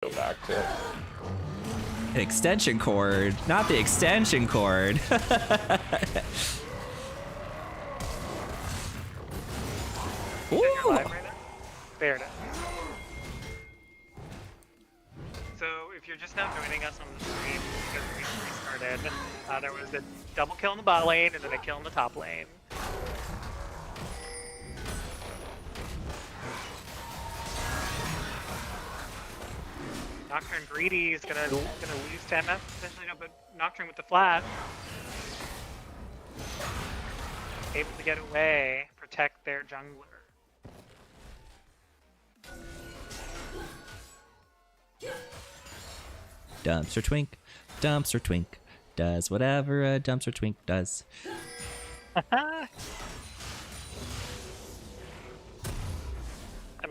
Go back to it. An extension cord, not the extension cord. Ooh. You're live right now? There it is. So if you're just now joining us on the stream because we restarted, there was a double kill in the bot lane and then a kill in the top lane. Nocturne greedy is gonna lose 10 MS potentially, no, but Nocturne with the flash. Able to get away, protect their jungler. Dumpster twink, does whatever a dumpster twink does. Am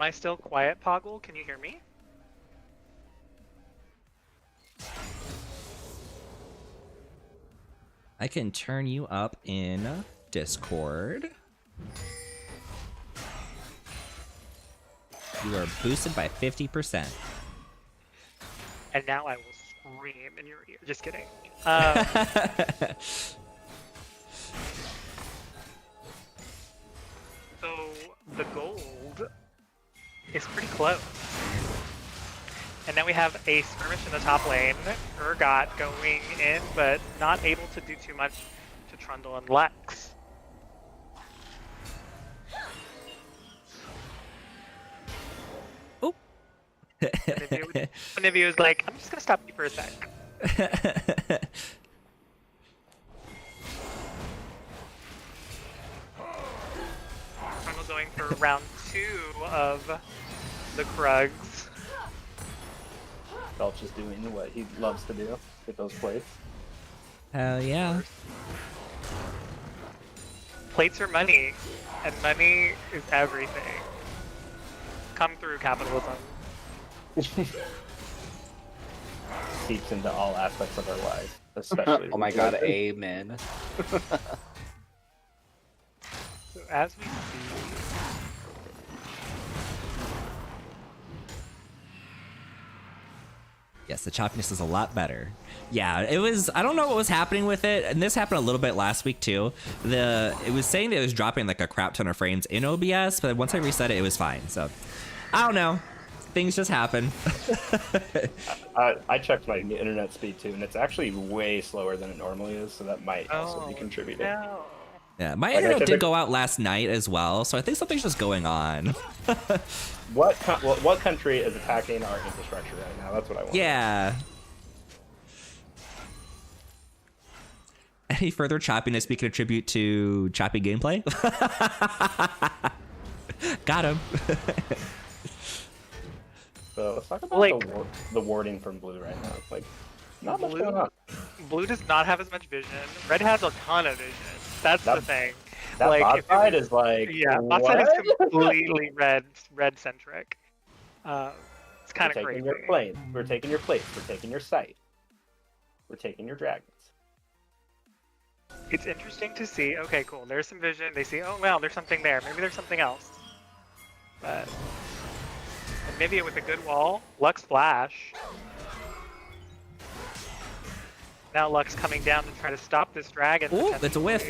I still quiet, Poggle? Can you hear me? I can turn you up in Discord. You are boosted by 50%. And now I will scream in your ear. Just kidding. So the gold is pretty close. And then we have a skirmish in the top lane. Urgot going in, but not able to do too much to Trundle and Lex. Oh. Nivea was like, I'm just gonna stop you for a sec. Trundle going for round 2 of the Krugs. Belch is doing what he loves to do with those plates. Hell yeah. Plates are money, and money is everything. Come through, capitalism. Seeps into all aspects of our life, especially. Oh my god, amen. So as we see, Yes, the choppiness is a lot better. Yeah, it was, I don't know what was happening with it, and this happened a little bit last week too. It was saying that it was dropping like a crap ton of frames in OBS, but once I reset it, it was fine. So, I don't know. Things just happen. I checked my internet speed too, and it's actually way slower than it normally is, so that might also be contributing. No. Yeah, my internet did go out last night as well, so I think something's just going on. What country is attacking our infrastructure right now? That's what I want. Yeah. Any further choppiness we can attribute to choppy gameplay? Got him. So let's talk about Like, the warding from Blue right now. Like, not much going on. Blue does not have as much vision. Red has a ton of vision. That's the thing. That like, bot side is like, yeah, bot side is completely red centric. It's kind of We're crazy. taking your plane. We're taking your plates. We're taking your site. We're taking your dragons. It's interesting to see. Okay, cool. There's some vision. They see, oh well, there's something there. Maybe there's something else. But maybe with a good wall, Lux flash. Now Lux coming down to try to stop this dragon. Ooh, that's a whiff.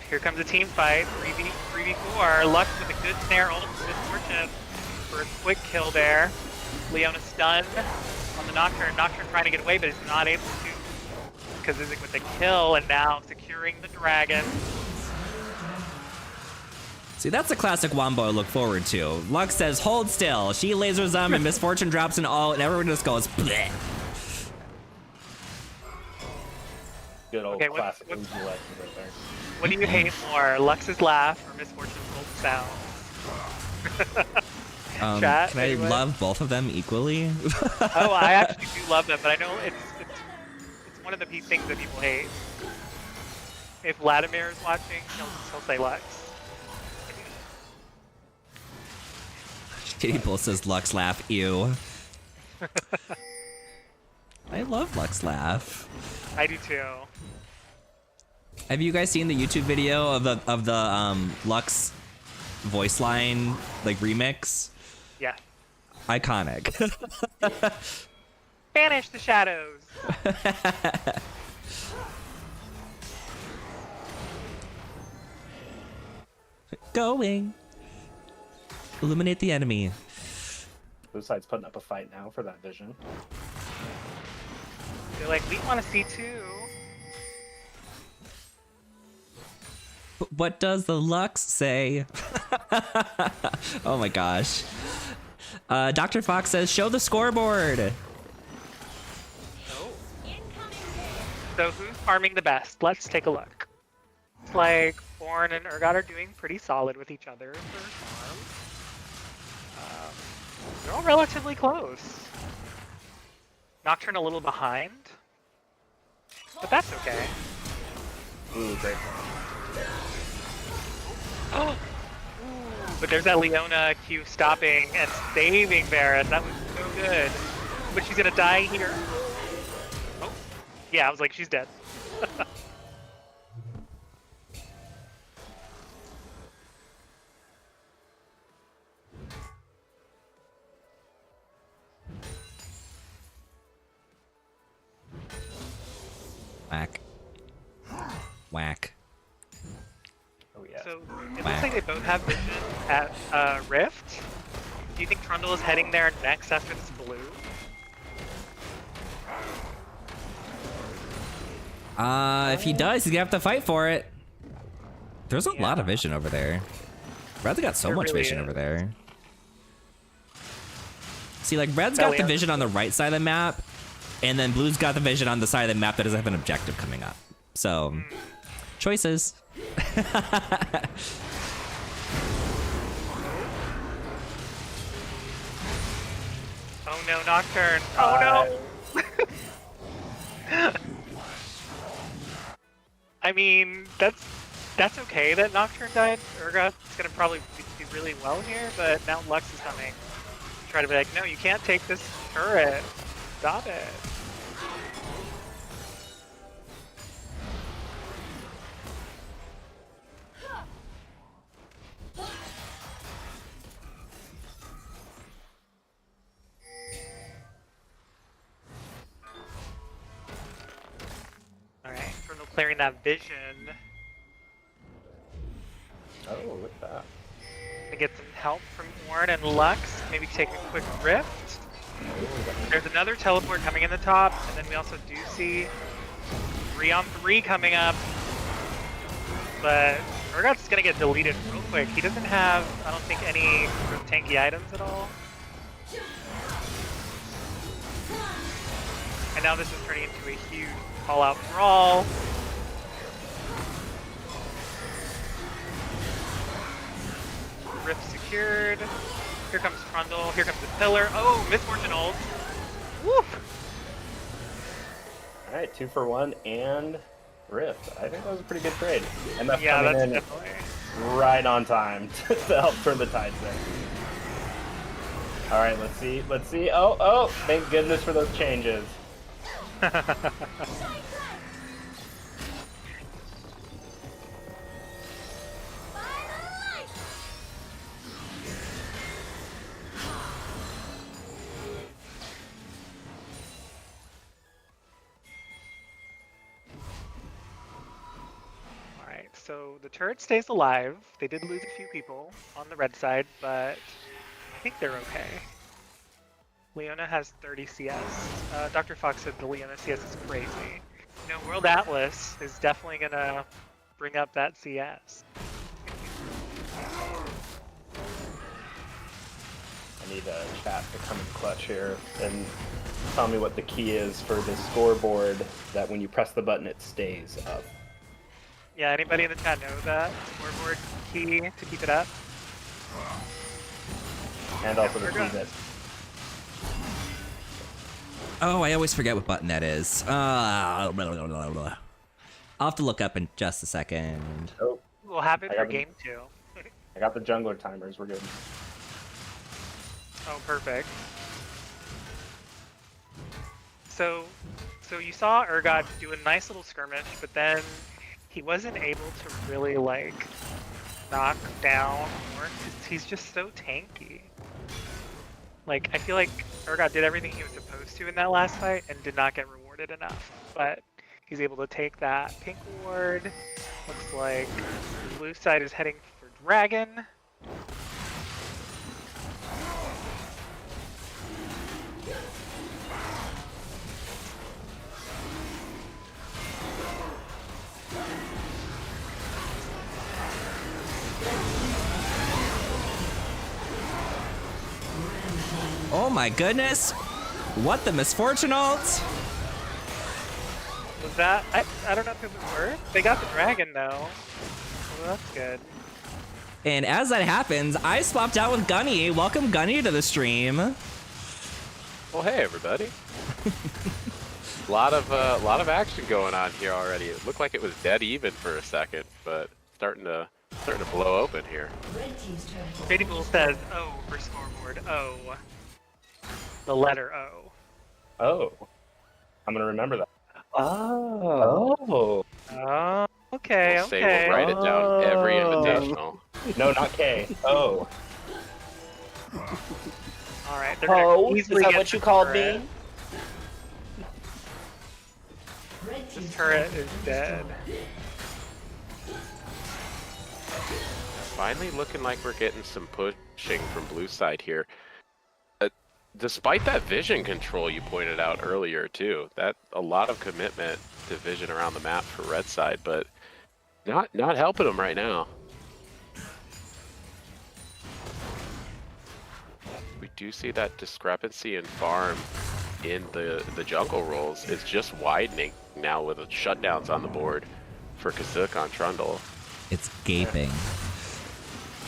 Here comes a team fight. 3v4. Lux with a good snare ult for Misfortune for a quick kill there. Leona stunned on the Nocturne. Nocturne trying to get away, but is not able to. Because Izik with the kill, and now securing the dragon. See, that's a classic wombo I look forward to. Lux says, hold still. She lasers them, and Misfortune drops an ult, and everyone just goes, bleh. Good old Okay, classic Uzi legend right there. What do you hate more, Lux's laugh or Misfortune's gold sound? Chat, can I anyway? love both of them equally? Oh, I actually do love them, but I know it's one of the things that people hate. If Vladimir is watching, he'll say Lux. Kitty Bull says Lux laugh, ew. I love Lux laugh. I do too. Have you guys seen the YouTube video of the Lux voice line like remix? Yeah. Iconic. Banish the shadows. Going. Illuminate the enemy. Blue side's putting up a fight now for that vision. They're like, we want to see too. What does the Lux say? Oh my gosh. Dr. Fox says, show the scoreboard. Oh. So who's farming the best? Let's take a look. It's like Born and Urgot are doing pretty solid with each other for farm. They're all relatively close. Nocturne a little behind, but that's okay. Ooh, great. Oh, but there's that Leona Q stopping and saving Varus. That was so good. But she's gonna die here. Oh, yeah, I was like, she's dead. Whack. Whack. Oh yeah. So it looks like they both have vision at Rift. Do you think Trundle is heading there next after this blue? If he does, he's gonna have to fight for it. There's a lot of vision over there. Red's got so much really vision is. over there. See, like, Red's got the vision on the right side of the map, and then Blue's got the vision on the side of the map that doesn't have an objective coming up. So, choices. Oh no, Nocturne! Oh no! I mean, that's okay that Nocturne died. Urgot's gonna probably do really well here, but now Lux is coming. Try to be like, no, you can't take this turret. Stop it. Alright, Trundle clearing that vision. Oh, look at that. Gonna get some help from Ornn and Lux. Maybe take a quick rift. There's another teleport coming in the top, and then we also do see 3-on-3 coming up. But Urgot's gonna get deleted real quick. He doesn't have, I don't think, any sort of tanky items at all. And now this is turning into a huge all-out brawl. Rift secured. Here comes Trundle. Here comes the pillar. Oh, Misfortunals. Woof! Alright, 2 for 1 and Rift. I think that was a pretty good trade. MF Yeah, coming that's in definitely. right on time to help turn the tides there. Alright, let's see. Let's see. Oh, thank goodness for those changes. Alright, so the turret stays alive. They did lose a few people on the red side, but I think they're okay. Leona has 30 CS. Dr. Fox said the Leona CS is crazy. You know, World Atlas is definitely gonna bring up that CS. I need a chat to come in clutch here and tell me what the key is for the scoreboard that when you press the button it stays up. Yeah, anybody in the chat know that scoreboard key to keep it up? And also the we're key good. that... Oh, I always forget what button that is. I'll have to look up in just a second. Oh, We'll have it I for got the- game 2. I got the jungler timers, we're good. Oh, perfect. So you saw Urgot do a nice little skirmish, but then he wasn't able to really like knock down Ornn. He's just so tanky. Like, I feel like Urgot did everything he was supposed to in that last fight and did not get rewarded enough. But he's able to take that pink ward. Looks like blue side is heading for Dragon. Oh my goodness! What the misfortunals? Was that? I don't know if it was worth. They got the dragon though. So that's good. And as that happens, I swapped out with Gunny. Welcome Gunny to the stream. Well, hey everybody. a lot of action going on here already. It looked like it was dead even for a second, but starting to blow open here. Shady Bull says O for scoreboard. O. The letter O. Oh, I'm gonna remember that. Oh. Oh. Okay. We'll say we'll write it down every invitational. No, not K. Oh. All right. They're gonna Is that what you called me? This turret is dead. Finally looking like we're getting some pushing from blue side here. Despite that vision control you pointed out earlier too, that a lot of commitment to vision around the map for red side, but not helping them right now. We do see that discrepancy in farm in the jungle roles is just widening now with the shutdowns on the board for Kasuk on Trundle. It's gaping.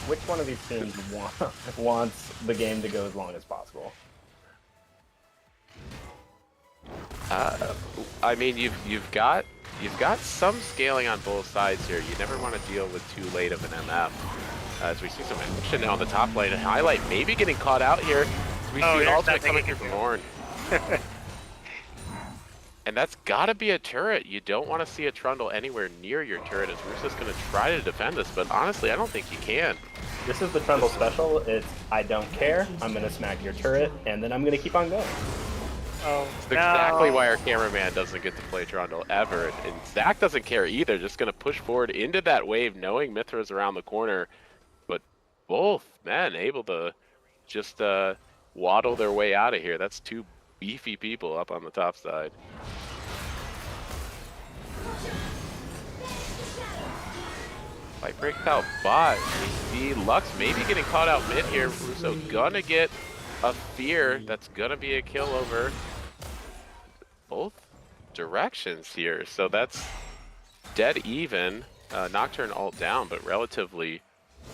Which one of these teams wants the game to go as long as possible? I mean, you've got some scaling on both sides here. You never want to deal with too late of an MF. As we see some action now on the top lane, and Highlight maybe getting caught out here. We see an ultimate coming through from Horn. And that's got to be a turret. You don't want to see a Trundle anywhere near your turret, as Russo's going to try to defend this, but honestly, I don't think he can. This is the Trundle special. It's I don't care. I'm gonna smack your turret, and then I'm gonna keep on going. Oh, That's exactly why our cameraman doesn't get to play Trundle ever. And Zach doesn't care either, just going to push forward into that wave, knowing Mithra's around the corner. But both men able to just waddle their way out of here. That's two beefy people up on the top side. Fight breaks out bot. We see Lux maybe getting caught out mid here. Russo gonna get a fear. That's gonna be a kill over both directions here. So that's dead even. Nocturne ult down, but relatively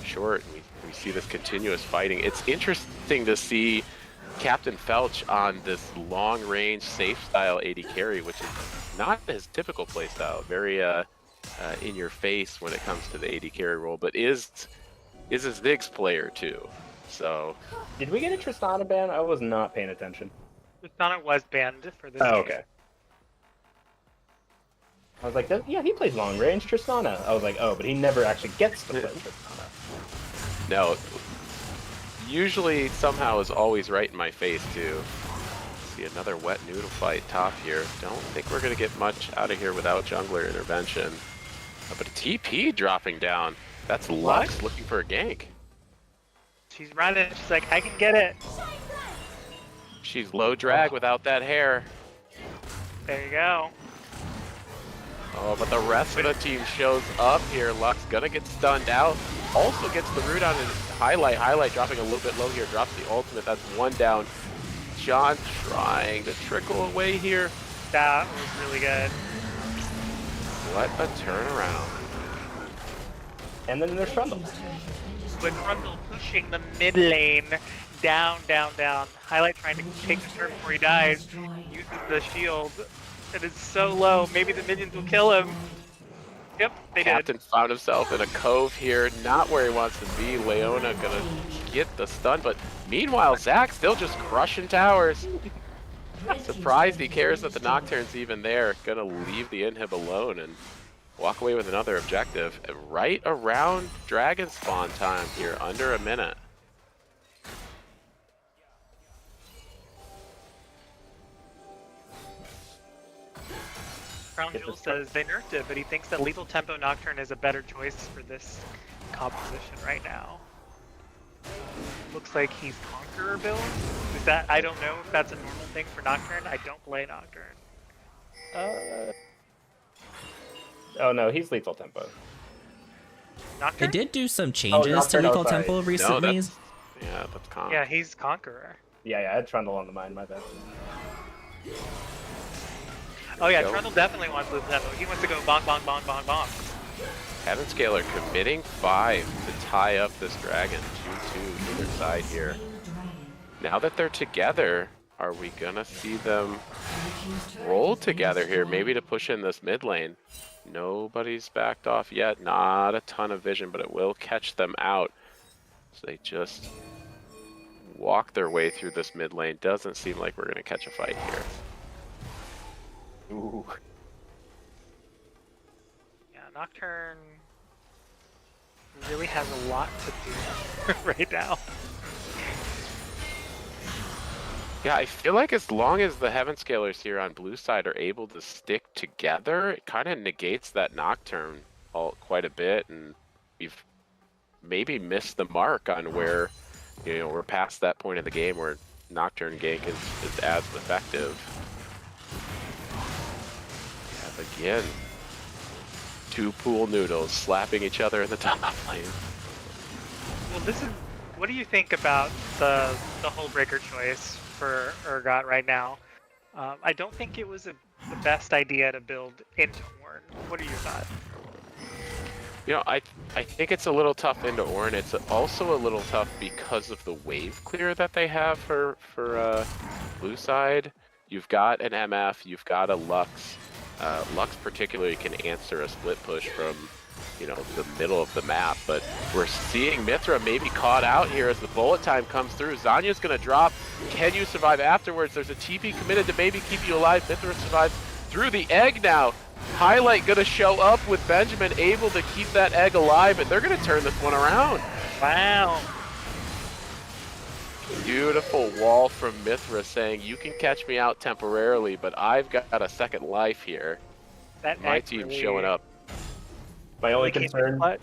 short. We see this continuous fighting. It's interesting to see Captain Felch on this long-range, safe style AD carry, which is not his typical playstyle. Very in your face when it comes to the AD carry role, but is a Ziggs player too. So did we get a Tristana ban? I was not paying attention. Tristana was banned for this. Oh, okay. I was like, yeah, he plays long range Tristana. I was like, oh, but he never actually gets to play Tristana. No, usually somehow is always right in my face too. See another wet noodle fight top here. Don't think we're gonna get much out of here without jungler intervention. But a TP dropping down. That's Lux looking for a gank. She's running. She's like, I can get it. She's low drag without that hair. There you go. Oh, but the rest of the team shows up here. Lux gonna get stunned out. Also gets the root on his Highlight. Highlight dropping a little bit low here. Drops the ultimate. That's one down. John trying to trickle away here. That was really good. What a turnaround. And then there's Trundle. With Trundle pushing the mid lane down, down, down. Highlight trying to take the turn before he dies. Uses the shield. It is so low. Maybe the minions will kill him. Yep, they Captain did. found himself in a cove here, not where he wants to be. Leona gonna get the stun, but meanwhile, Zach still just crushing towers. Surprised he cares that the Nocturne's even there. Gonna leave the inhib alone and walk away with another objective. Right around dragon spawn time here, under a minute. Crown Get Jewel this says they nerfed it, but he thinks that Lethal Tempo Nocturne is a better choice for this composition right now. Looks like he's Conqueror build. Is that, I don't know if that's a normal thing for Nocturne. I don't play Nocturne. Oh no, he's lethal tempo. They Nocturne? did do some changes to Nocturne, Lethal sorry. Tempo No, recently. that's calm. Yeah, he's Conqueror. Yeah, I had Trundle on the mind, my bad. Oh yeah, Go. Trundle definitely wants Lethal Tempo. He wants to go bonk, bonk, bonk, bonk, bonk. Heaven Scaler committing 5 to tie up this dragon. 2-2 either side here. Now that they're together, are we gonna see them roll together here? Maybe to push in this mid lane. Nobody's backed off yet. Not a ton of vision, but it will catch them out. So they just walk their way through this mid lane. Doesn't seem like we're gonna catch a fight here. Ooh. Yeah, Nocturne really has a lot to do right now. Yeah, I feel like as long as the Heaven Scalers here on blue side are able to stick together, it kind of negates that Nocturne quite a bit, and we've maybe missed the mark on where, we're past that point of the game where Nocturne gank is as effective. Yeah, again, 2 pool noodles slapping each other in the top lane. Well, what do you think about the whole breaker choice for Urgot right now? I don't think it was the best idea to build into Horn. What are your thoughts? I think it's a little tough into Ornn. It's also a little tough because of the wave clear that they have for blue side. You've got an MF, you've got a Lux. Lux particularly can answer a split push from the middle of the map, but we're seeing Mythra maybe caught out here as the bullet time comes through. Zanya's gonna drop. Can you survive afterwards? There's a TP committed to maybe keep you alive. Mythra survives through the egg now. Highlight gonna show up with Benjamin able to keep that egg alive, and they're gonna turn this one around. Wow. Beautiful wall from Mythra saying, you can catch me out temporarily, but I've got a second life here. That My egg team's really- showing up. My only really came in concern, clutch.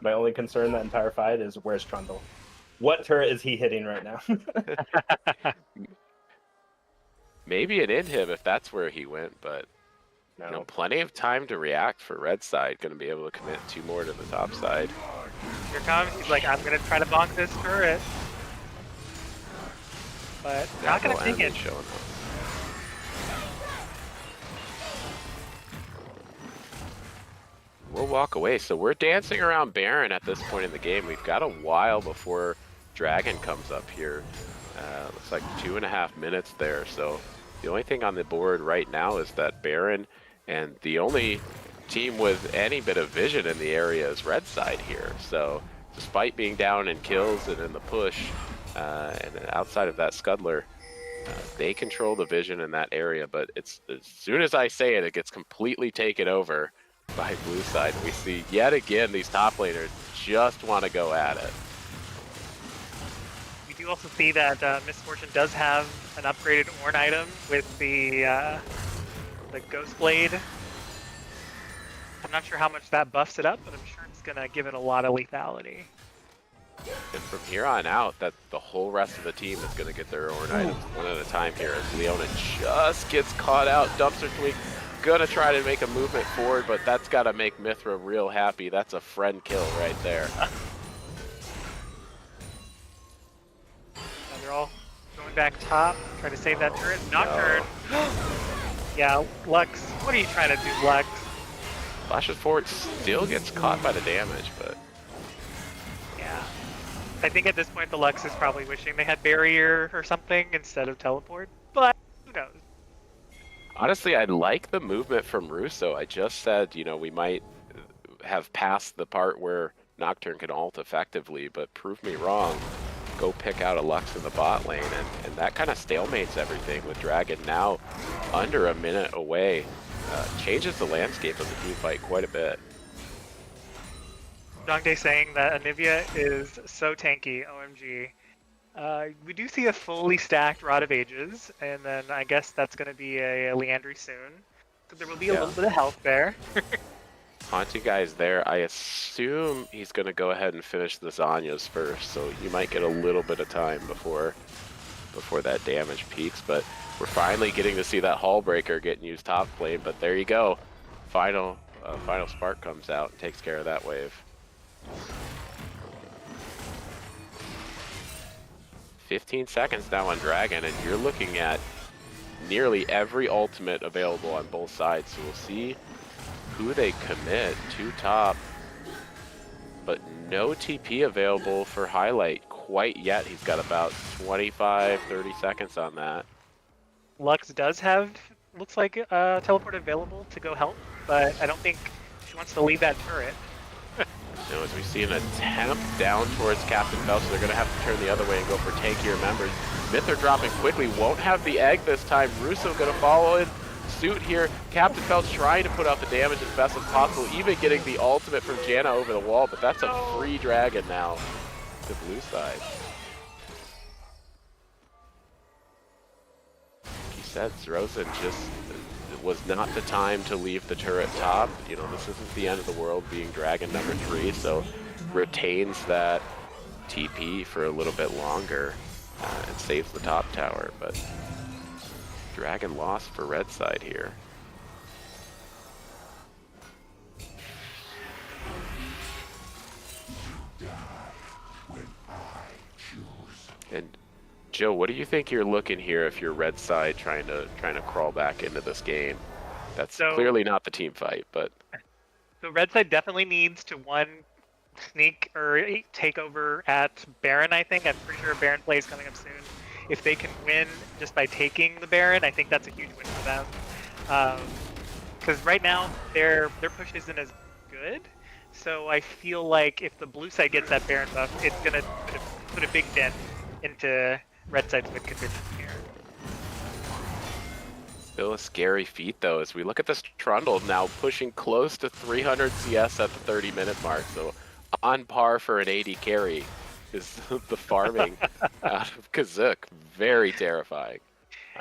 my only concern that entire fight is where's Trundle? What turret is he hitting right now? Maybe an in him if that's where he went, but No. plenty of time to react for red side. Going to be able to commit 2 more to the top side. Here comes. He's like, I'm gonna try to bonk this turret, but not gonna take it. Showing up. We'll walk away. So we're dancing around Baron at this point in the game. We've got a while before Dragon comes up here. Looks like 2.5 minutes there. So the only thing on the board right now is that Baron, and the only team with any bit of vision in the area is red side here. So despite being down in kills and in the push, and then outside of that Scuddler, they control the vision in that area. But it's as soon as I say it, it gets completely taken over by blue side. We see yet again these top laners just want to go at it. We do also see that Miss Fortune does have an upgraded Ornn item with the Ghost Blade. I'm not sure how much that buffs it up, but I'm sure it's gonna give it a lot of lethality. And from here on out, that the whole rest of the team is going to get their Ornn items one at a time here as Leona just gets caught out. Dumpster Tweak gonna try to make a movement forward, but that's got to make Mythra real happy. That's a friend kill right there. Now they're all going back top, trying to save that turret. Nocturne. Yeah, Lux. What are you trying to do, Lux? Flashes forward, still gets caught by the damage, but Yeah. I think at this point the Lux is probably wishing they had barrier or something instead of teleport, but who knows? honestly, I like the movement from Russo. I just said, we might have passed the part where Nocturne can ult effectively, but prove me wrong. Go pick out a Lux in the bot lane, and that kind of stalemates everything with Dragon now under a minute away. Changes the landscape of the team fight quite a bit. Dongdae saying that Anivia is so tanky, OMG. We do see a fully stacked Rod of Ages, and then I guess that's going to be a Leandry soon. So there will be a little bit of health there. Haunting guy is there. I assume he's going to go ahead and finish the Zanyas first, so you might get a little bit of time before that damage peaks, but we're finally getting to see that Hull Breaker getting used top lane, but there you go. Final Spark comes out and takes care of that wave. 15 seconds now on Dragon, and you're looking at nearly every ultimate available on both sides, so we'll see who they commit to top, but no TP available for Highlight quite yet. He's got about 25-30 seconds on that. Lux does have, looks like, teleport available to go help, but I don't think she wants to leave that turret. Now, as we see an attempt down towards Captain Phelps, so they're going to have to turn the other way and go for tankier members. Myth are dropping quickly, won't have the egg this time. Russo going to follow in suit here. Captain Phelps trying to put out the damage as best as possible, even getting the ultimate from Janna over the wall, but that's a free Dragon now to blue side. Like you said, Zrozan just was not the time to leave the turret top. You know, this isn't the end of the world being Dragon number 3, so retains that TP for a little bit longer and saves the top tower, but Dragon lost for red side here. And Joe, what do you think you're looking here if you're red side trying to crawl back into this game? That's clearly not the team fight, but so red side definitely needs to sneak or take over at Baron. I think I'm pretty sure Baron play is coming up soon. If they can win just by taking the Baron, I think that's a huge win for them. Because right now their push isn't as good. So I feel like if the blue side gets that Baron buff, it's gonna put a big dent into red side's mid condition here. Still a scary feat though, as we look at this Trundle now pushing close to 300 CS at the 30-minute mark. So on par for an AD carry is the farming out of Kazook. Very terrifying.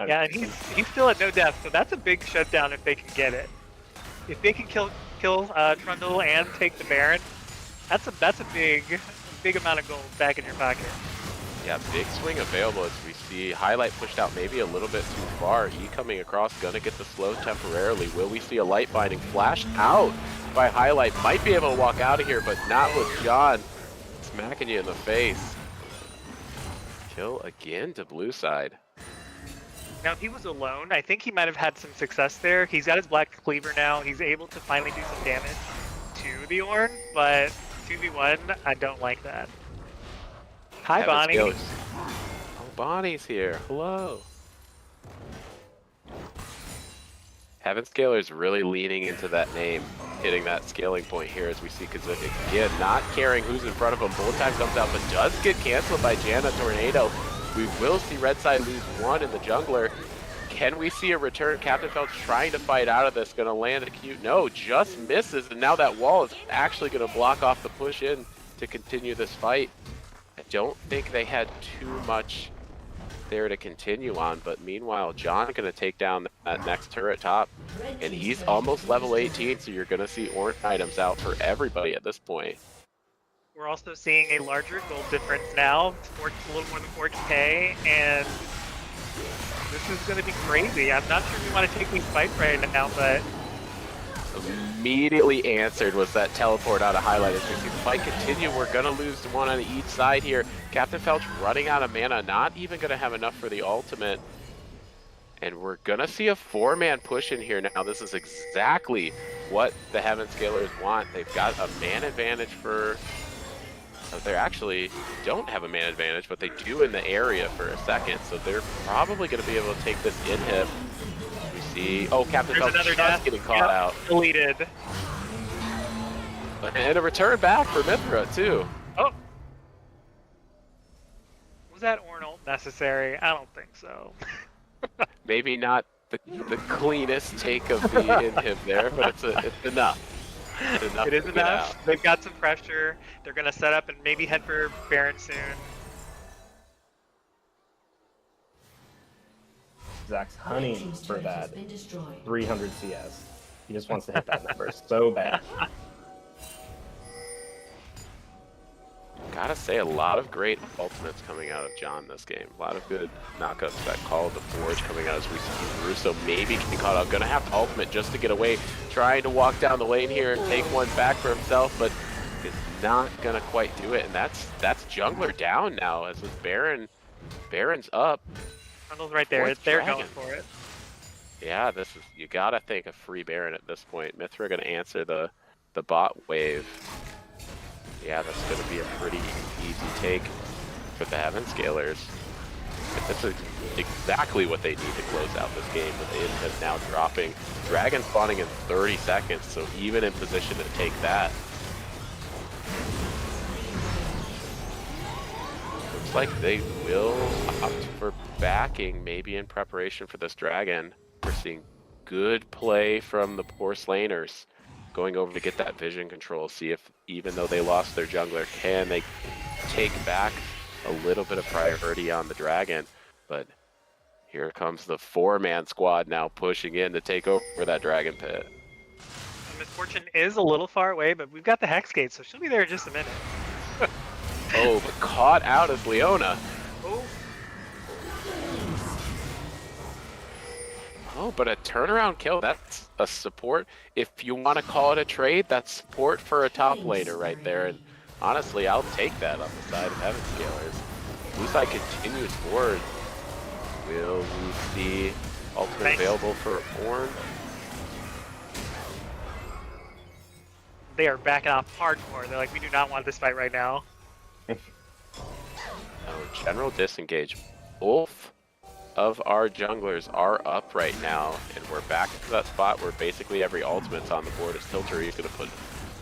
Yeah, and he's still at no death, so that's a big shutdown if they can get it. If they can kill Trundle and take the Baron, that's a big amount of gold back in your pocket. Yeah, big swing available as we see Highlight pushed out maybe a little bit too far. E coming across, gonna get the slow temporarily. Will we see a light binding flashed out by Highlight? Might be able to walk out of here, but not with John smacking you in the face. Kill again to blue side. Now, if he was alone, I think he might have had some success there. He's got his Black Cleaver now. He's able to finally do some damage to the Ornn, but 2v1, I don't like that. Hi, Bonnie. Oh, Bonnie's here. Hello. Heaven Scaler's really leaning into that name, hitting that scaling point here as we see Kazook again, not caring who's in front of him. Bullet time comes out, but does get canceled by Janna Tornado. We will see red side lose one in the jungler. Can we see a return? Captain Phelps trying to fight out of this, gonna land a cute. No, just misses, and now that wall is actually gonna block off the push in to continue this fight. I don't think they had too much there to continue on, but meanwhile, John gonna take down that next turret top, and he's almost level 18, so you're gonna see Ornn items out for everybody at this point. We're also seeing a larger gold difference now, a little more than 4K, and this is gonna be crazy. I'm not sure we want to take these fights right now, but immediately answered was that teleport out of Highlight. As we see the fight continue, we're gonna lose one on each side here. Captain Phelps running out of mana, not even gonna have enough for the ultimate. And we're gonna see a 4-man push in here now. This is exactly what the Heaven Scalers want. They've got a man advantage for... They actually don't have a man advantage, but they do in the area for a second. So they're probably gonna be able to take this inhib. We see, oh, Captain Phelps just getting caught out. Deleted. And a return back for Mithra too. Oh. Was that Ornn ult necessary? I don't think so. Maybe not the cleanest take of the inhib there, but it's enough. It is enough. They've got some pressure. They're going to set up and maybe head for Baron soon. Zach's hunting for that 300 CS. He just wants to hit that number so bad. Gotta say, a lot of great ultimates coming out of John this game. A lot of good knockups. That call of the Forge coming out as we see Russo maybe getting caught up. Gonna have to ultimate just to get away. Trying to walk down the lane here and take one back for himself, but is not gonna quite do it. And that's jungler down now as this Baron's up. Trundle's right there. Fourth They're dragon. going for it. Yeah, this is, you gotta think a free Baron at this point. Mithra gonna answer the bot wave. Yeah, that's going to be a pretty easy take for the Heaven Scalers. That's exactly what they need to close out this game, with the intent now dropping. Dragon spawning in 30 seconds, so even in position to take that. Looks like they will opt for backing, maybe in preparation for this Dragon. We're seeing good play from the poor Slaners. Going over to get that vision control, see if, even though they lost their jungler, can they take back a little bit of priority on the Dragon. But here comes the 4-man squad now pushing in to take over that Dragon pit. Misfortune is a little far away, but we've got the Hex Gate, so she'll be there in just a minute. Oh, but caught out is Leona. Oh, Oh, but a turnaround kill, that's a support. If you want to call it a trade, that's support for a top laner right there. And honestly, I'll take that on the side of Heaven Scalers. Blue side continues forward. Will we see ultimate available for Ornn? they are backing off hardcore. They're like, we do not want this fight right now. Oh, general disengage. Both of our junglers are up right now, and we're back to that spot where basically every ultimate's on the board. As Tilter is going to put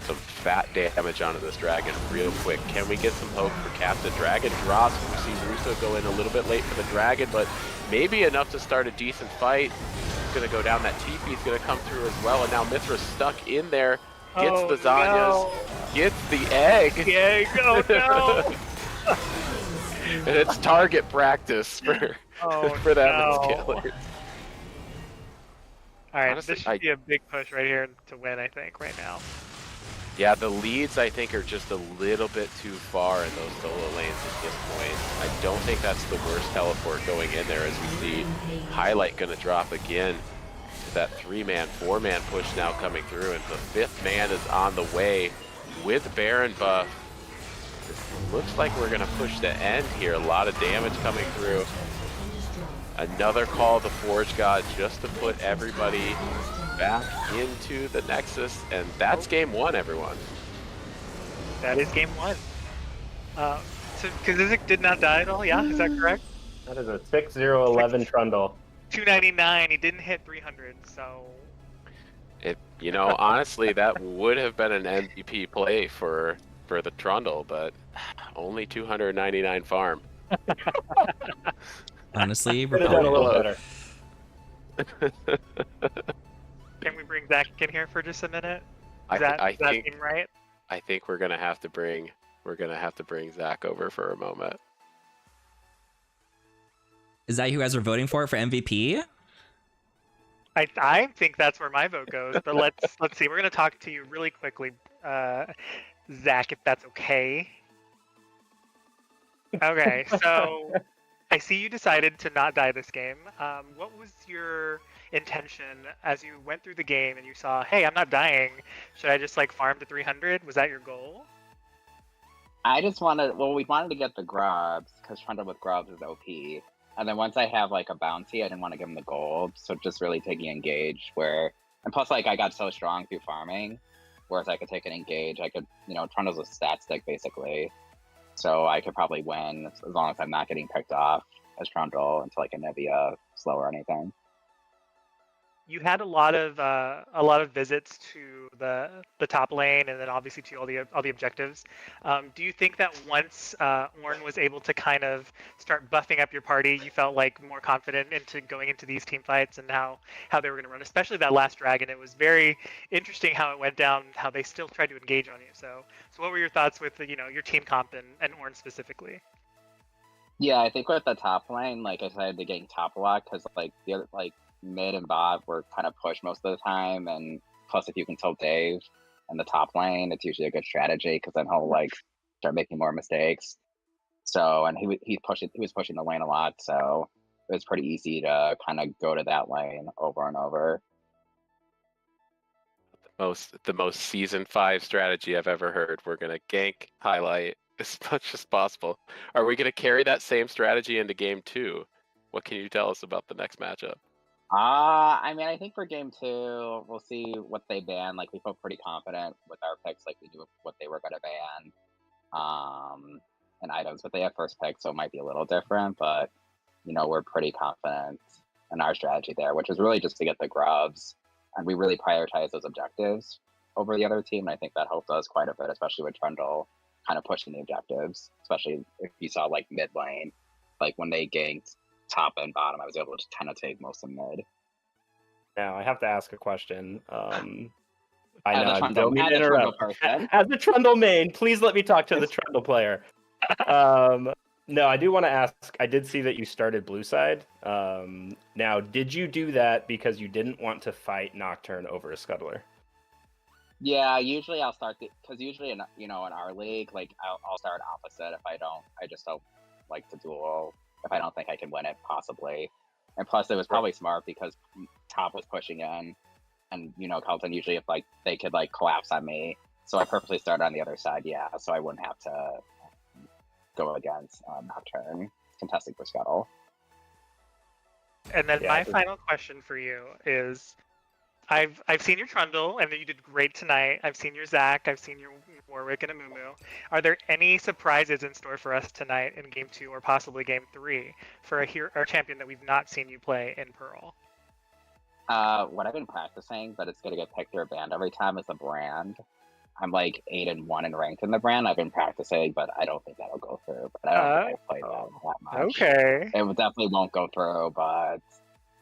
some fat damage onto this Dragon real quick. Can we get some hope for Captain? Dragon drops. We see Russo go in a little bit late for the Dragon, but maybe enough to start a decent fight. He's going to go down. That TP is going to come through as well, and now Mithra's stuck in there. Gets the Zanyas, gets the egg. The egg, oh no! And it's target practice for for them Scalers. Alright, Honestly, this should be a big push right here to win, I think, right now. Yeah, the leads, I think, are just a little bit too far in those solo lanes at this point. I don't think that's the worst teleport going in there, as we see Highlight going to drop again. That 3-man, 4-man push now coming through, and the 5th man is on the way with Baron buff. This looks like we're going to push the end here. A lot of damage coming through. Another call of the Forge God just to put everybody back into the Nexus, and that's game 1, everyone. That is game 1. So Kazizik did not die at all, yeah? Is that correct? That is a 6-0-11 Trundle. 299, he didn't hit 300, so... You know, honestly, that would have been an MVP play for the Trundle, but only 299 farm. Honestly, we're Could have done a little better. Can we bring Zach in here for just a minute? I Does that think seem right? I think we're gonna have to bring Zach over for a moment. Is that who you guys are voting for MVP? I think that's where my vote goes, but let's see. We're gonna talk to you really quickly, Zach, if that's okay. Okay, so I see you decided to not die this game. What was your intention as you went through the game and you saw, hey, I'm not dying. Should I just like farm to 300? Was that your goal? I just wanted, well, we wanted to get the grubs because Trundle with grubs is OP. And then once I have like a bounty, I didn't want to give him the gold. So just really taking engage where, and plus like I got so strong through farming, whereas I could take an engage, I could, you know, Trundle's a stat stick basically. So I could probably win as long as I'm not getting picked off as Trundle into like a Nevia slow or anything. You had a lot of visits to the top lane, and then obviously to all the objectives. Do you think that once Ornn was able to kind of start buffing up your party, you felt like more confident into going into these team fights and how they were going to run? Especially that last dragon, it was very interesting how it went down, how they still tried to engage on you. So what were your thoughts with your team comp and Ornn specifically? Yeah, I think with the top lane, like I said, they're getting top a lot because like the other like mid and bot were kind of pushed most of the time, and plus if you can tilt Dave in the top lane, it's usually a good strategy because then he'll like start making more mistakes. So and he was pushing the lane a lot, so it was pretty easy to kind of go to that lane over and over. The most season 5 strategy I've ever heard. We're gonna gank highlight as much as possible. Are we gonna carry that same strategy into game 2? What can you tell us about the next matchup? I mean, I think for game 2, we'll see what they ban. Like we felt pretty confident with our picks, like we knew what they were gonna ban. And items, but they have first pick, so it might be a little different. But you know, we're pretty confident in our strategy there, which is really just to get the grubs, and we really prioritize those objectives over the other team. And I think that helped us quite a bit, especially with Trundle kind of pushing the objectives. Especially if you saw like mid lane, like when they ganked top and bottom, I was able to kind of take most of mid. Now I have to ask a question. I As know a I Trundle, don't mean as to a Trundle interrupt. person. As a Trundle main, please let me talk to the Trundle player. No, I do want to ask. I did see that you started blue side. Now, did you do that because you didn't want to fight Nocturne over a scuttler? Yeah, usually I'll start because usually in in our league, like I'll start opposite if I don't. I just don't like to duel if I don't think I can win it possibly. And plus, it was probably smart because top was pushing in, and Carlton usually if like they could like collapse on me, so I purposely started on the other side. Yeah, so I wouldn't have to go against Nocturne contesting for Scuttle. And then Yeah, my final question for you is, I've seen your Trundle, and you did great tonight. I've seen your Zac, I've seen your Warwick and Amumu. Are there any surprises in store for us tonight in Game 2 or possibly Game 3 for a champion that we've not seen you play in Pearl? What I've been practicing, but it's gonna get picked or banned every time, is the brand. I'm like 8-1 and ranked in the brand. I've been practicing, but I don't think that'll go through. But I don't think I've played that much. Okay. It definitely won't go through, but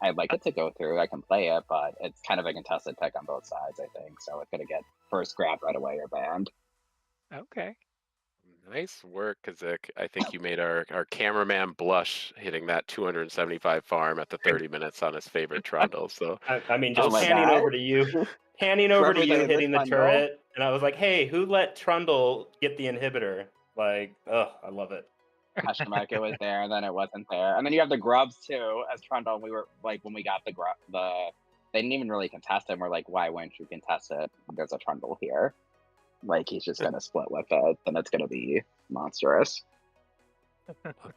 I'd like it to go through. I can play it, but it's kind of a contested pick on both sides, I think. So it's gonna get first grab right away or banned. Okay. Nice work, Kazik. I think you made our cameraman blush hitting that 275 farm at the 30 minutes on his favorite Trundle. So I mean, Oh just my panning God. over to you, panning over to you, Representing the hitting the Trundle? turret, and I was like, "Hey, who let Trundle get the inhibitor?" Like, oh, I love it. Question mark, it was there, and then it wasn't there. And then you have the grubs too, as Trundle. And we were like, when we got the they didn't even really contest it. We're like, why wouldn't you contest it? There's a Trundle here. Like he's just gonna split with it, then it's gonna be monstrous.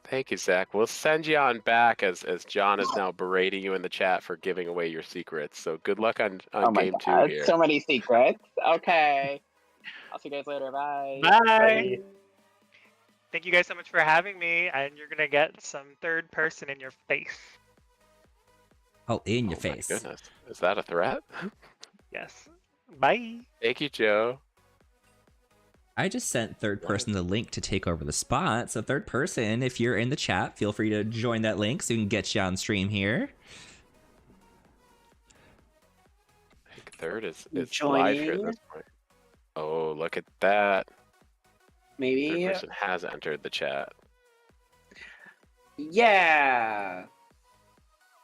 thank you, Zach. We'll send you on back as John is now berating you in the chat for giving away your secrets. So good luck on Oh my game 2 God, here. so many secrets. Okay, I'll see you guys later. Bye. Bye. Bye. Thank you guys so much for having me, and you're gonna get some third person in your face. Oh, in your Oh my face. goodness. Is that a threat? Yes. Bye. Thank you, Joe. I just sent third person the link to take over the spot. So third person, if you're in the chat, feel free to join that link so we can get you on stream here. I think third is Joining. live here at this point. Oh, look at that. Maybe. Third person has entered the chat. Yeah.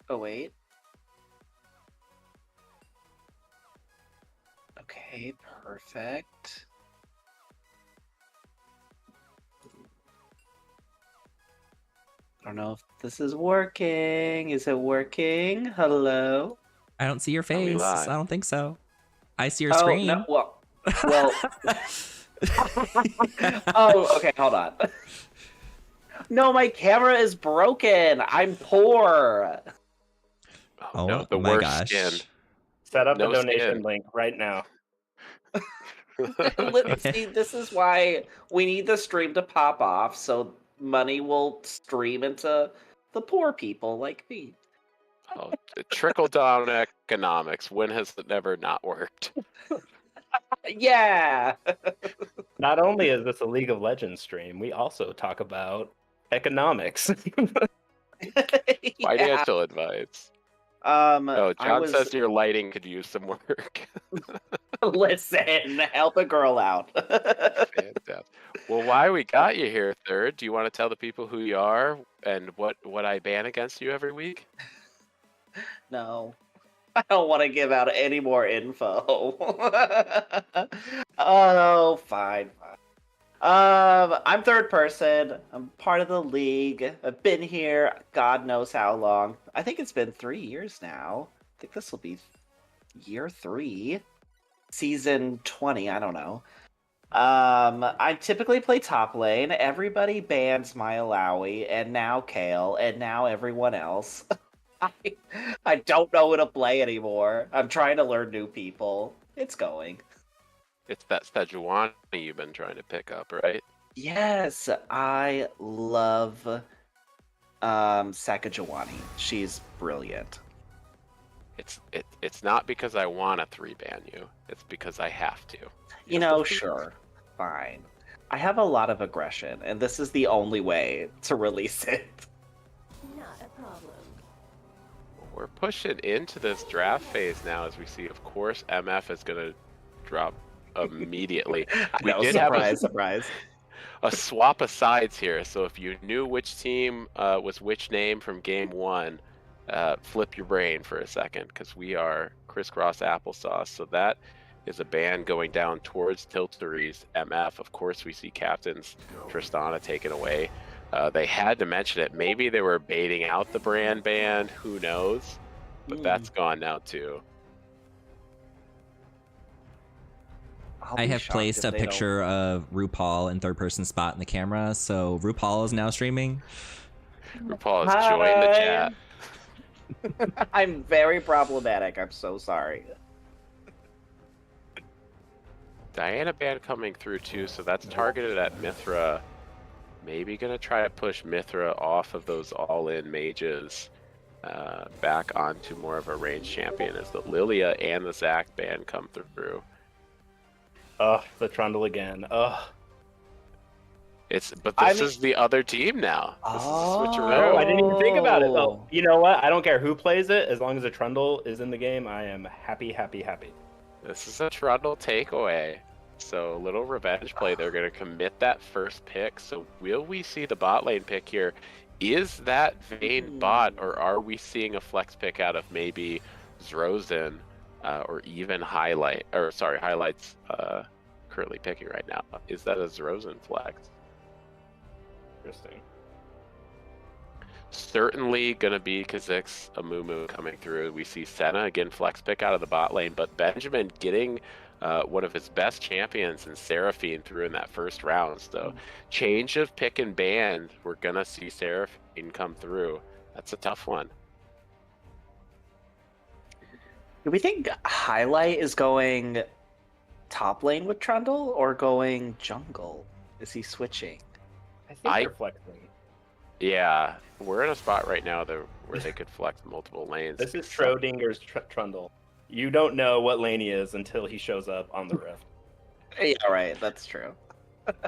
Oh, wait. Okay, perfect. I don't know if this is working. Is it working? Hello? I don't see your Are we face. live? I don't think so. I see your Oh, screen. no. Well. Oh, okay, hold on. No, my camera is broken. I'm poor. Oh, no, the my worst gosh. skin. Set up No a donation skin. link right now. See, this is why we need the stream to pop off so money will stream into the poor people like me. Oh, trickle down economics. When has it never not worked? Yeah. Not only is this a League of Legends stream, we also talk about economics. Financial advice. Oh, I John was says your lighting could use some work. Listen, help a girl out. Fantastic. Well, why we got you here, Third? Do you want to tell the people who you are and what I ban against you every week? No, I don't want to give out any more info. Oh, fine, fine. I'm third person. I'm part of the league. I've been here God knows how long. I think it's been 3 years now. I think this will be year 3. Season 20, I don't know. I typically play top lane. Everybody bans Myalawi, and now Kale, and now everyone else. I don't know who to play anymore. I'm trying to learn new people. It's going. It's that Sejuani you've been trying to pick up, right? Yes, I love Sacagawani. She's brilliant. It's not because I want to 3-ban you. It's because I have to. You know, sure. Fine. I have a lot of aggression, and this is the only way to release it. Not a problem. We're pushing into this draft phase now, as we see. Of course, MF is going to drop immediately. We No, did surprise. a swap of sides here. So if you knew which team was which name from game 1, flip your brain for a second, because we are crisscross applesauce. So that is a ban going down towards Tiltary's MF. Of course, we see captains Tristana taken away. They had to mention it. Maybe they were baiting out the brand ban. Who knows? But that's gone now too. I have placed a picture of RuPaul in third person spot in the camera, so RuPaul is now streaming. RuPaul has joined the chat. I'm very problematic. I'm so sorry. Diana ban coming through too, so that's targeted at Mithra. Maybe gonna try to push Mithra off of those all-in mages back onto more of a ranged champion as the Lilia and the Zac ban come through. Ugh, the Trundle again. Ugh. But this is the other team now. This is a switcheroo. Oh, I didn't even think about it. Oh, you know what? I don't care who plays it. As long as a Trundle is in the game, I am happy, happy, happy. This is a Trundle takeaway. So little revenge play. They're going to commit that first pick. So will we see the bot lane pick here? Is that Vayne bot, or are we seeing a flex pick out of maybe Zrozan or even Highlights currently picking right now? Is that a Zrozan flex? Interesting. Certainly going to be Kha'Zix, Amumu coming through. We see Senna again flex pick out of the bot lane, but Benjamin getting one of his best champions in Seraphine through in that first round. So change of pick and ban, we're going to see Seraphine come through. That's a tough one. Do we think Highlight is going top lane with Trundle or going jungle? Is he switching? I think they're flexing. Yeah, we're in a spot right now where they could flex multiple lanes. This is Schrodinger's Trundle. You don't know what lane he is until he shows up on the Rift. Yeah, right. That's true.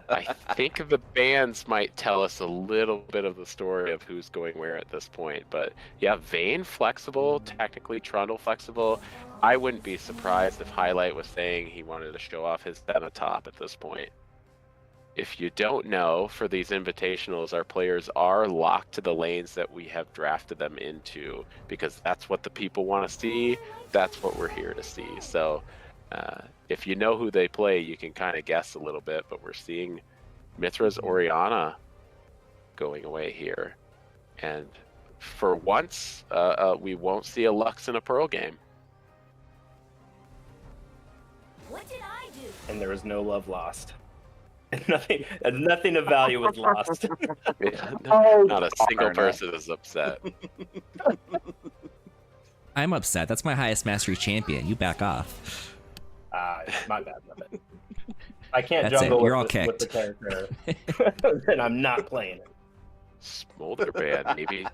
I think the bans might tell us a little bit of the story of who's going where at this point. But yeah, Vayne flexible, technically Trundle flexible. I wouldn't be surprised if Highlight was saying he wanted to show off his Senna top at this point. If you don't know, for these invitationals, our players are locked to the lanes that we have drafted them into, because that's what the people want to see. That's what we're here to see. So if you know who they play, you can kind of guess a little bit, but we're seeing Mithra's Orianna going away here. And for once, we won't see a Lux in a Pearl game. What did I do? And there was no love lost. Nothing of value was lost. Yeah, not a single person is upset. I'm upset. That's my highest mastery champion. You back off. My bad. I can't That's jungle it. You're all with kicked. the character. Then I'm not playing it. Smolder ban, maybe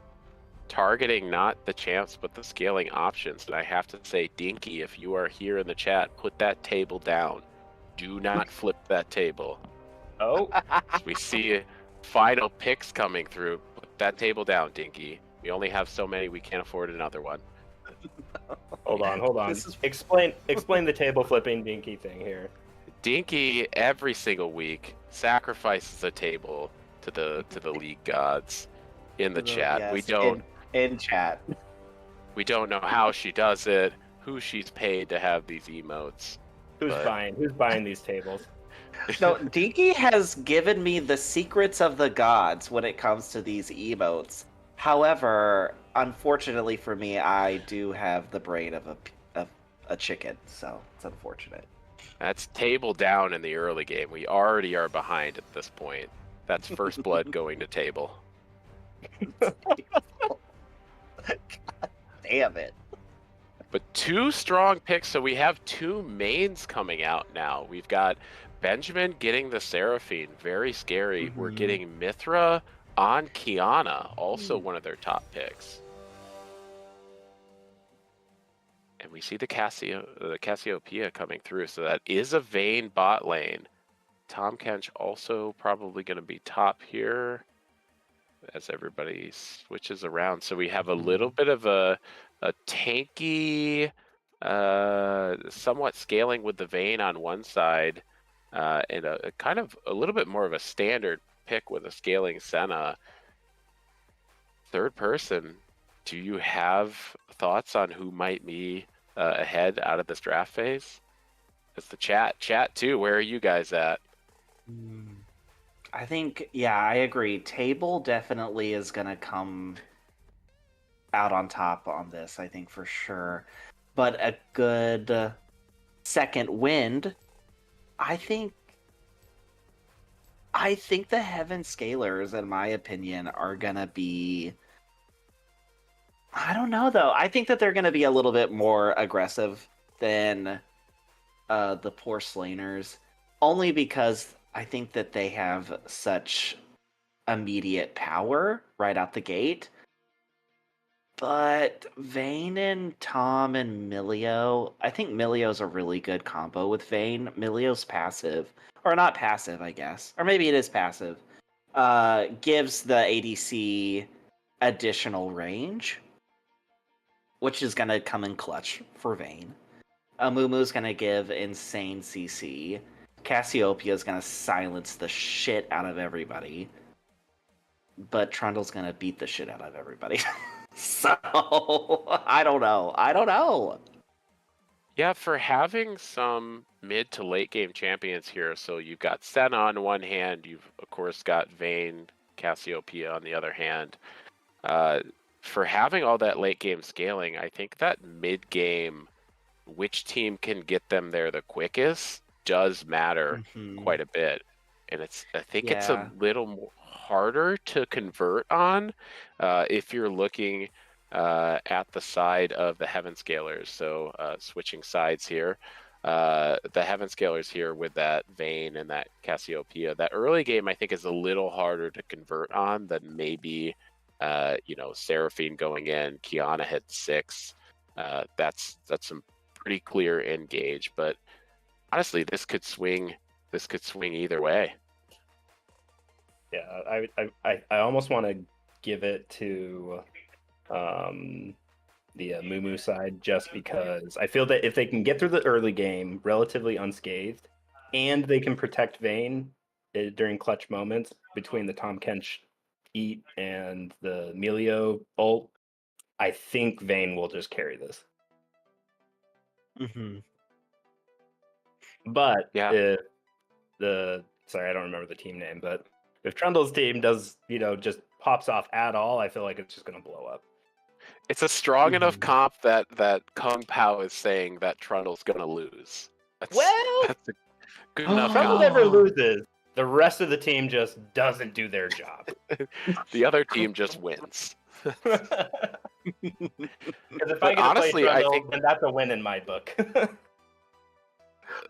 targeting not the champs but the scaling options. And I have to say, Dinky, if you are here in the chat, put that table down. Do not flip that table. Oh, We see final picks coming through. Put that table down, Dinky. We only have so many, we can't afford another one. Hold on. This is Explain the table flipping dinky thing here. Dinky every single week sacrifices a table to the league gods in the chat. We yes, don't in chat. know how she does it, who she's paid to have these emotes. Who's But- buying these tables? No, Dinky has given me the secrets of the gods when it comes to these emotes. However, unfortunately for me, I do have the brain of a chicken, so it's unfortunate. That's table down in the early game. We already are behind at this point. That's first blood going to table. Damn it. But two strong picks, so we have two mains coming out now. We've got Benjamin getting the Seraphine, very scary. We're getting Mithra on Kiana, also one of their top picks. And we see the Cassiopeia coming through, so that is a Vayne bot lane. Tom Kench also probably going to be top here as everybody switches around. So we have a little bit of a tanky, somewhat scaling with the Vayne on one side, and a kind of a little bit more of a standard pick with a scaling Senna. Third person, do you have thoughts on who might be ahead out of this draft phase? It's the chat too. Where are you guys at? I think, yeah, I agree. Table definitely is going to come out on top on this, I think, for sure. But a good second wind, I think the Heaven Scalers, in my opinion, are going to be... I don't know, though. I think that they're going to be a little bit more aggressive than the poor Slainers. Only because I think that they have such immediate power right out the gate. But Vayne and Tom and Milio, I think Milio's a really good combo with Vayne. Milio's passive, or not passive, I guess, or maybe it is passive, gives the ADC additional range, which is going to come in clutch for Vayne. Amumu's going to give insane CC. Cassiopeia is going to silence the shit out of everybody. But Trundle's going to beat the shit out of everybody. So, I don't know. Yeah, for having some mid to late game champions here, so you've got Senna on one hand, you've of course got Vayne, Cassiopeia on the other hand. For having all that late game scaling, I think that mid game, which team can get them there the quickest, does matter quite a bit. And I think it's a little more harder to convert on if you're looking at the side of the Heaven Scalers. So switching sides here, the Heaven Scalers here with that Vayne and that Cassiopeia, that early game I think is a little harder to convert on than maybe Seraphine going in, Kiana hit 6. That's some pretty clear engage, but honestly this could swing either way. Yeah, I almost want to give it to the Mumu side, just because I feel that if they can get through the early game relatively unscathed, and they can protect Vayne during clutch moments between the Tom Kench eat and the Milio ult, I think Vayne will just carry this. But Yeah. sorry, I don't remember the team name, but if Trundle's team does, just pops off at all, I feel like it's just going to blow up. It's a strong enough comp that Kung Pao is saying that Trundle's going to lose. That's a good enough Trundle comp. never loses. The rest of the team just doesn't do their job. The other team just wins. Because if I get honestly, to play I Trundle, think- then that's a win in my book.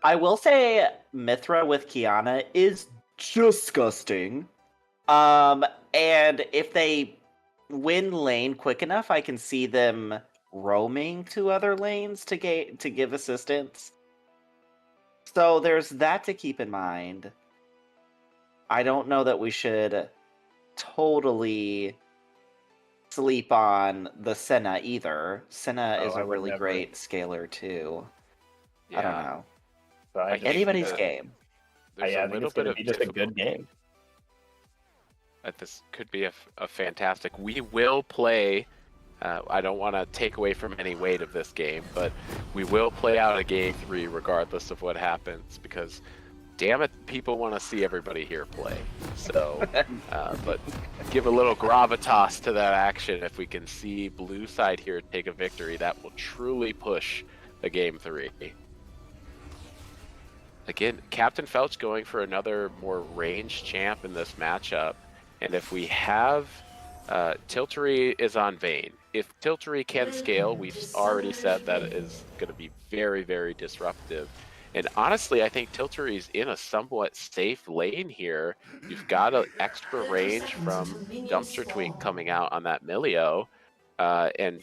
I will say Mithra with Kiana is disgusting. And if they win lane quick enough, I can see them roaming to other lanes to give assistance. So there's that to keep in mind. I don't know that we should totally sleep on the Senna either. Senna Oh, is I a would really never. great scaler too. I don't Yeah. know. So I Like just, Anybody's the- game. There's I a think little it's bit going to of be just a difficulty. good game. That this could be a fantastic. We will play. I don't want to take away from any weight of this game, but we will play out a game 3 regardless of what happens because, damn it, people want to see everybody here play. So, but give a little gravitas to that action. If we can see blue side here take a victory, that will truly push a game 3. Again, Captain Felch going for another more ranged champ in this matchup. And if we have Tiltery is on Vayne. If Tiltery can scale, we've already said that it is going to be very, very disruptive. And honestly, I think Tiltery is in a somewhat safe lane here. You've got an extra range from Dumpster Twink coming out on that Milio. And,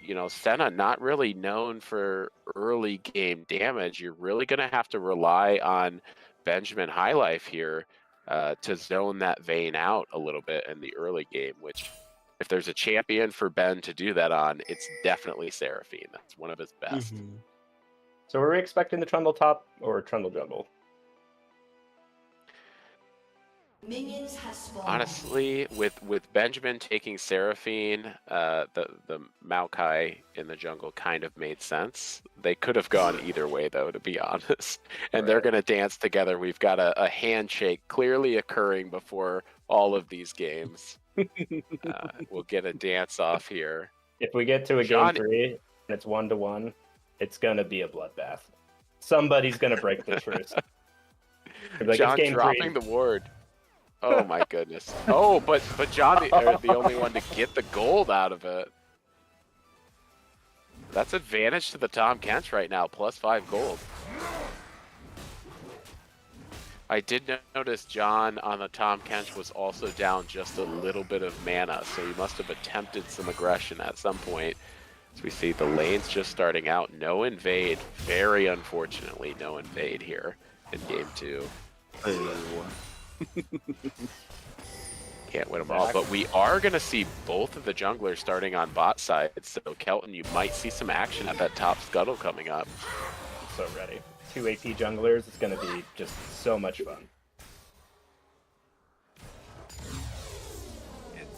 you know, Senna not really known for early game damage. You're really going to have to rely on Benjamin Highlife here to zone that Vayne out a little bit in the early game, which if there's a champion for Ben to do that on, it's definitely Seraphine. That's one of his best. Mhm. So are we expecting the Trundle top or Trundle jungle? Minions have spawned. Honestly, with Benjamin taking Seraphine, the Maokai in the jungle kind of made sense. They could have gone either way, though, to be honest. And they're Right. going to dance together. We've got a handshake clearly occurring before all of these games. We'll get a dance off here. If we get to a John- game 3 and it's 1-1, it's going to be a bloodbath. Somebody's going to break the truce. Like, John it's game dropping 3. the ward. Oh my goodness. Oh, but John the only one to get the gold out of it. That's advantage to the Tom Kench right now, +5 gold. I did notice John on the Tom Kench was also down just a little bit of mana, so he must have attempted some aggression at some point. As we see the lanes just starting out, no invade. Very unfortunately, no invade here in game 2. Can't win them all, but we are going to see both of the junglers starting on bot side. So Kelton, you might see some action at that top scuttle coming up. I'm so ready. 2 AP junglers. It's going to be just so much fun.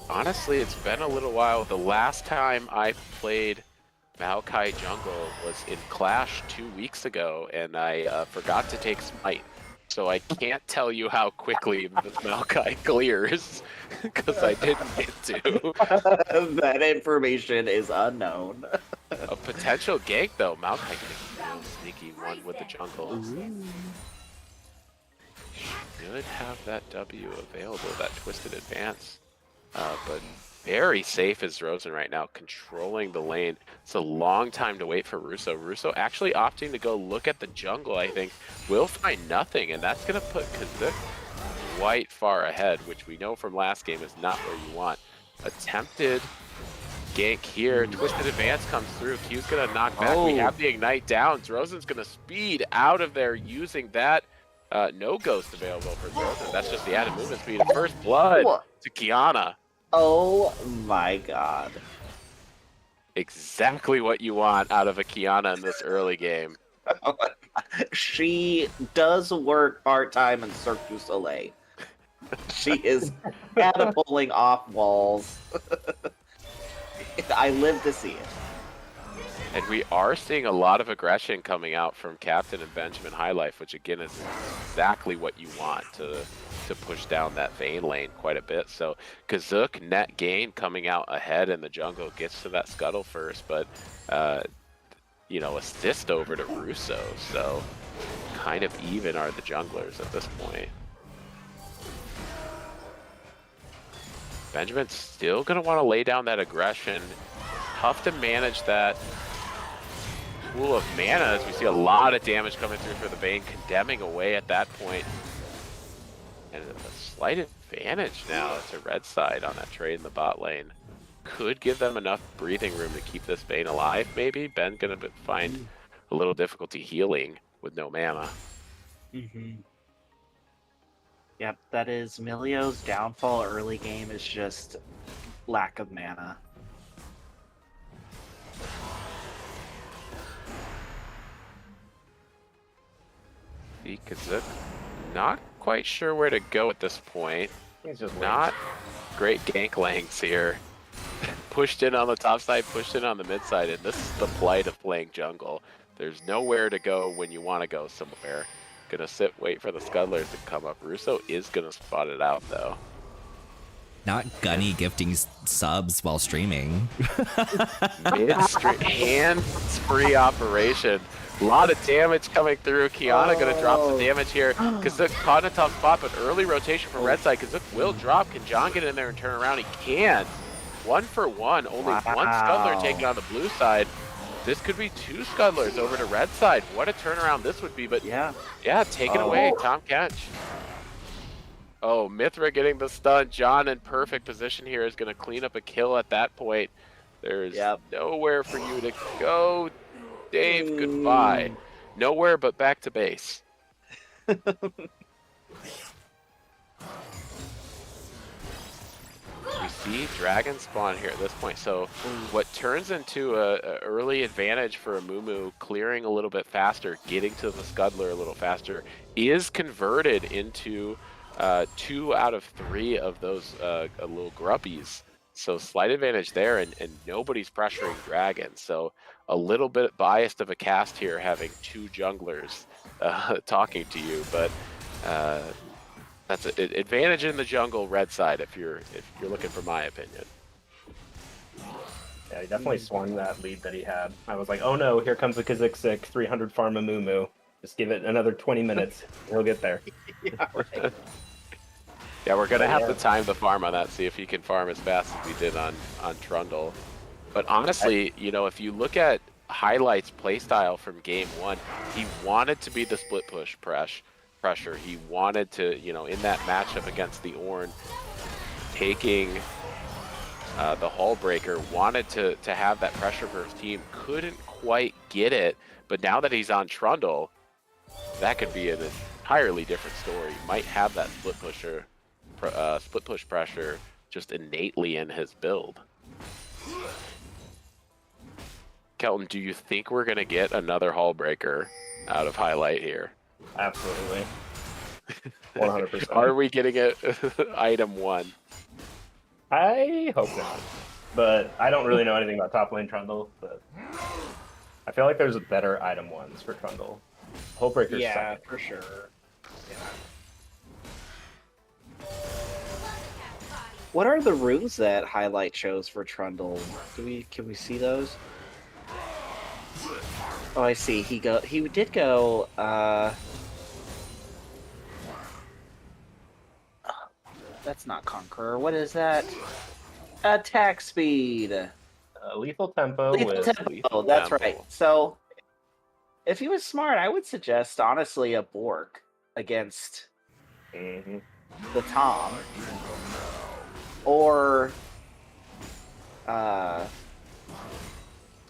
Honestly, it's been a little while. The last time I played Maokai jungle was in Clash 2 weeks ago, and I forgot to take Smite. So I can't tell you how quickly this Maokai clears, because I didn't get to. That information is unknown. A potential gank, though. Maokai getting a real sneaky one with the jungle. Should have that W available, that twisted advance. But very safe is Rosen right now, controlling the lane. It's a long time to wait for Russo. Russo actually opting to go look at the jungle, I think. Will find nothing, and that's going to put Kazuk quite far ahead, which we know from last game is not where you want. Attempted gank here. Twisted advance comes through. Q's going to knock back. We have the ignite down. Rosen's going to speed out of there using that. No ghost available for Rosen. That's just the added movement speed. First blood to Kiana. Oh my god. Exactly what you want out of a Kiana in this early game. She does work part-time in Cirque du Soleil. She is catapulting off walls. I live to see it. And we are seeing a lot of aggression coming out from Captain and Benjamin Highlife, which again is exactly what you want to push down that Vayne lane quite a bit. So Kazuk net gain coming out ahead in the jungle, gets to that scuttle first, but you know, assist over to Russo. So kind of even are the junglers at this point. Benjamin's still going to want to lay down that aggression. Tough to manage that pool of mana as we see a lot of damage coming through for the Vayne, condemning away at that point. And a slight advantage now to red side on that trade in the bot lane. Could give them enough breathing room to keep this Vayne alive, maybe. Ben gonna find a little difficulty healing with no mana. Yep, that is Milio's downfall early game is just lack of mana. See Kazook not quite sure where to go at this point. He's just Not great gank lengths here. Pushed in on the top side, pushed in on the mid side, and this is the plight of playing jungle. There's nowhere to go when you want to go somewhere. Gonna sit, wait for the scuttlers to come up. Russo is gonna spot it out though. Not Gunny gifting subs while streaming. Mid-stream, hands-free operation. A lot of damage coming through. Kiana gonna drop the damage here. Kazook caught in a tough spot, but early rotation from red side. Kazook will drop. Can John get in there and turn around? He can. 1 for 1. Only one scuttler taking on the blue side. This could be 2 scuttlers over to red side. What a turnaround this would be, but yeah, take it away, Tom Catch. Oh, Mithra getting the stun. John in perfect position here is going to clean up a kill at that point. There's nowhere for you to go. Dave, goodbye. Nowhere but back to base. We see dragon spawn here at this point. So what turns into a early advantage for Amumu, clearing a little bit faster, getting to the scuttler a little faster, is converted into 2 out of 3 of those little gruppies. So slight advantage there, and nobody's pressuring dragon. So a little bit biased of a cast here, having 2 junglers talking to you, but that's an advantage in the jungle red side if you're looking for my opinion. Yeah, he definitely swung that lead that he had. I was like, oh no, here comes the Kazook 300 farm Amumu. Just give it another 20 minutes. He'll get there. Yeah, right. Yeah, we're gonna have to time the farm on that, see if he can farm as fast as we did on Trundle. But honestly, you know, if you look at highlights playstyle from game 1, he wanted to be the split push pressure. He wanted to, you know, in that matchup against the Ornn, taking the Hull Breaker, wanted to have that pressure for his team. Couldn't quite get it, but now that he's on Trundle, that could be an entirely different story. He might have that split push pressure just innately in his build. Kelton, do you think we're gonna get another Hull Breaker out of highlight here? Absolutely. 100%. Are we getting it item 1? I hope not. But I don't really know anything about top lane Trundle, but I feel like there's better item 1s for Trundle. Hullbreaker's second. for sure. Yeah. What are the runes that highlight shows for Trundle? Can we see those? Oh, I see. He did go. That's not Conqueror. What is that? Attack speed. Lethal tempo. Lethal tempo. That's right. So, if he was smart, I would suggest honestly a Bork against the Tom, or a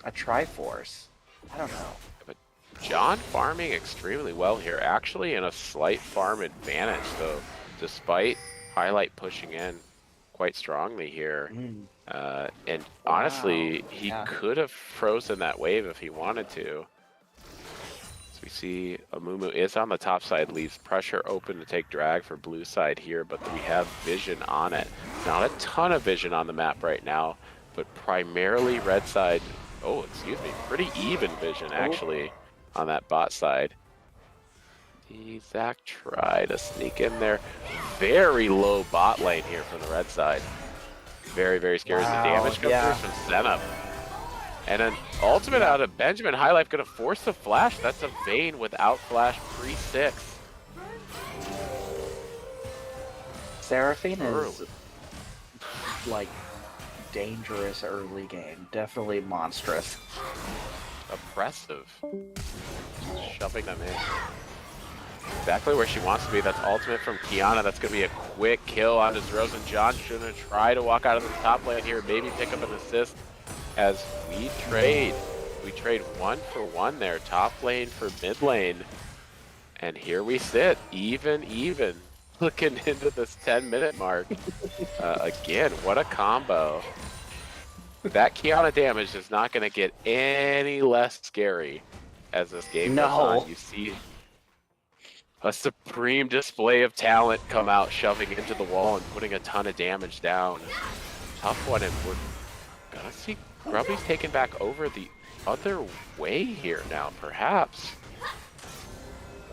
Triforce. I don't know. But John farming extremely well here, actually in a slight farm advantage, though, despite highlight pushing in quite strongly here. And honestly, he could have frozen that wave if he wanted to. So we see Amumu is on the top side, leaves pressure open to take drag for blue side here, but we have vision on it. Not a ton of vision on the map right now, but primarily red side. Oh, excuse me, pretty even vision actually on that bot side. Zach try to sneak in there. Very low bot lane here from the red side. Very, very scary. The damage comes through from Senna. And an ultimate out of Benjamin. High Life gonna force the flash. That's a Vayne without flash pre-6. Seraphine is like dangerous early game. Definitely monstrous. Oppressive. Shoving them in. Exactly where she wants to be. That's ultimate from Kiana. That's going to be a quick kill on this Rose, and John shouldn't try to walk out of the top lane here. Maybe pick up an assist as we trade. We trade 1 for 1 there. Top lane for mid lane. And here we sit. Even. Looking into this 10-minute mark. Again, what a combo. That Kiana damage is not going to get any less scary as this game goes on. You see A supreme display of talent come out, shoving into the wall and putting a ton of damage down. Tough one, and we're gonna see Grubby's taken back over the other way here now, perhaps.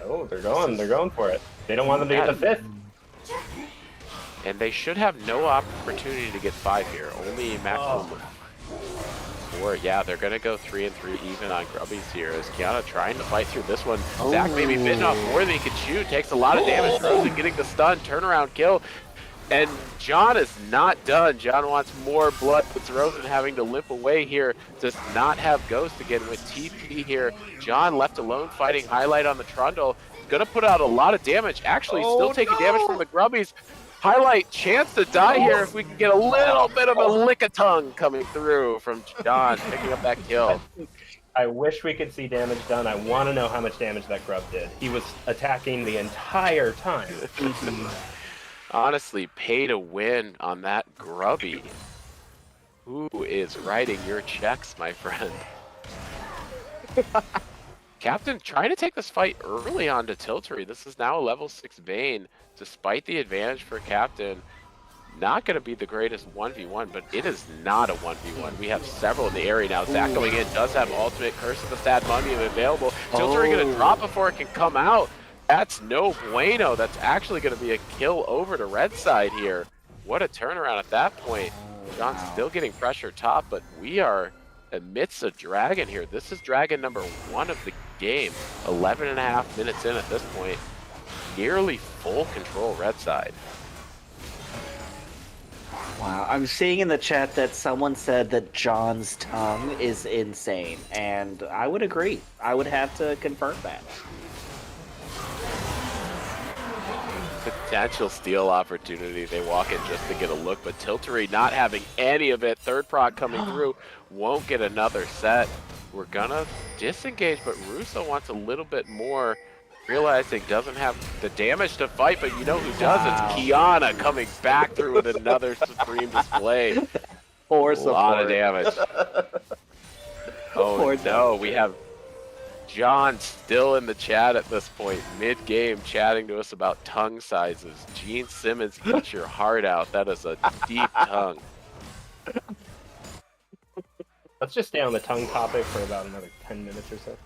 Oh, they're going for it. They don't want them to get the fifth. And they should have no opportunity to get 5 here, only maximum of 4. Yeah, they're gonna go 3 and 3 even on Grubby's here. As Kiana trying to fight through this one. Zach maybe bitten off more than he could shoot, takes a lot of damage. Rosen getting the stun, turnaround kill. And John is not done. John wants more blood. It's Rosen having to limp away here. Does not have Ghost again with TP here. John left alone fighting Highlight on the Trundle. Gonna put out a lot of damage. Actually, still taking damage from the Grubbies. Highlight, chance to die here if we can get a little bit of a lick of tongue coming through from John, picking up that kill. I wish we could see damage done. I want to know how much damage that Grub did. He was attacking the entire time. Honestly, pay to win on that Grubby. Who is writing your checks, my friend? Captain trying to take this fight early on to Tiltery. This is now a level 6 Bane. Despite the advantage for Captain, not going to be the greatest 1v1, but it is not a 1v1. We have several in the area now. Zach going in, does have ultimate Curse of the Sad Mummy available. Tiltery going to drop before it can come out. That's no bueno. That's actually going to be a kill over to red side here. What a turnaround at that point. John's still getting pressure top, but we are amidst a dragon here. This is dragon number 1 of the game. 11.5 minutes in at this point. Nearly full control red side. Wow, I'm seeing in the chat that someone said that John's tongue is insane, and I would agree. I would have to confirm that. Potential steal opportunity. They walk in just to get a look, but Tiltery not having any of it. Third proc coming through, won't get another set. We're gonna disengage, but Russo wants a little bit more. Realizing doesn't have the damage to fight, but you know who does? It's Kiana coming back through with another supreme display. A lot of damage. Oh no, we have John still in the chat at this point, mid-game, chatting to us about tongue sizes. Gene Simmons, eat your heart out. That is a deep tongue. Let's just stay on the tongue topic for about another 10 minutes or so.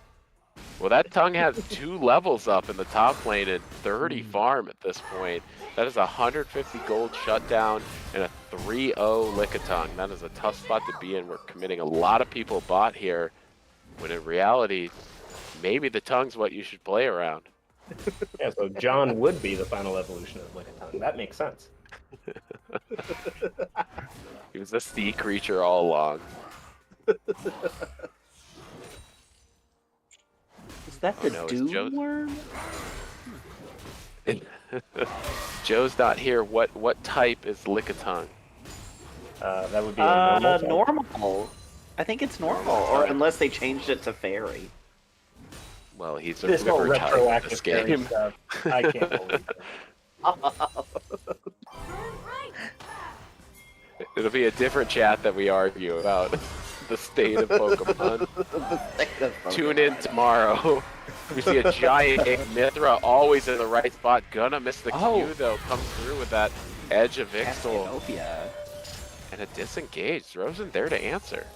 Well, that tongue has 2 levels up in the top lane and 30 farm at this point. That is 150 gold shutdown and a 3-0 lick-a-tongue. That is a tough spot to be in. We're committing a lot of people bot here, when in reality, maybe the tongue's what you should play around. Yeah, so John would be the final evolution of lick-a-tongue. That makes sense. He was a sea creature all along. Is that the Doom Worm? Joe's not here. What type is lick-a-tongue? That would be a normal. I think it's normal, or unless they changed it to fairy. Well, he's a this whole river type in this retroactive fairy game. stuff. I can't believe it. It'll be a different chat that we argue about the state of Pokemon. Tune in tomorrow. We see a giant Mithra always in the right spot. Gonna miss the Q though. Comes through with that edge of Ixtal. And a disengage. Rosen there to answer.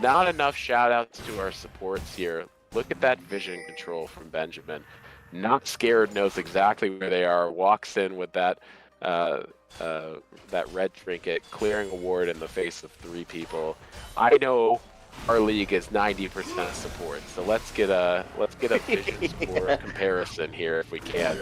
Not enough shout outs to our supports here. Look at that vision control from Benjamin. Not scared, knows exactly where they are. Walks in with that that red trinket, clearing a ward in the face of 3 people. I know our league is 90% support, so let's get a vision score comparison here if we can.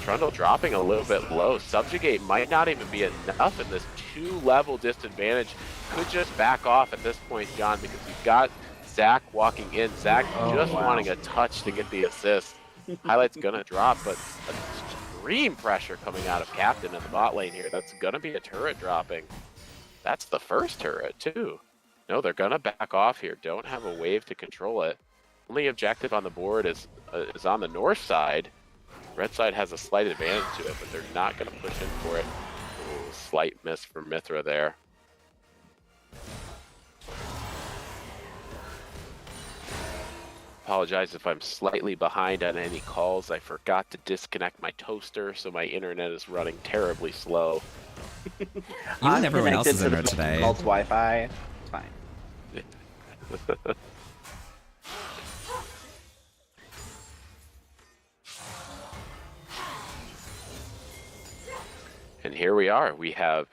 Trundle dropping a little bit low. Subjugate might not even be enough in this 2-level disadvantage. Could just back off at this point, John, because you've got Zach walking in. Zach wanting a touch to get the assist. Highlight's gonna drop, but extreme pressure coming out of Captain in the bot lane here. That's gonna be a turret dropping. That's the first turret too. No, they're gonna back off here. Don't have a wave to control it. Only objective on the board is on the north side. Red side has a slight advantage to it, but they're not gonna push in for it. Ooh, slight miss from Mithra there. apologize if I'm slightly behind on any calls. I forgot to disconnect my toaster, so my internet is running terribly slow. You and everyone connected else's to the internet today. McDonald's Wi-Fi. It's fine. And here we are. We have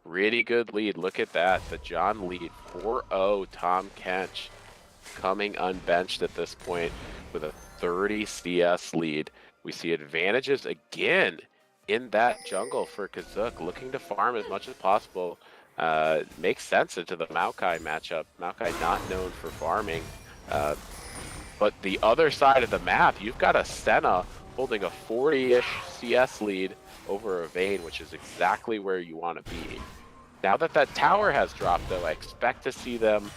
really good lead. Look at that. The John lead 4-0. Tom Kench coming unbenched at this point with a 30 CS lead. We see advantages again in that jungle for Kazook, looking to farm as much as possible. Makes sense into the Maokai matchup. Maokai not known for farming. But the other side of the map, you've got a Senna holding a 40-ish CS lead over a Vayne, which is exactly where you want to be. Now that that tower has dropped, though, I expect to see them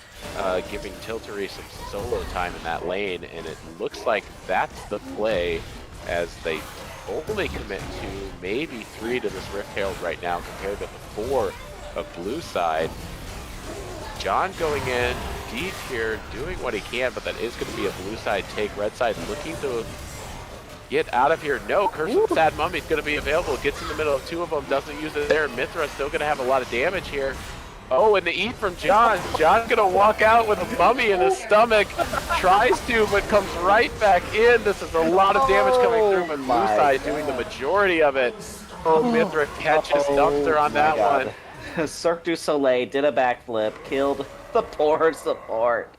giving Tiltery some solo time in that lane, and it looks like that's the play as they only commit to maybe 3 to this Rift Herald right now compared to the 4 of blue side. John going in deep here, doing what he can, but that is going to be a blue side take. Red side looking to get out of here. No, Curse of the Sad Mummy's going to be available. Gets in the middle of 2 of them, doesn't use it there. Mithra still going to have a lot of damage here. Oh, and the eat from John. John's going to walk out with a mummy in his stomach. Tries to, but comes right back in. This is a lot of damage coming through, but blue side doing the majority of it. Oh, Mithra catches dumpster on that one. Cirque du Soleil did a backflip, killed the poor support.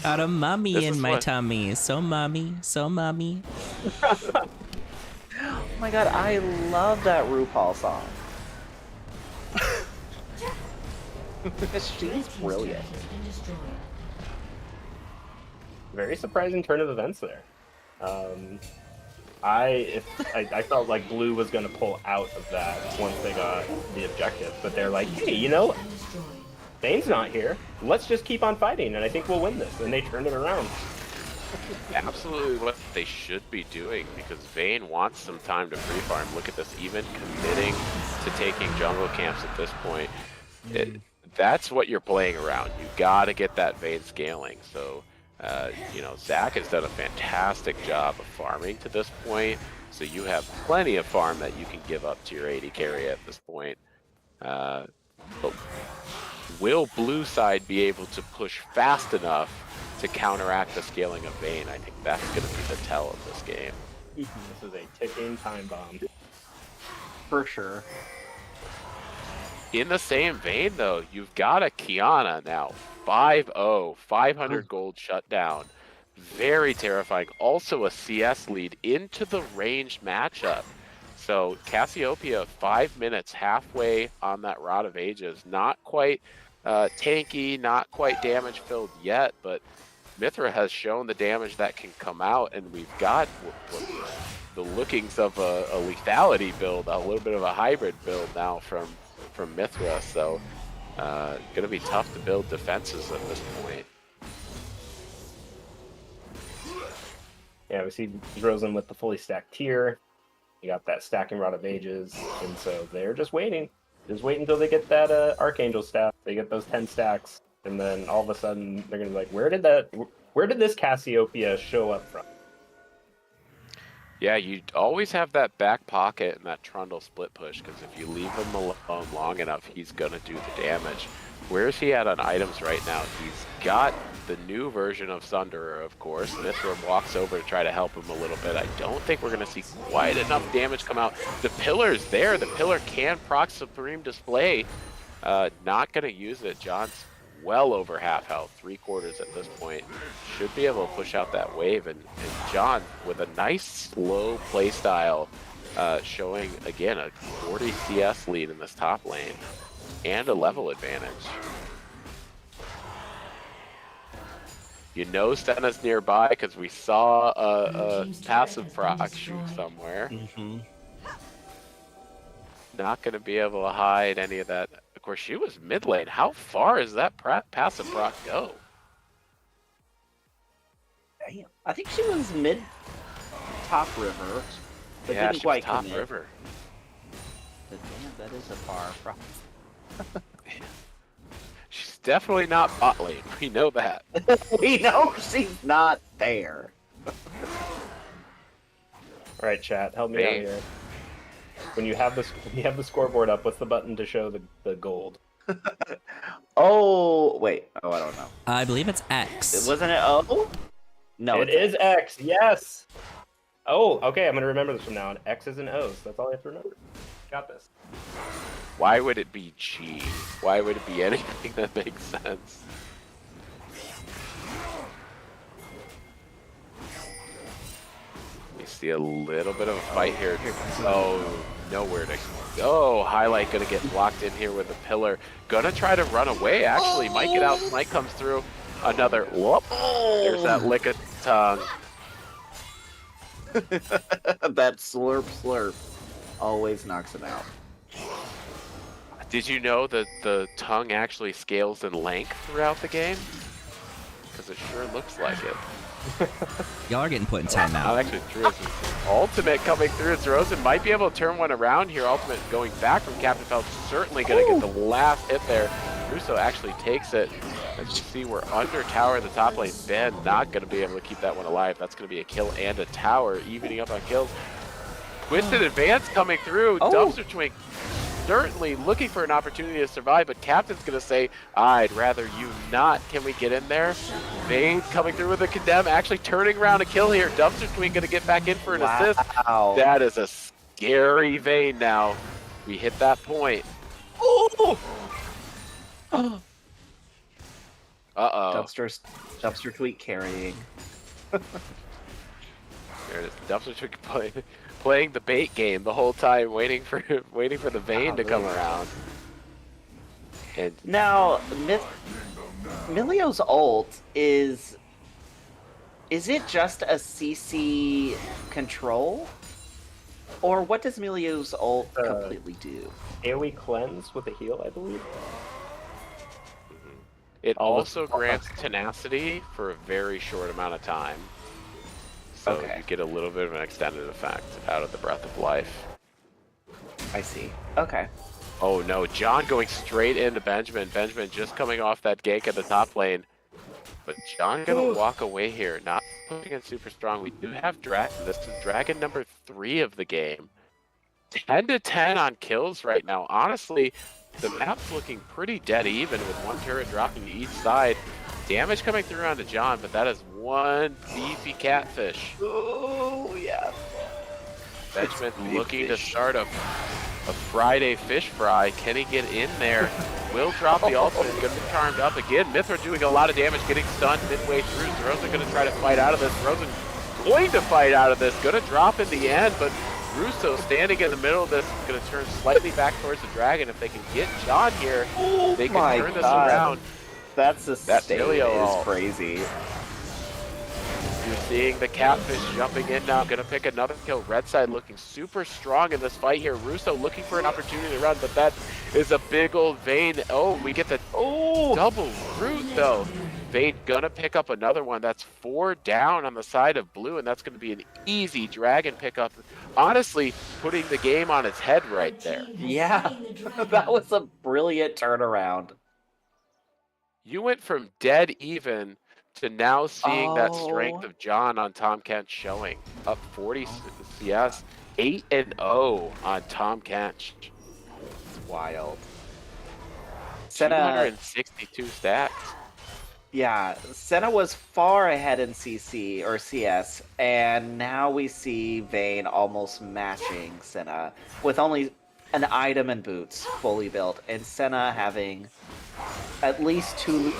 Got a mummy This in is my what- tummy. So mummy, so mummy. Oh my god, I love that RuPaul song. She's brilliant. Very surprising turn of events there. I felt like blue was going to pull out of that once they got the objective, but they're like, hey, you know, Bane's not here. Let's just keep on fighting, and I think we'll win this. And they turned it around. Absolutely what they should be doing, because Vayne wants some time to free farm. Look at this, even committing to taking jungle camps at this point. That's what you're playing around. You got to get that Vayne scaling. So, you know, Zach has done a fantastic job of farming to this point. So you have plenty of farm that you can give up to your AD carry at this point. But will blue side be able to push fast enough to counteract the scaling of Vayne? I think that's going to be the tell of this game. This is a ticking time bomb. For sure. In the same vein, though, you've got a Kiana now. 5-0, 500 gold shutdown. Very terrifying. Also a CS lead into the ranged matchup. So Cassiopeia, 5 minutes, halfway on that Rod of Ages. Not quite tanky, not quite damage filled yet, but Mithra has shown the damage that can come out, and we've got the lookings of a lethality build, a little bit of a hybrid build now from Mithra. So gonna be tough to build defenses at this point. Yeah, we see Rosen with the fully stacked tier. You got that stacking Rod of Ages, and so they're just waiting. Just wait until they get that Archangel staff. They get those 10 stacks, and then all of a sudden they're gonna be like, where did this Cassiopeia show up from? Yeah, you always have that back pocket and that Trundle split push, because if you leave him alone long enough, he's gonna do the damage. Where is he at on items right now? He's got the new version of Sunderer, of course. Mithra walks over to try to help him a little bit. I don't think we're gonna see quite enough damage come out. The pillar's there. The pillar can proc Supreme Display. Not gonna use it. John's well over half health, 3/4 at this point. Should be able to push out that wave, and John with a nice slow play style, showing again a 40 CS lead in this top lane and a level advantage. You know Senna's nearby because we saw a passive proc shoot somewhere. Not going to be able to hide any of that. Of course, she was mid lane. How far does that passive proc go? Damn. I think she was mid top river, but Yeah, didn't she was quite top commit. river. But damn, that is a far from. definitely not bot lane. We know that. We know she's not there. All right, chat, help me out Vayne. here. When you have the scoreboard up, what's the button to show the gold? Oh, wait. Oh, I don't know. I believe it's X. Wasn't it O? No, It is X. Yes. Oh, okay. I'm gonna remember this from now on. X's and O's. That's all I have to remember. Got this. Why would it be G? Why would it be anything that makes sense? We see a little bit of a fight here. Oh, nowhere to go. Highlight gonna get blocked in here with a pillar. Gonna try to run away, actually. Might get out. Might comes through. Another whoop. There's that lick of tongue. That slurp always knocks him out. Did you know that the tongue actually scales in length throughout the game? Because it sure looks like it. Y'all are getting put in timeout. Oh, actually, Drew is Ultimate coming through. Rosen might be able to turn one around here. Ultimate going back from Captain Phelps. Certainly going to get the last hit there. Russo actually takes it. As you see, we're under tower in the top lane. Ben not going to be able to keep that one alive. That's going to be a kill and a tower, evening up on kills. Twisted Advance coming through. Dumpster Twink certainly looking for an opportunity to survive, but Captain's going to say, I'd rather you not. Can we get in there? Vayne coming through with a condemn, actually turning around a kill here. Dumpster Twink going to get back in for an assist. That is a scary Vayne now. We hit that point. Oh! Uh-oh. Dumpster tweet carrying. There it is. Dumpster Twink playing the bait game the whole time, waiting for the Vayne to come around. And Now, Milio's ult is it just a CC control? Or what does Milio's ult completely do? AoE cleanse with a heal, I believe. it also grants tenacity for a very short amount of time. So you get a little bit of an extended effect out of the Breath of Life. I see. Okay. Oh no, John going straight into Benjamin. Benjamin just coming off that gank at the top lane. But John gonna walk away here, not putting it super strong. We do have Dragon. This is Dragon number 3 of the game. 10 to 10 on kills right now. Honestly, the map's looking pretty dead even with one turret dropping to each side. Damage coming through onto John, but that is one beefy catfish. Oh, yeah. Benjamin looking to start a Friday fish fry. Can he get in there? Will drop the ultimate. Gonna be charmed up again. Mithra doing a lot of damage, getting stunned midway through. Zerosa gonna try to fight out of this. Zerosa going to fight out of this. Gonna drop in the end, but Russo standing in the middle of this is gonna turn slightly back towards the dragon. If they can get John here, they can turn this around. That's a state is crazy. You're seeing the catfish jumping in now, gonna pick another kill. Red side looking super strong in this fight here. Russo looking for an opportunity to run, but that is a big old Vayne. Oh, we get the double root though. Vayne gonna pick up another one. That's 4 down on the side of blue, and that's gonna be an easy dragon pickup. Honestly, putting the game on its head right there. Yeah, that was a brilliant turnaround. You went from dead even to now seeing that strength of John on Tom Kent showing. Up 40 CS, 8-0 on Tom Kent. It's wild. 262 stats. Yeah, Senna was far ahead in CC or CS, and now we see Vayne almost matching Senna with only an item and boots fully built, and Senna having at least two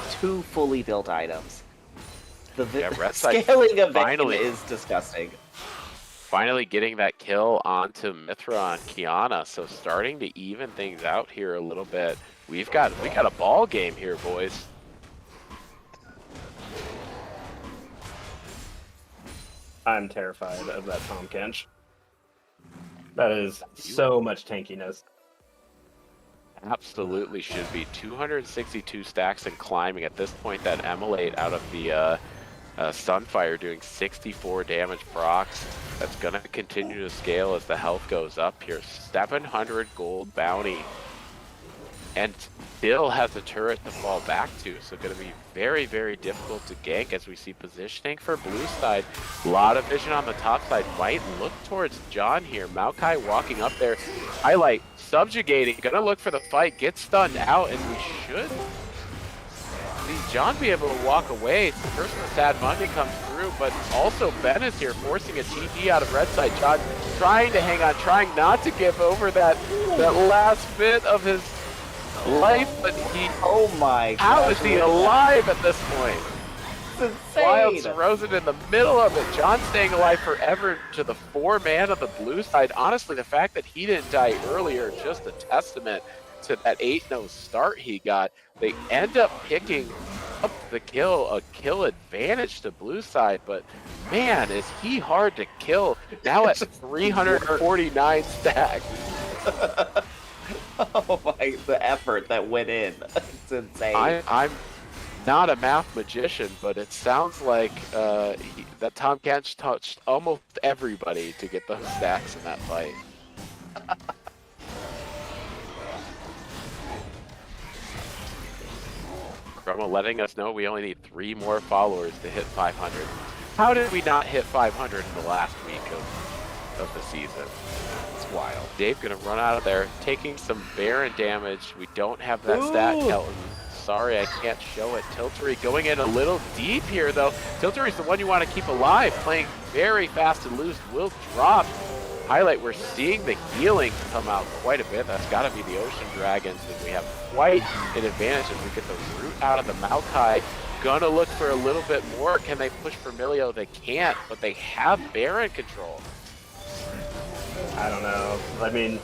fully built items. The scaling of Vayne is disgusting. Finally getting that kill onto Mithra and Kiana, so starting to even things out here a little bit. We got a ball game here, boys. I'm terrified of that Tom Kench. That is so much tankiness. Absolutely should be. 262 stacks and climbing at this point. That Emulate out of the Sunfire doing 64 damage procs. That's going to continue to scale as the health goes up here. 700 gold bounty. and still has a turret to fall back to. So going to be very, very difficult to gank as we see positioning for blue side. A lot of vision on the top side. Might look towards John here. Maokai walking up there. Highlight subjugating. Going to look for the fight. Gets stunned out, and we should see John be able to walk away. First the Sad Monday comes through, but also Ben is here forcing a TD out of red side. John trying to hang on, trying not to give over that last bit of his life, but he... Oh my god. How is he alive at this point? It's insane. Wild Rosen in the middle of it. John staying alive forever to the 4-man of the blue side. Honestly, the fact that he didn't die earlier, just a testament to that 8-0 start he got. They end up picking up the kill, a kill advantage to blue side, but man, is he hard to kill. Now at 349 stacks. Oh my, the effort that went in. It's insane. I'm not a math magician, but it sounds like that Tom Kench touched almost everybody to get those stacks in that fight. Chroma letting us know we only need 3 more followers to hit 500. How did we not hit 500 in the last week of the season? It's wild. Dave gonna run out of there, taking some Baron damage. We don't have that stat, Kelton. Sorry, I can't show it. Tiltery going in a little deep here, though. Tiltery's the one you want to keep alive, playing very fast and loose. Will drop. Highlight, we're seeing the healing come out quite a bit. That's got to be the Ocean Dragons, and we have quite an advantage as we get the root out of the Maokai. Gonna look for a little bit more. Can they push for Milio? They can't, but they have Baron control. I don't know. I mean,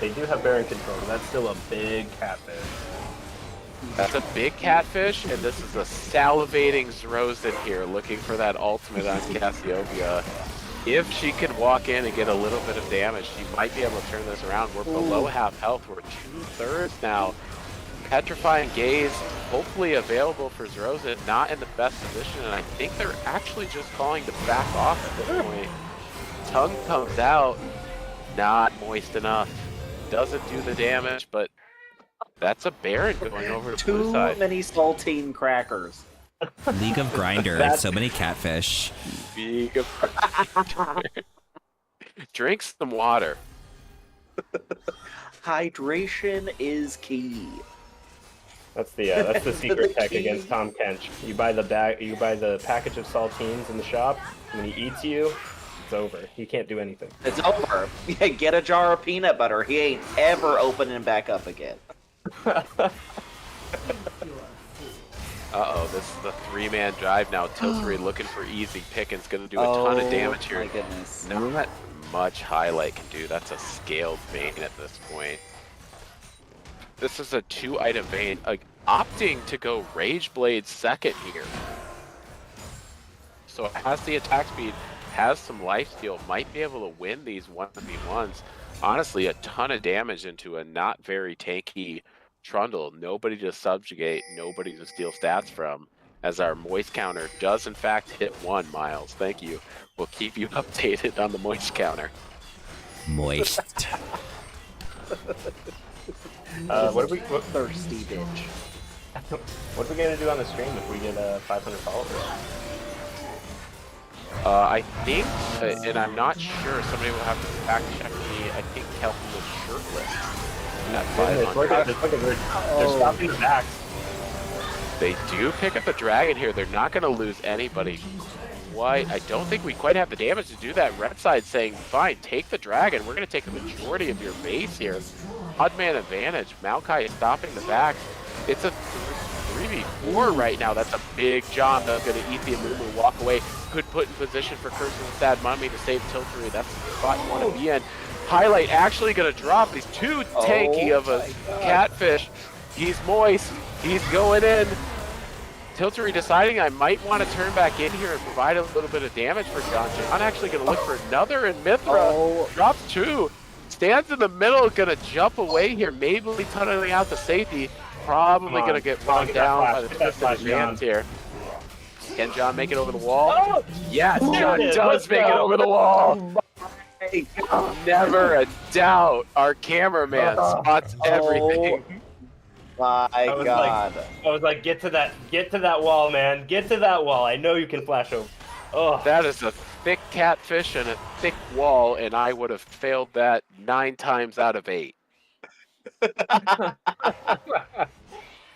they do have Baron control, but that's still a big catfish. That's a big catfish, and this is a salivating Zrozin here, looking for that ultimate on Cassiopeia. If she can walk in and get a little bit of damage, she might be able to turn this around. We're below half health. We're 2/3 now. Petrifying Gaze, hopefully available for Zrozin, not in the best position, and I think they're actually just calling to back off at this point. Tongue comes out, not moist enough. Doesn't do the damage, but that's a Baron going over to blue side. Too many saltine crackers. League of Grinders, so many catfish. League of Drink some water. Hydration is key. That's the secret tech against Tom Kench. You buy the package of saltines in the shop. When he eats you, it's over. He can't do anything. It's over. Yeah, get a jar of peanut butter. He ain't ever opening back up again. Uh-oh, this is the 3-man drive now. Tiltery looking for easy pickings. Going to do a ton of damage here. My goodness. Not much Highlight can do. That's a scaled vein at this point. This is a 2-item vein. Opting to go Rage Blade second here. So it has the attack speed, has some lifesteal, might be able to win these 1v1s. Honestly, a ton of damage into a not very tanky Trundle. Nobody to subjugate, nobody to steal stats from, as our moist counter does in fact hit 1, Miles. Thank you. We'll keep you updated on the moist counter. Moist. What thirsty bitch. what are we gonna do on the stream if we get 500 followers? I think, and I'm not sure, somebody will have to fact check me, I think Kelton was shirtless at 500. They're stopping the backs. They do pick up a dragon here. They're not going to lose anybody quite. I don't think we quite have the damage to do that. Red side saying, fine, take the dragon. We're going to take the majority of your base here. Odd man advantage. Maokai is stopping the backs. It's a 3v4 right now. That's a big job. That's going to eat the Amumu, walk away. Could put in position for Curse of the Sad Mummy to save Tiltery. That's the spot you want to be in. Highlight actually going to drop. He's too tanky of a catfish. He's moist. He's going in. Tiltery deciding I might want to turn back in here and provide a little bit of damage for John. John actually going to look for another, and Mithra drops 2. Stands in the middle, going to jump away here. Maybe tunneling out to safety. Probably going to get bogged down by the twist of his hands here. Can John make it over the wall? Yes, John does make it over the wall. Never a doubt. Our cameraman spots everything. My God. I was like, get to that wall, man. Get to that wall. I know you can flash over. Oh, That is a thick catfish and a thick wall, and I would have failed that 9 times out of 8.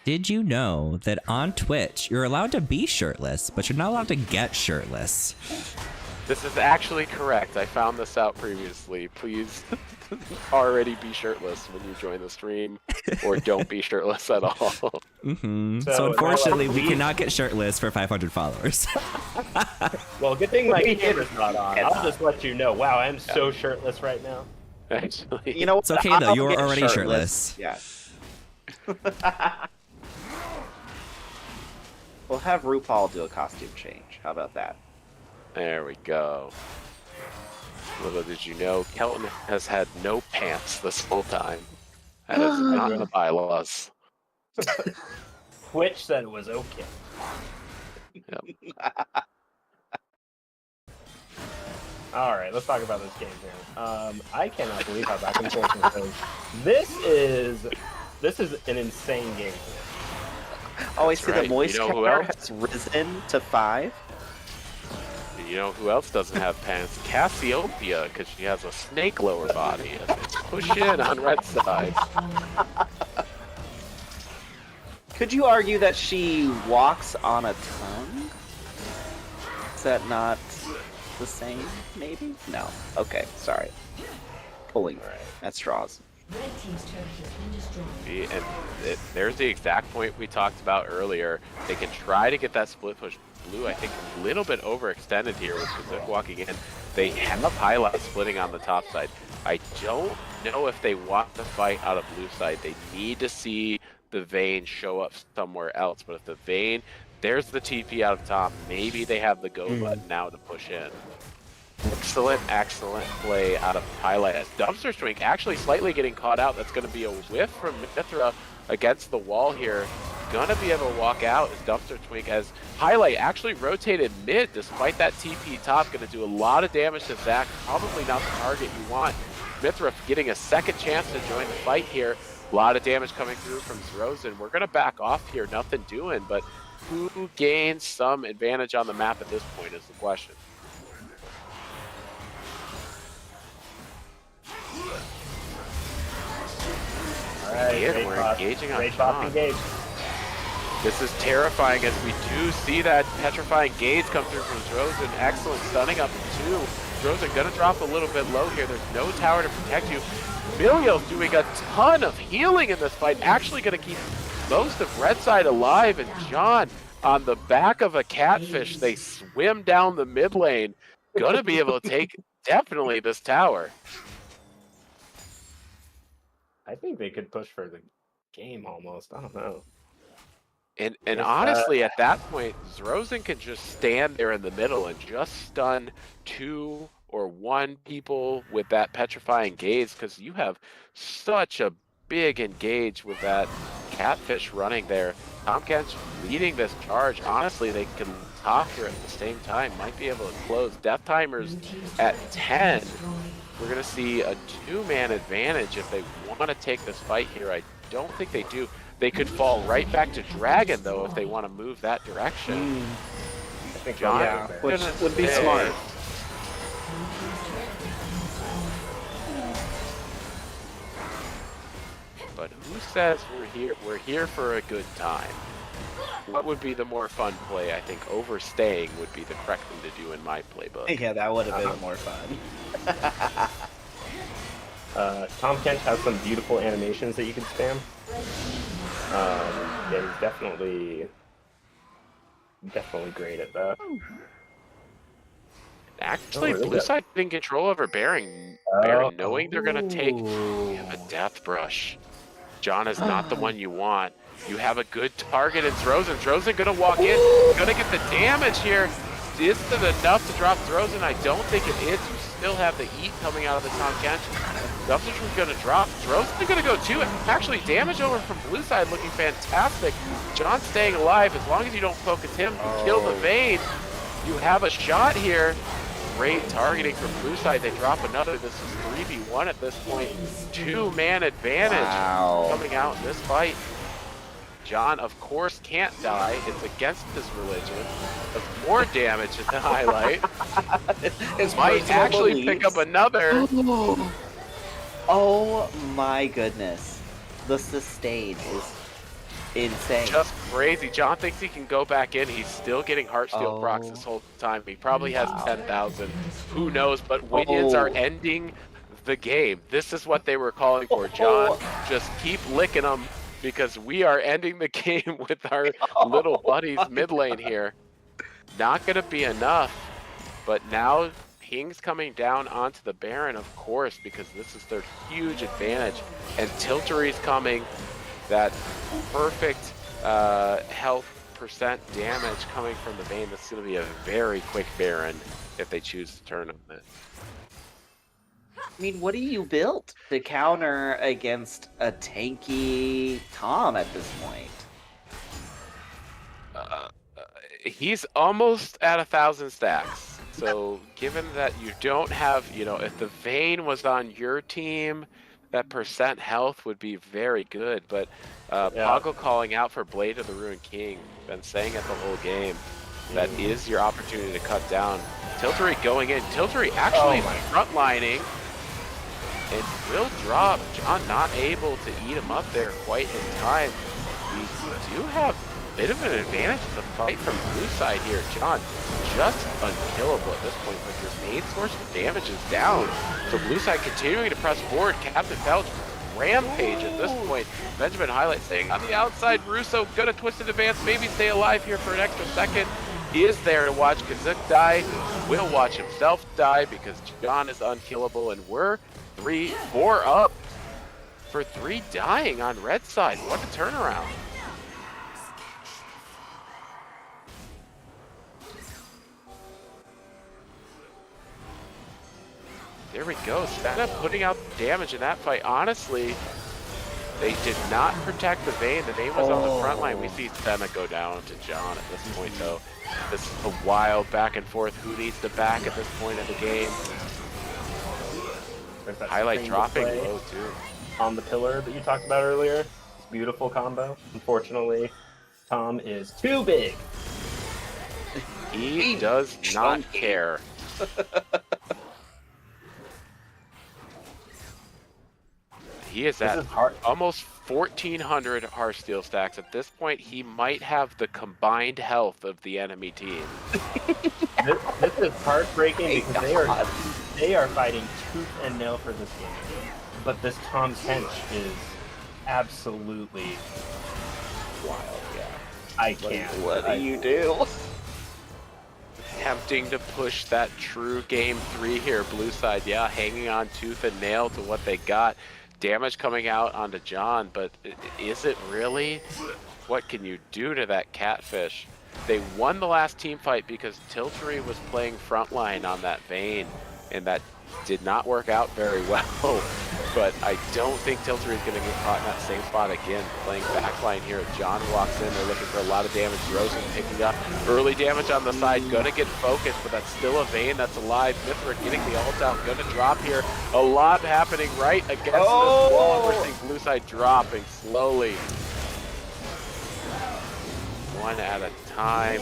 Did you know that on Twitch, you're allowed to be shirtless, but you're not allowed to get shirtless? This is actually correct. I found this out previously. Please already be shirtless when you join the stream, or don't be shirtless at all. Mm-hmm. So So unfortunately, now we leave. cannot get shirtless for 500 followers. well, good thing my camera's not on. I'll just let you know. Wow, I'm so shirtless right now. Actually, You know what? It's okay, though. I'll You were get already shirtless. Yeah. We'll have RuPaul do a costume change. How about that? there we go. Little did you know, Kelton has had no pants this whole time. That is not in the bylaws. Twitch said it was okay. All right, let's talk about this game here. I cannot believe how back and forth this is. This is an insane game. Oh, I see right. the moist You know who counter else? has risen to 5. You know who else doesn't have pants? Cassiopeia, because she has a snake lower body. Push in on red side. Could you argue that she walks on a tongue? Is that not the same, maybe? No. Okay, sorry. Pulling at straws. Red team's turret has been destroyed. And there's the exact point we talked about earlier. They can try to get that split push. Blue, I think, a little bit overextended here with Pacific walking in. They have highlight splitting on the top side. I don't know if they want to fight out of blue side. They need to see the Vayne show up somewhere else. But if the Vayne, there's the TP out of top, maybe they have the go button now to push in. Excellent play out of highlight. As Dumpster Swing actually slightly getting caught out. That's going to be a whiff from Mithra against the wall here. Gonna be able to walk out as Dumpster Twink as Highlight actually rotated mid despite that TP top. Gonna do a lot of damage to Zach. Probably not the target you want. Mithra getting a second chance to join the fight here. A lot of damage coming through from Zrozin. We're gonna back off here, nothing doing, but who gains some advantage on the map at this point is the question. All right, Again, we're engaging on John. engaged. This is terrifying as we do see that petrifying gaze come through from Zrozin. Excellent stunning up to 2. Zrozin gonna drop a little bit low here. There's no tower to protect you. Milio's doing a ton of healing in this fight. Actually gonna keep most of red side alive. And John on the back of a catfish. They swim down the mid lane. Gonna be able to take definitely this tower. I think they could push for the game almost. I don't know. And honestly, at that point, Zrozin can just stand there in the middle and just stun 2 or 1 people with that petrifying gaze, because you have such a big engage with that catfish running there. Tomcat's leading this charge. Honestly, they can top here at the same time. Might be able to close. Death timers at 10. We're going to see a 2-man advantage if they want to take this fight here. I don't think they do. They could fall right back to Dragon, though, if they want to move that direction. I think John, yeah, Which would be smart. But who says we're here for a good time? What would be the more fun play? I think overstaying would be the correct thing to do in my playbook. Yeah, that would have been more fun. Tom Kent has some beautiful animations that you can spam. Yeah, he's definitely great at that. Actually, really blue good. side getting control over Baron, knowing they're going to take a death brush. John is not the one you want. You have a good target in Zrozin. Zrozin going to walk in, going to get the damage here. Is it enough to drop Zrozin? I don't think it is. You still have the eat coming out of the Tom Kent. Dumpster's going to drop. Zrozin's going to go too. Actually, damage over from blue side looking fantastic. John staying alive. As long as you don't focus him, you kill the Vayne. You have a shot here. Great targeting from blue side. They drop another. This is 3v1 at this point. 2-man advantage coming out in this fight. John, of course, can't die. It's against his religion. Does more damage in the highlight. His Might personal actually pick up beliefs. another. Oh my goodness. The sustain is insane. Just crazy. John thinks he can go back in. He's still getting Heartsteel procs this Oh, whole time. He probably has wow. 10,000. Who knows? But Winions are Oh. ending the game. This is what they were calling for. John, just keep licking them because we are ending the game with our little buddies mid lane here. Not going to be enough. But now Ping's coming down onto the Baron, of course, because this is their huge advantage. And Tiltery's coming. That perfect health percent damage coming from the Vayne. This is going to be a very quick Baron if they choose to turn on it. I mean, what do you build to counter against a tanky Tom at this point? He's almost at 1,000 stacks. So given that you don't have, if the Vayne was on your team, that percent health would be very good. But Poggle calling out for Blade of the Ruined King, been saying it the whole game. That is your opportunity to cut down. Tiltery going in. Tiltery actually frontlining. And will drop. John not able to eat him up there quite in time. We do have a bit of an advantage in the fight from blue side here. John just unkillable at this point, but your main source of damage is down. So blue side continuing to press forward. Captain Felch rampage at this point. Benjamin highlight saying on the outside, Russo gonna twist in advance, maybe stay alive here for an extra second. He is there to watch Kazuk die. Will watch himself die because John is unkillable, and we're 4 up for 3 dying on red side. What a turnaround. There we go. Santa putting out damage in that fight. Honestly, they did not protect the Vayne. The Vayne was on the front line. We see Senna go down to John at this point, though. This is a wild back and forth. Who needs to back at this point of the game? Highlight dropping low, too. On the pillar that you talked about earlier. It's a beautiful combo. Unfortunately, Tom is too big. He does not care. He is at almost 1,400 Heartsteel stacks. At this point, he might have the combined health of the enemy team. This is heartbreaking because they are fighting tooth and nail for this game. But this Tom Kench is absolutely wild. Yeah, I can't. What do you do? Attempting to push that true game 3 here, blue side. Yeah, hanging on tooth and nail to what they got. Damage coming out onto John, but is it really? What can you do to that catfish? They won the last team fight because Tiltery was playing frontline on that Vayne, and that did not work out very well. But I don't think Tiltery is going to get caught in that same spot again. Playing backline here. John walks in. They're looking for a lot of damage. Rosen picking up early damage on the side. Gonna get focused, but that's still a Vayne that's alive. Mithra getting the ult out. Gonna drop here. A lot happening right against this wall. We're seeing blue side dropping slowly. One at a time.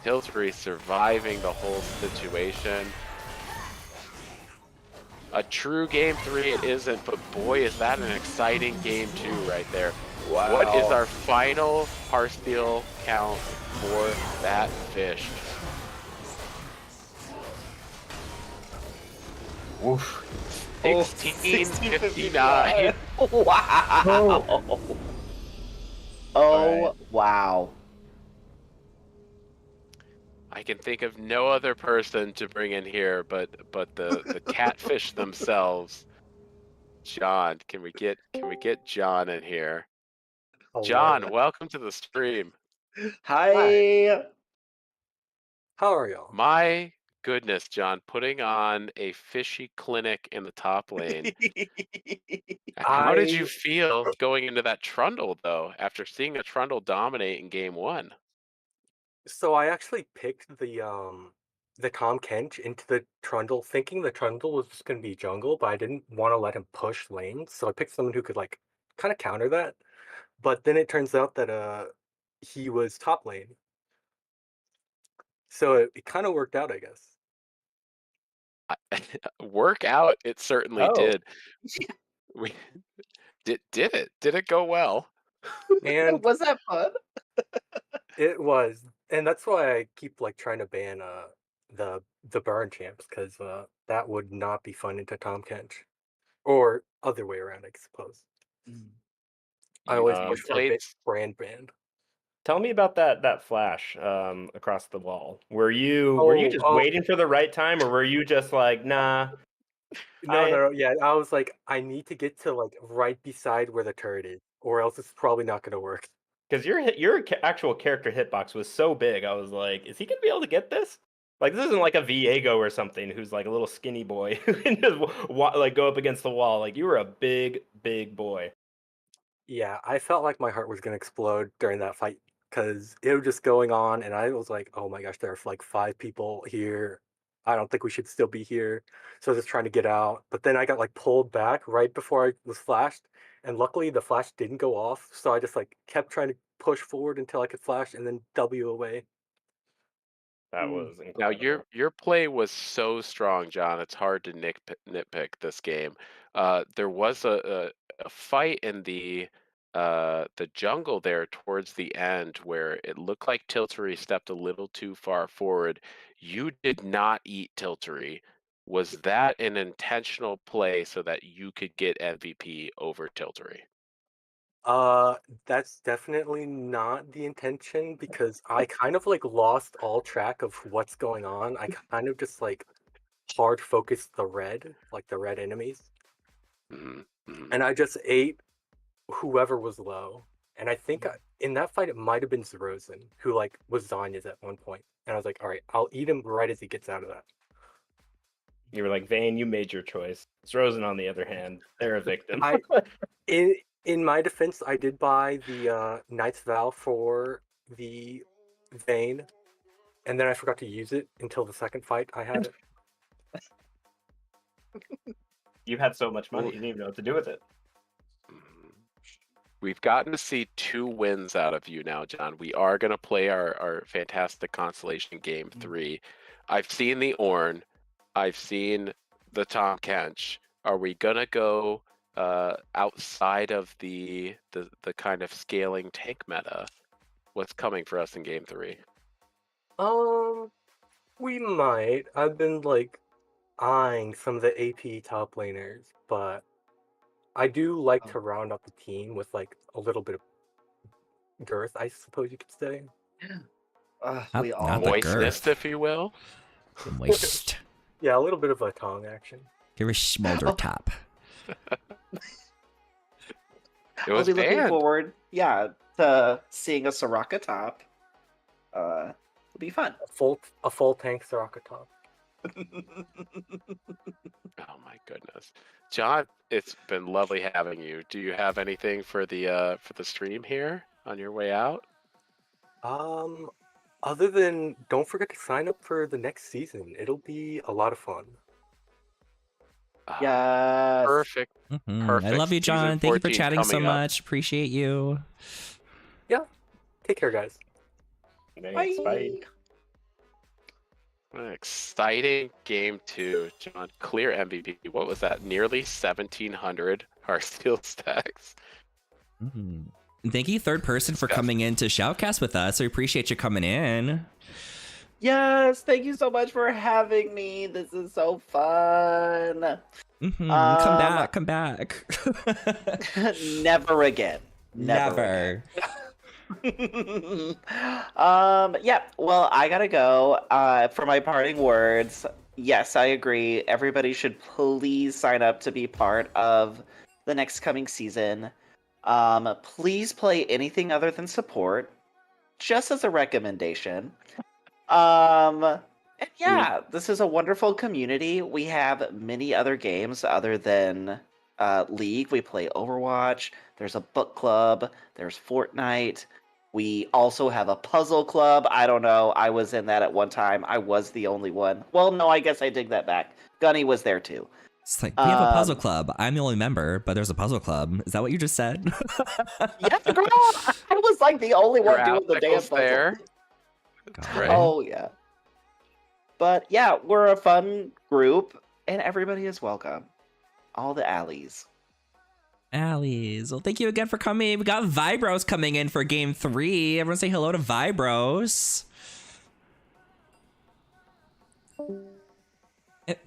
Tiltery surviving the whole situation. A true game 3 it isn't, but boy is that an exciting game 2 right there. Wow. What is our final Heartsteel count for that fish? Oof. 1659. Wow. Oh, right. Wow. I can think of no other person to bring in here but the catfish themselves. John, can we get John in here? John, welcome to the stream. Hi. How are y'all? My goodness, John, putting on a fishy clinic in the top lane. How did you feel going into that Trundle, though, after seeing a Trundle dominate in game 1? So I actually picked the Tom Kench into the Trundle, thinking the Trundle was just gonna be jungle, but I didn't want to let him push lanes, so I picked someone who could like kind of counter that. But then it turns out that he was top lane. So it kind of worked out, I guess. Work out, it certainly Oh. did. We did it? Did it go well? And Was that fun? it was, and that's why I keep like trying to ban the burn champs because that would not be fun into Tom Kench, or other way around, I suppose. I always You push for played. brand ban. Tell me about that flash across the wall. Were you just Oh, waiting for the right time, or were you just like, nah? no, yeah, I was like, I need to get to like right beside where the turret is, or else it's probably not gonna work. Because your actual character hitbox was so big, I was like, is he gonna be able to get this? Like, this isn't like a Viego or something who's like a little skinny boy who can just like go up against the wall. Like, you were a big boy. Yeah, I felt like my heart was gonna explode during that fight because it was just going on, and I was like, "Oh my gosh, there are like 5 people here. I don't think we should still be here." So I was just trying to get out, but then I got like pulled back right before I was flashed, and luckily the flash didn't go off. So I just like kept trying to push forward until I could flash and then W away. That was Now incredible. your play was so strong, John. It's hard to nitpick this game. There was a fight in the jungle there towards the end where it looked like Tiltery stepped a little too far forward. You did not eat Tiltery. Was that an intentional play so that you could get MVP over Tiltery? Uh, that's definitely not the intention because I kind of like lost all track of what's going on. I kind of just like hard focused like the red enemies. Mhm, mhm. And I just ate whoever was low. And I think in that fight it might have been Zerozen who like was Zanya's at one point. And I was like, all right, I'll eat him right as he gets out of that. You were like, Vayne, you made your choice. Rosen, on the other hand, they're a victim. I in my defense, I did buy the Knight's Vow for the Vayne, and then I forgot to use it until the second fight I had it. You had so much money, Well- you didn't even know what to do with it. We've gotten to see 2 wins out of you now, John. We are going to play our fantastic constellation game 3. I've seen the Ornn. I've seen the Tom Kench. Are we going to go outside of the kind of scaling tank meta? What's coming for us in game 3? We might. I've been like eyeing some of the AP top laners, but I do like to round up the team with like a little bit of girth, I suppose you could say. We Not all the Moistness, girth. if you will. Moist. Yeah, a little bit of a tongue action. Give a smolder top. It I'll was be looking banned. forward, to seeing a Soraka top. It'll be fun. A full tank Soraka top. Oh my goodness, John! It's been lovely having you. Do you have anything for the stream here on your way out? Other than don't forget to sign up for the next season. It'll be a lot of fun. Yes. Perfect. I Perfect. love you, Season John. Thank you for 14 chatting so coming up. much. Appreciate you. Take care, guys. Thanks, bye. What an exciting game 2, John. Clear MVP. What was that? Nearly 1,700 Heartsteel stacks. And thank you, third person, for coming in to Shoutcast with us. I appreciate you coming in. Yes, thank you so much for having me. This is so fun. Come back. Never again. Never. Yeah, well, I gotta go. For my parting words, yes, I agree. Everybody should please sign up to be part of the next coming season. Please play anything other than support, just as a recommendation. And yeah, this is a wonderful community. We have many other games other than League. We play Overwatch. There's a book club. There's Fortnite. We also have a puzzle club. I don't know. I was in that at one time. I was the only one. Well, no, I guess I dig that back. Gunny was there too. It's like, we have a puzzle club. I'm the only member, but there's a puzzle club. Is that what you just said? Yeah, girl, I was like the only one doing the damn Graphics puzzle. there. God. Oh yeah. But yeah, we're a fun group, and everybody is welcome. All the alleys. Allies. Well, thank you again for coming. We got Vibros coming in for game 3. Everyone say hello to Vibros.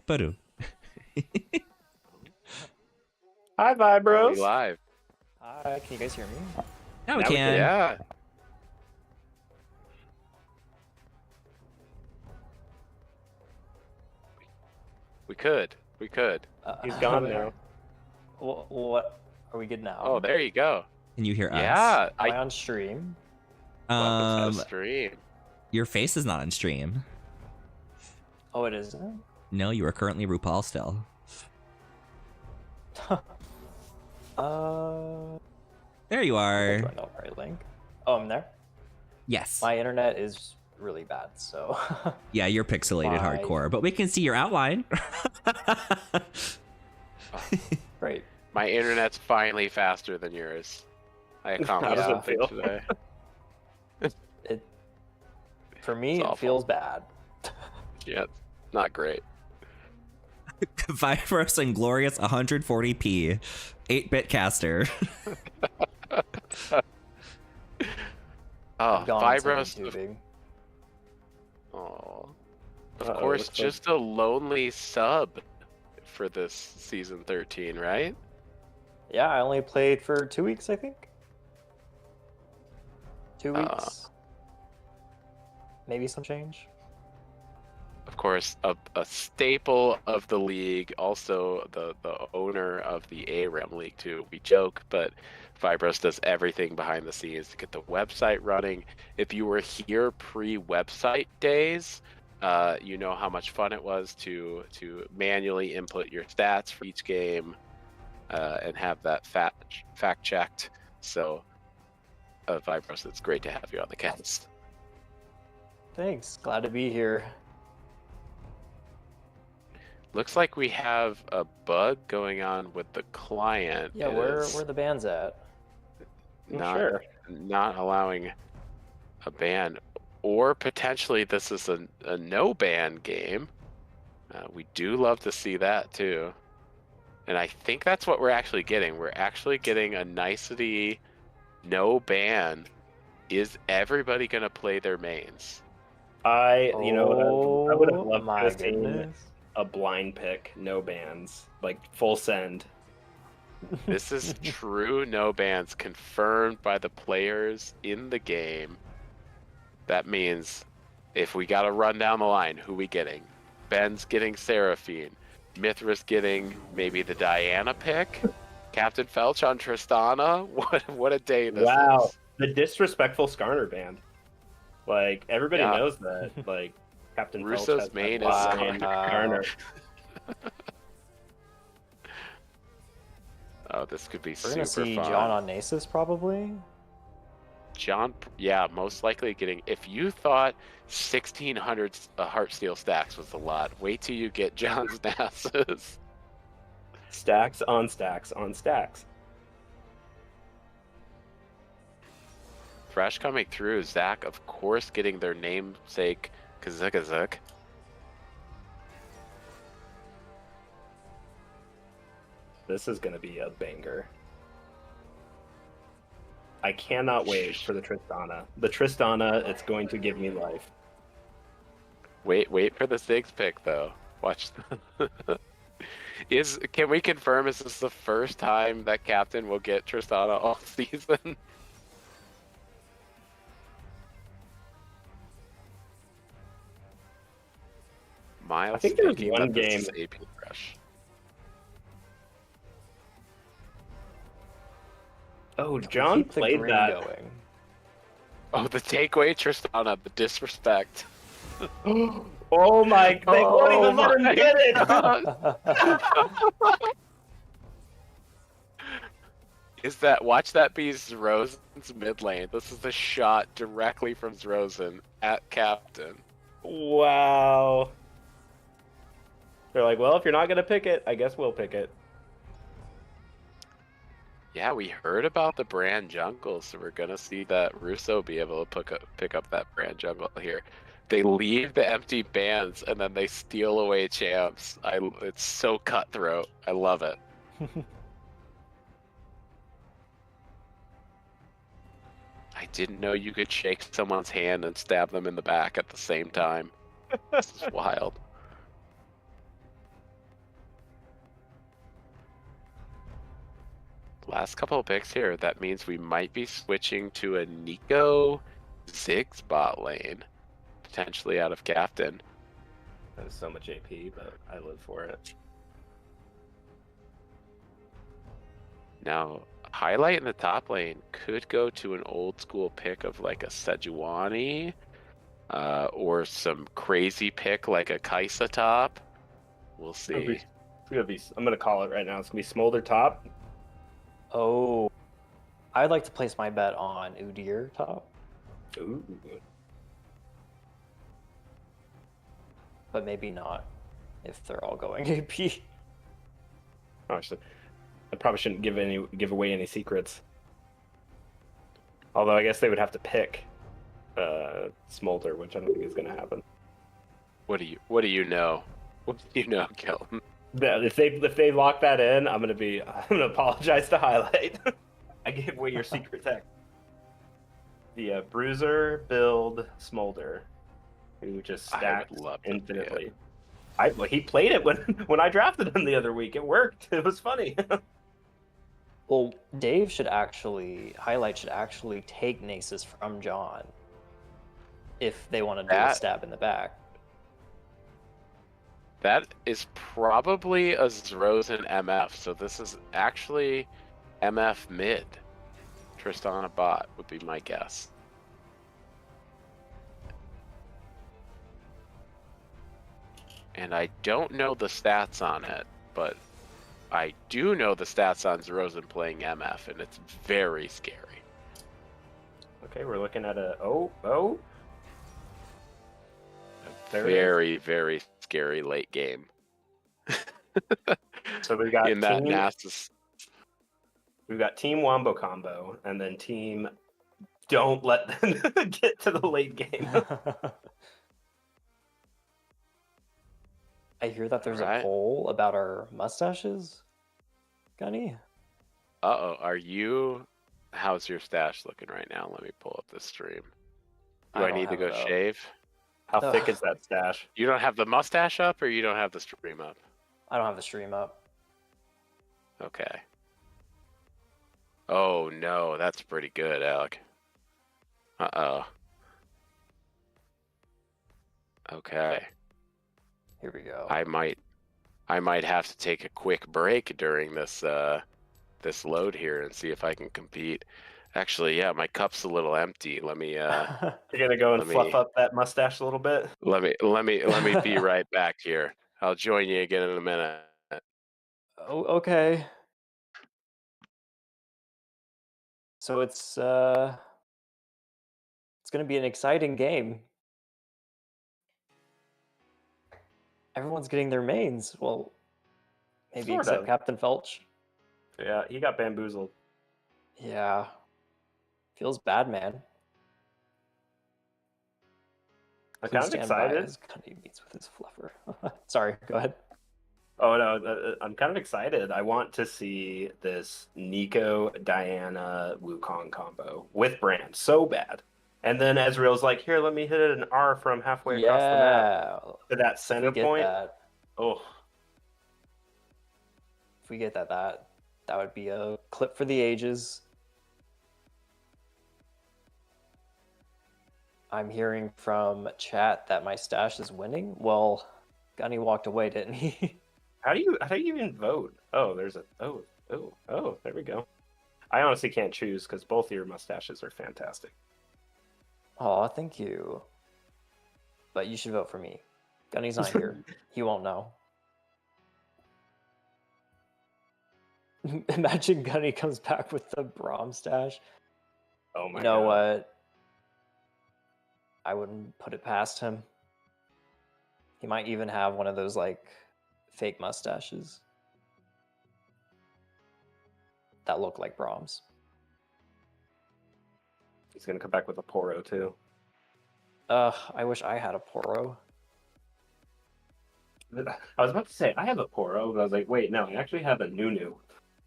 Badu. Hi, Are Vibros. we live? Hi, can you guys hear me? Now we Now we can. Yeah. We could. He's gone now. What? Are we good now? Oh, there you go. Can you hear us? Yeah. Am I on stream? Welcome to the stream. Your face is not on stream. Oh, it isn't? No, you are currently RuPaul still. There you Do are. I know the right link? Oh, I'm there? Yes. My internet is really bad, so... Yeah, you're pixelated My- hardcore, but we can see your outline. Great. My internet's finally faster than yours. I accomplished does it something feel? today. For me, It's it awful. feels bad. Yeah, not great. Vibros and glorious 140p 8-bit caster. Oh, Gone on Vibros. YouTube. Oh, Uh-oh, of course, looks like- just a lonely sub for this season 13, right? Yeah, I only played for 2 weeks, I think. 2 weeks. Maybe some change. Of course, a staple of the league, also the owner of the ARAM League too. We joke, but Vibros does everything behind the scenes to get the website running. If you were here pre-website days, you know how much fun it was to manually input your stats for each game and have that fact checked. So, Vibros, it's great to have you on the cast. Thanks. Glad to be here. Looks like we have a bug going on with the client. Yeah, It where is the band's at? Sure. not allowing a ban, or potentially this is a no ban game. We do love to see that too, and I think that's what we're actually getting. We're actually getting a nicety no ban. Is everybody gonna play their mains? I would have loved my to have seen goodness. a blind pick, no bans, like full send. This is true no bans confirmed by the players in the game. That means if we got to run down the line, who we getting? Ben's getting Seraphine. Mithra's getting maybe the Diana pick. Captain Felch on Tristana. What a day this Wow, is. the disrespectful Skarner band. Like everybody Yeah. knows that. Like Captain Felch Russo's has that main is line, Skarner. Skarner. Oh, this could be We're super gonna see fun. John on Nasus probably. John, yeah, most likely getting. If you thought 1,600 Heartsteel stacks was a lot, wait till you get John's Nasus. Stacks on stacks on stacks. Fresh coming through. Zach, of course, getting their namesake Kazukazuk. This is gonna be a banger. I cannot wait for the Tristana. The Tristana, it's going to give me life. Wait for the Ziggs pick though. Watch. Can we confirm? Is this the first time that Captain will get Tristana all season? Miles, I think there was thinking one that this game- is AP Fresh. Oh, John Keep the played green that. going. Oh, the takeaway Tristana, the disrespect. Oh my! They won't even let him my get it. God. Watch that be Zrozen's mid lane. This is a shot directly from Zrozen at Captain. Wow. They're like, well, if you're not gonna pick it, I guess we'll pick it. Yeah, we heard about the brand jungle, so we're gonna see that Russo be able to pick up that brand jungle here. They leave the empty bands and then they steal away champs. It's so cutthroat. I love it. I didn't know you could shake someone's hand and stab them in the back at the same time. This is wild. Last couple of picks here, that means we might be switching to a Nico Ziggs bot lane, potentially out of captain. That is so much AP, but I live for it. Now, highlight in the top lane could go to an old school pick of like a Sejuani, or some crazy pick like a Kaisa top. We'll see. I'm gonna call it right now. It's gonna be Smolder top. Oh, I'd like to place my bet on Udyr top, Ooh. but maybe not if they're all going AP. Actually, I probably shouldn't give away any secrets. Although I guess they would have to pick Smolder, which I don't think is gonna happen. What do you know? What do you know, Kelton? If they lock that in, I'm gonna apologize to Highlight. I gave away your secret tech. The Bruiser build Smolder, who just stacks infinitely. He played it when I drafted him the other week. It worked. It was funny. Well, Highlight should actually take Nasus from John if they want to do a stab in the back. That is probably a Zrozen MF, so this is actually MF mid. Tristana bot would be my guess. And I don't know the stats on it, but I do know the stats on Zrozen playing MF, and it's very scary. Okay, we're looking at a very, very scary late game. So we got in that Nasus. We've got Team Wombo combo, and then Team Don't Let Them Get to the late game. I hear that there's a poll about our mustaches, Gunny. How's your stash looking right now? Let me pull up the stream. Do I need to go shave? How thick is that stash? You don't have the mustache up, or you don't have the stream up? I don't have the stream up. Okay. Oh no, that's pretty good, Alec. Uh-oh. Okay. Here we go. I might have to take a quick break during this this load here and see if I can compete. Actually, yeah, my cup's a little empty. Let me You're gonna go and fluff up that mustache a little bit? Let me be right back here. I'll join you again in a minute. Oh, okay. So it's going to be an exciting game. Everyone's getting their mains. Well, maybe except Captain Felch. Yeah, he got bamboozled. Yeah. Feels bad, man. I'm kind of excited. He meets with his fluffer. Sorry, go ahead. Oh no, I'm kind of excited. I want to see this Nico, Diana, Wukong combo with Brand so bad. And then Ezreal's like, here, let me hit an R from halfway across the map to that center point. Oh, if we get that would be a clip for the ages. I'm hearing from chat that my stash is winning. Well, Gunny walked away, didn't he? How do you even vote? Oh, there's a there we go. I honestly can't choose because both of your mustaches are fantastic. Oh, thank you. But you should vote for me. Gunny's not here. He won't know. Imagine Gunny comes back with the Braum stash. Oh my god. You know what? I wouldn't put it past him. He might even have one of those like fake mustaches that look like Brahms. He's gonna come back with a Poro too. I wish I had a Poro. I was about to say I have a Poro, but I was like, wait, no, I actually have a Nunu.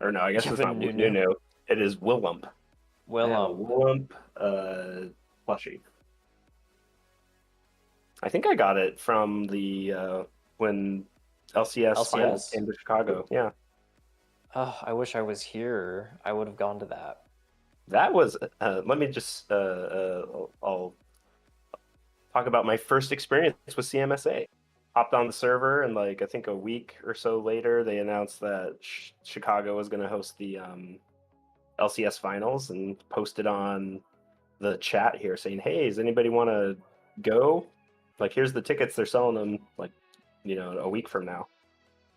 Or no, I guess You it's have a not Nunu? Nunu. It is Willump. I have a Willump. Willump plushie. I think I got it from the when LCS finals LCS? came to Chicago. Yeah, I wish I was here. I would have gone to that. that was. Let me just. I'll talk about my first experience with CMSA. Hopped on the server, and like I think a week or so later, they announced that Chicago was going to host the LCS finals, and posted on the chat here saying, "Hey, does anybody want to go? Like, here's the tickets. They're selling them like, a week from now."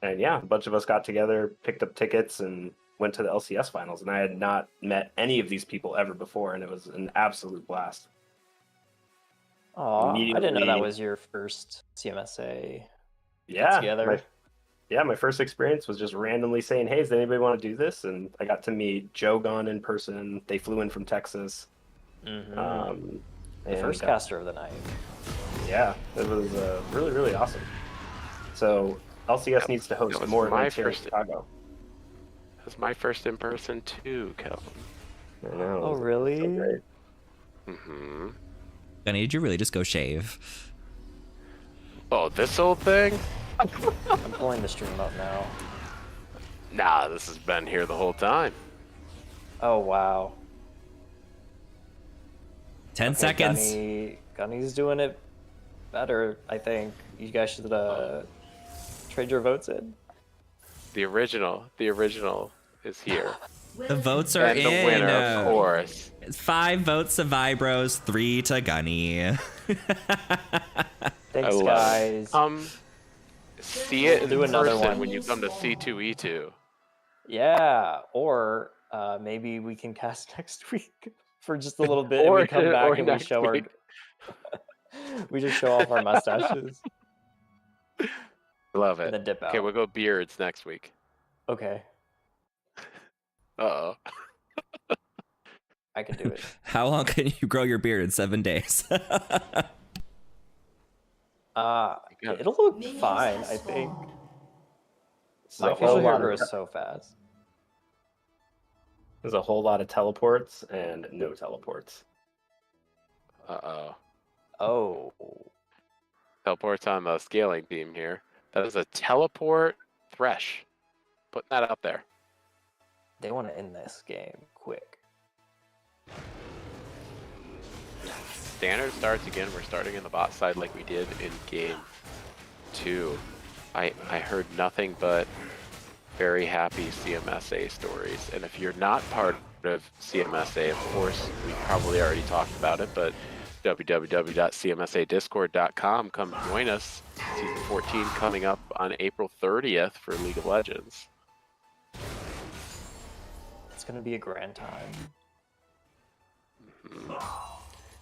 And yeah, a bunch of us got together, picked up tickets, and went to the LCS finals. And I had not met any of these people ever before, and it was an absolute blast. Aw, I didn't know that Immediately- was your first CMSA Yeah, together. my first experience was just randomly saying, "Hey, does anybody want to do this?" And I got to meet Joe Gunn in person. They flew in from Texas. The And, first caster of the night. Yeah, it was really, really awesome. So LCS needs to host That was more my events here in first- Chicago. It was my first in person too, Kelvin. I know. Oh, really? So great. Mm-hmm. Gunny, did you really just go shave? Oh, this old thing? I'm pulling the stream up now. Nah, this has been here the whole time. Oh, wow. 10 Okay, seconds. Gunny's doing it better, I think. You guys should trade your votes in. The original is here. The votes are And in. the winner, of course. It's 5 votes to Vibros, 3 to Gunny. Thanks, love guys. it. See it in Do another person one. when you come to C2E2. Yeah, or maybe we can cast next week for just a little bit, and Or- we come or back and we next show week. we just show off our mustaches Love and it. then dip out. Okay, we'll go beards next week. Okay, Uh-oh. I can do it. How long can you grow your beard in 7 days? It'll look fine, I think. There's My a facial whole hair lot of grows so fast. there's a whole lot of teleports and no teleports. Uh-oh. Oh, Teleport's on the scaling theme here. That is a teleport thresh. Putting that out there. they want to end this game quick. Standard starts again. We're starting in the bot side like we did in game 2. I heard nothing but very happy CMSA stories. And if you're not part of CMSA, of course, we probably already talked about it, but www.cmsadiscord.com. Come join us. Season 14 coming up on April 30th for League of Legends. It's gonna be a grand time.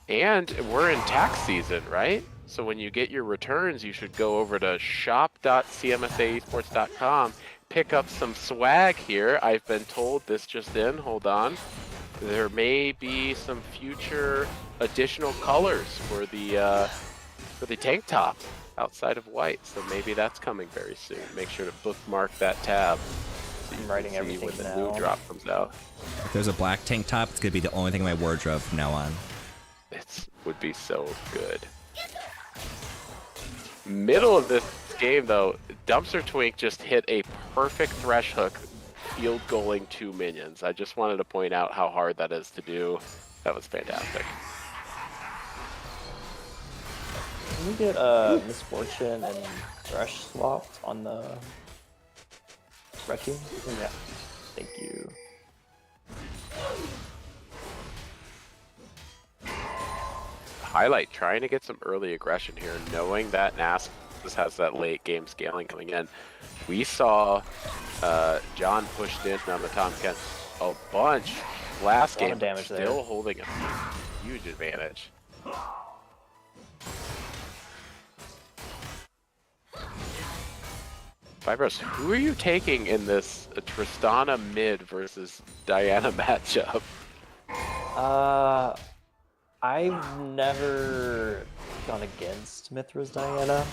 And we're in tax season, right? So when you get your returns, you should go over to shop.cmsaesports.com, pick up some swag here. I've been told this just in, hold on. There may be some future additional colors for the tank top outside of white. So maybe that's coming very soon. Make sure to bookmark that tab. So you I'm writing can see everything when the down. new drop comes out. If there's a black tank top, it's gonna be the only thing in my wardrobe from now on. It would be so good. Middle of this game, though, Dumpster Twink just hit a perfect thresh hook, field goaling 2 minions. I just wanted to point out how hard that is to do. That was fantastic. Can we get Misfortune and Thresh swapped on the red team? Yeah. Thank you. Highlight, trying to get some early aggression here, knowing that Nasus has that late game scaling coming in. We saw John pushed in on the Tomcat a bunch last A lot game, of damage still there. holding a huge advantage. Vibros, who are you taking in this Tristana mid versus Diana matchup? I've never gone against Mithra's Diana.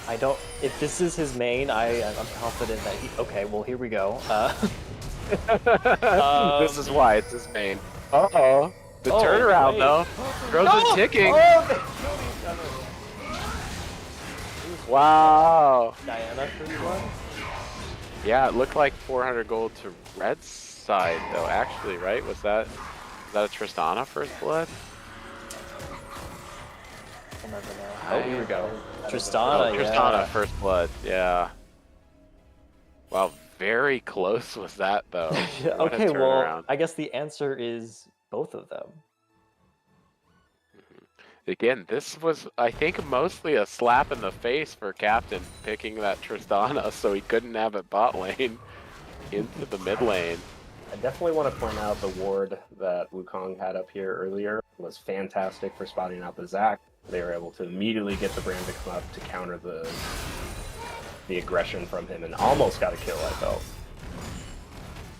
I don't. If this is his main, I'm confident that he. Okay, well here we go. This is why it's his main. Uh-oh. The Oh, turnaround wait. though. Frozen ticking. Wow. Diana first blood. Yeah, it looked like 400 gold to red side though. Actually, right? Was that a Tristana first blood? I'll never know. Oh, here we go. Tristana, Tristana yeah. first blood. Yeah. Wow, very close was that though. Yeah, What a okay, well, turnaround. I guess the answer is both of them. Again, this was, I think, mostly a slap in the face for Captain picking that Tristana so he couldn't have it bot lane into the mid lane. I definitely want to point out the ward that Wukong had up here earlier was fantastic for spotting out the Zac. They were able to immediately get the brand to come up to counter the aggression from him and almost got a kill, I felt.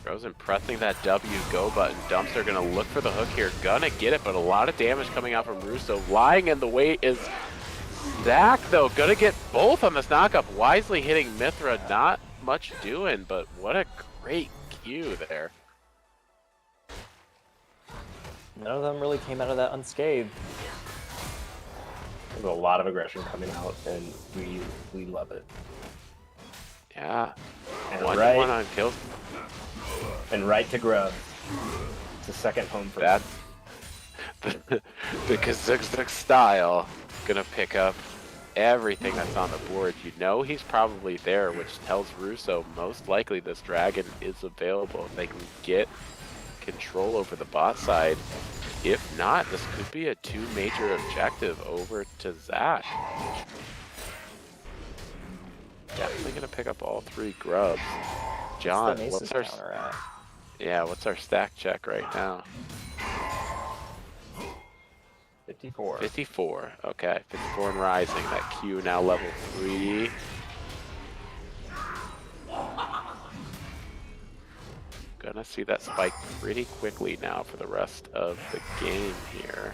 Frozen pressing that W go button. Dumpster gonna look for the hook here. Gonna get it, but a lot of damage coming out from Russo. Lying in the wait is Zac, though. Gonna get both on this knockup. Wisely hitting Mithra. Not much doing, but what a great Q there. None of them really came out of that unscathed. There's a lot of aggression coming out, and we love it. Yeah. And One right, on kills. and right to Grub. It's a second home for That the Kazuk style gonna pick up everything that's on the board. You know he's probably there, which tells Russo most likely this dragon is available. If they can get control over the bot side. If not, this could be a 2 major objective over to Zac. Definitely gonna pick up all 3 grubs. John, what's our counter at? Yeah, what's our stack check right now? 54. 54. Okay, 54 and rising. That Q now level 3. Gonna see that spike pretty quickly now for the rest of the game here.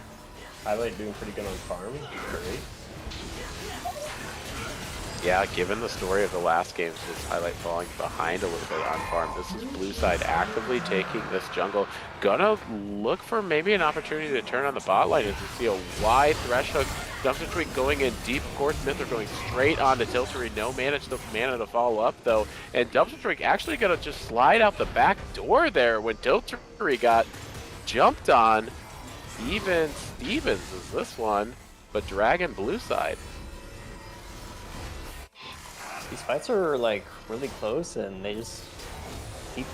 Highlight doing pretty good on farm. Great. Yeah, given the story of the last games, with Highlight falling behind a little bit on farm, this is blue side actively taking this jungle. Gonna look for maybe an opportunity to turn on the bot lane as you see a wide thresh hook. Dumpster Tweak going in deep. Of course, Mithra going straight on to Tiltery. No mana to follow up though. And Dumpster Tweak actually gonna just slide out the back door there when Tiltery got jumped on. Even Stevens is this one, but Dragon blue side. These fights are like really close, and they just keep.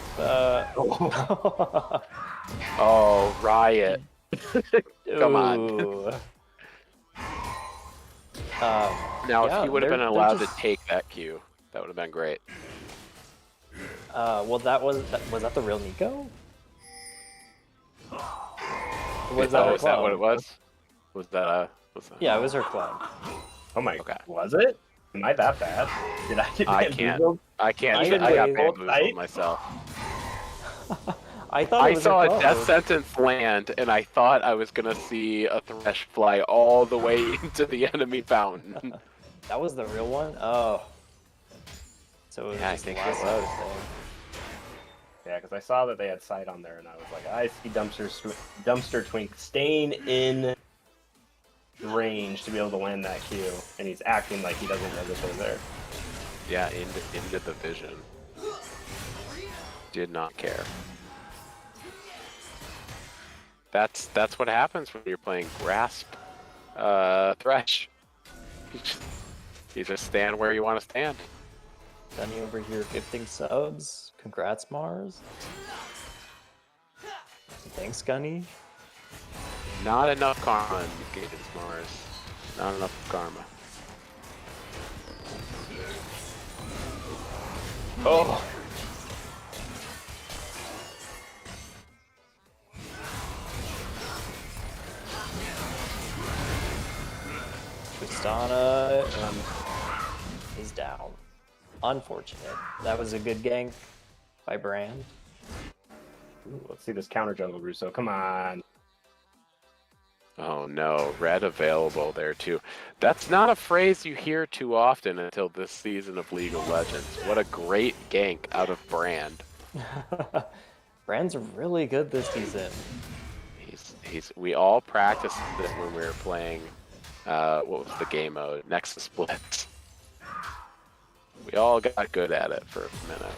Oh, Riot. Come on. Ooh. Now, yeah, if he would have been they're allowed just- to take that Q, that would have been great. Well, was that the real Nico? Was that her Is that what it clone? was? Was that Yeah, it was her clone. Oh my, Okay. was it? Am I that bad? Did I get I bamboozled? can't. I I got didn't bamboozled right? myself. I thought it I was saw her a clone. death sentence land, and I thought I was gonna see a Thresh fly all the way into the enemy fountain. That was the real one? Oh. So it was Yeah, I just think the it last was. thing. Yeah, because I saw that they had sight on there, and I was like, I see Dumpster Twink staying in range to be able to land that Q, and he's acting like he doesn't know that they're there. Yeah, into the vision. Did not care. That's what happens when you're playing Grasp Thresh. You just stand where you want to stand. Gunny over here gifting subs. Congrats, Mars. Thanks, Gunny. Not enough karma in these games, Mars. Not enough karma. Oh! Tristana is down. Unfortunate. That was a good gank by Brand. Ooh, let's see this counter jungle, Russo. Come on. Oh no, red available there too. That's not a phrase you hear too often until this season of League of Legends. What a great gank out of Brand. Brand's really good this season. We all practiced this when we were playing, what was the game mode? Nexus Blitz. We all got good at it for a minute.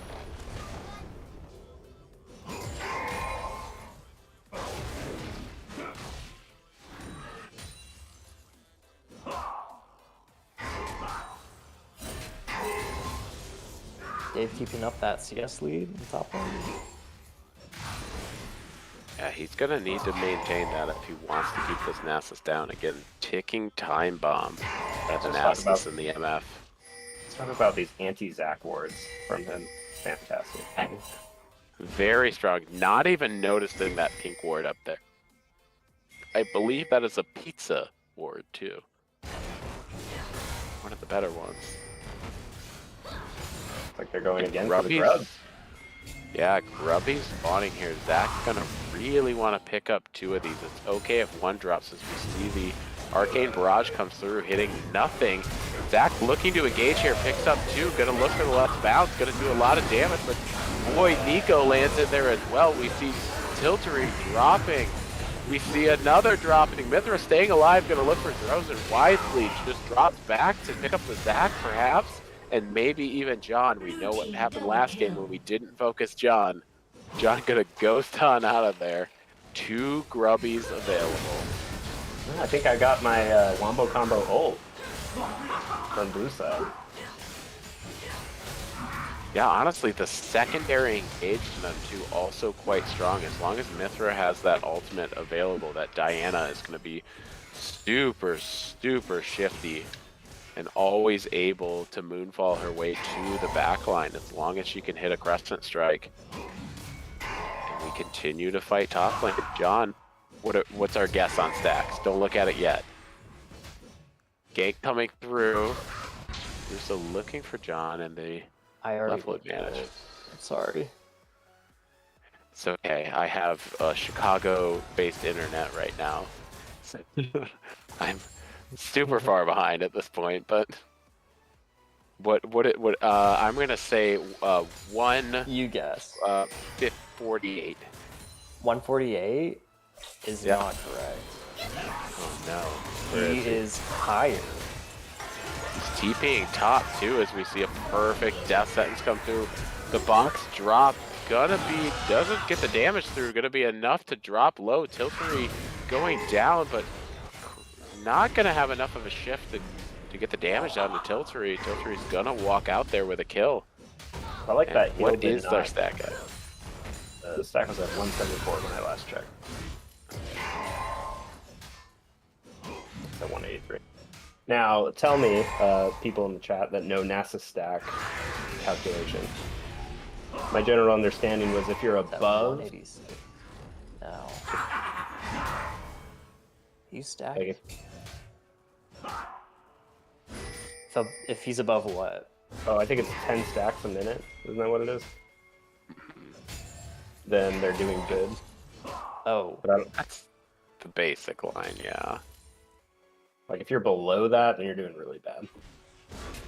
Dave keeping up that CS lead in top lane. Yeah, he's gonna need to maintain that if he wants to keep this Nasus down. Again, ticking time bomb at the Nasus in the MF. Let's talk about these anti-Zac wards from him. Fantastic. Very strong. Not even noticing that pink ward up there. I believe that is a pizza ward too. One of the better ones. Like they're going again for the grubs. Yeah, Grubby's spawning here. Zac's gonna really want to pick up 2 of these. It's okay if 1 drops as we see the Arcane Barrage comes through, hitting nothing. Zac looking to engage here, picks up 2, gonna look for the left bounce, gonna do a lot of damage, but boy, Nico lands in there as well. We see Tiltery dropping. We see another dropping. Mithra staying alive, gonna look for throws, and wisely just drops back to pick up the Zac, perhaps. And maybe even John. We know what happened last game when we didn't focus John. John gonna ghost on out of there. 2 grubbies available. I think I got my Wombo Combo ult from blue side. Yeah, honestly, the secondary engage to them too also quite strong. As long as Mithra has that ultimate available, that Diana is gonna be super, super shifty. And always able to moonfall her way to the backline as long as she can hit a crescent strike. And we continue to fight top lane. John, what's our guess on stacks? Don't look at it yet. Gank coming through. Russo looking for John and the level advantage. I'm sorry. It's okay. I have a Chicago-based internet right now. So I'm super far behind at this point, but I'm gonna say 1. You guess. 48. 148 is not correct. Oh no. He is higher. He's TPing top too as we see a perfect death sentence come through. The box drop doesn't get the damage through. Gonna be enough to drop low. Tiltery going down, but not gonna have enough of a shift to get the damage down to Tiltery. Tiltery's gonna walk out there with a kill. I like that. What is their stack at? The stack was at 174 when I last checked. It's at 183. Now, tell me, people in the chat that know NASA stack calculation. My general understanding was if you're above. 186. No. You stack. Like if he's above what? Oh, I think it's 10 stacks a minute. Isn't that what it is? Then they're doing good. Oh. But That's the basic line, yeah. like if you're below that, then you're doing really bad.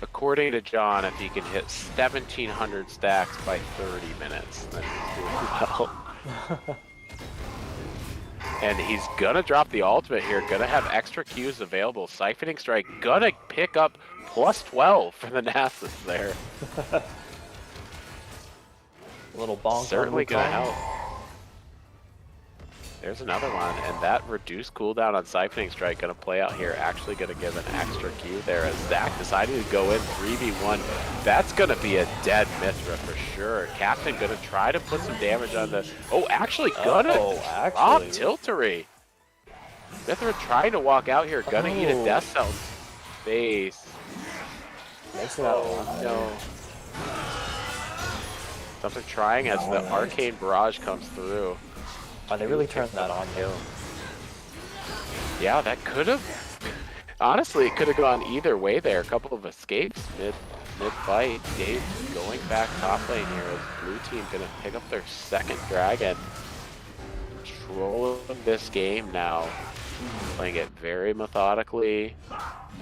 According to John, if he can hit 1,700 stacks by 30 minutes, then he's doing well. And he's gonna drop the ultimate here, gonna have extra Qs available. Siphoning Strike, gonna pick up plus 12 for the Nasus there. A little bonk. Certainly gonna help. There's another one, and that reduced cooldown on Siphoning Strike gonna play out here. Actually gonna give an extra Q there as Zac deciding to go in 3v1. That's gonna be a dead Mithra for sure. Captain gonna try to put some damage on the... Oh, actually gonna drop Tiltery. Mithra trying to walk out here, gonna eat a Death Cell face. Makes it out. No. Something trying as the Arcane Barrage comes through. Oh, they really turned that on too. Yeah, that could have... Honestly, it could have gone either way there. A couple of escapes mid-fight. Dave going back top lane here as blue team gonna pick up their second dragon. Controlling this game now. Playing it very methodically.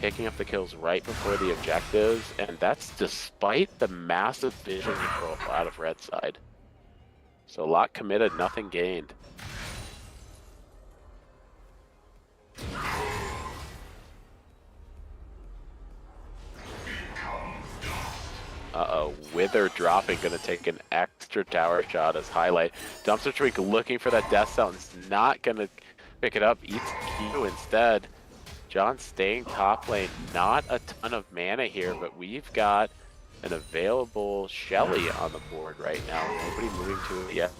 Picking up the kills right before the objectives. And that's despite the massive vision control out of red side. So a lot committed, nothing gained. Uh-oh, Wither dropping, gonna take an extra tower shot as highlight. Dumpster Tweak looking for that death sentence, not gonna pick it up, eats Q instead. John staying top lane, not a ton of mana here, but we've got an available Shelly on the board right now. Nobody moving to it yet.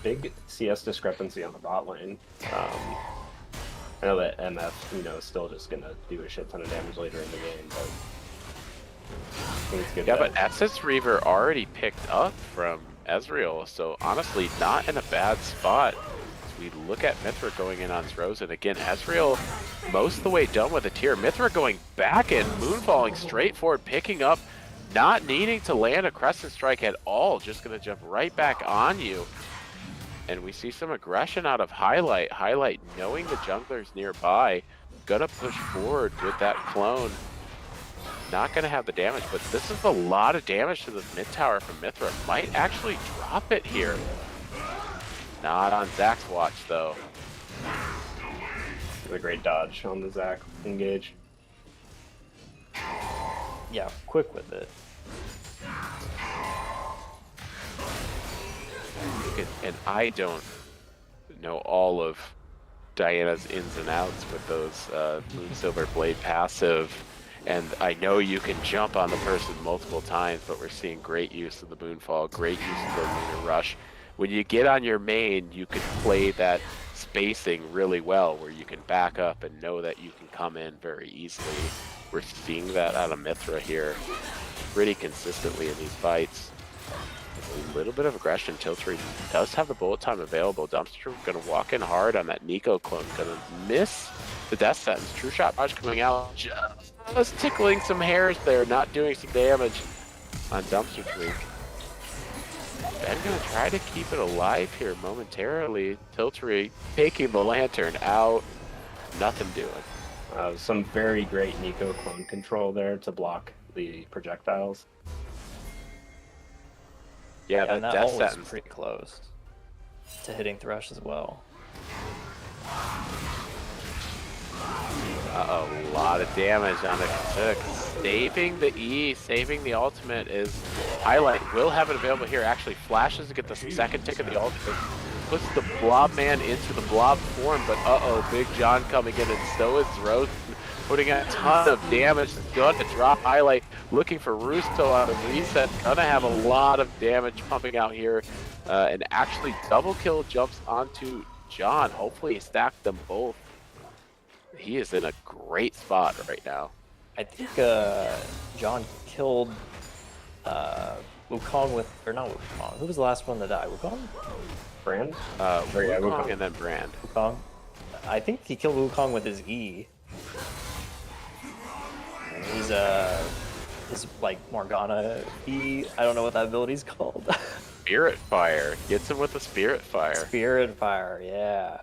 Big CS discrepancy on the bot lane. I know that MF, is still just gonna do a shit ton of damage later in the game, but I think it's good. Yeah, but Essence Reaver already picked up from Ezreal, so honestly, not in a bad spot. As we look at Mithra going in on Rosen again. Ezreal most of the way done with the tier. Mithra going back and moonfalling straight forward, picking up, not needing to land a Crescent Strike at all, just gonna jump right back on you. And we see some aggression out of Highlight. Highlight knowing the jungler's nearby, gonna push forward with that clone. Not gonna have the damage, but this is a lot of damage to this mid tower from Mithra. Might actually drop it here. Not on Zach's watch though. A great dodge on the Zach engage. Yeah, quick with it. And I don't know all of Diana's ins and outs with those Moon Silver Blade passive. And I know you can jump on the person multiple times, but we're seeing great use of the Moonfall, great use of the Lunar Rush. When you get on your main, you can play that spacing really well, where you can back up and know that you can come in very easily. We're seeing that out of Mithra here pretty consistently in these fights. A little bit of aggression. Tiltree does have the bullet time available. Dumpster gonna walk in hard on that Nico clone. Gonna miss the death sentence. True shot Raj coming out. Just tickling some hairs there. Not doing some damage on Dumpster Tweak. Ben gonna try to keep it alive here momentarily. Tiltree taking the lantern out. Nothing doing. Some very great Nico clone control there to block the projectiles. Yeah, and that death ult was sentence. pretty close to hitting Thresh as well. Uh-oh, a lot of damage on the Kasuk. Saving the E, saving the ultimate is Highlight. Will have it available here. Actually flashes to get the second tick of the ultimate. Puts the blob man into the blob form, but uh-oh, Big John coming in, and so is Rose, putting a ton of damage. Gonna drop Highlight, looking for Rusto on the reset. Gonna have a lot of damage pumping out here, and actually double kill jumps onto John. Hopefully he stacked them both. He is in a great spot right now. I think John killed Wukong with, or not Wukong. Who was the last one to die? Wukong? Brand? Wukong and then Brand. Wukong. I think he killed Wukong with his E. His like Morgana E. I don't know what that ability's called. Spirit Fire. Gets him with the Spirit Fire. Spirit Fire, yeah.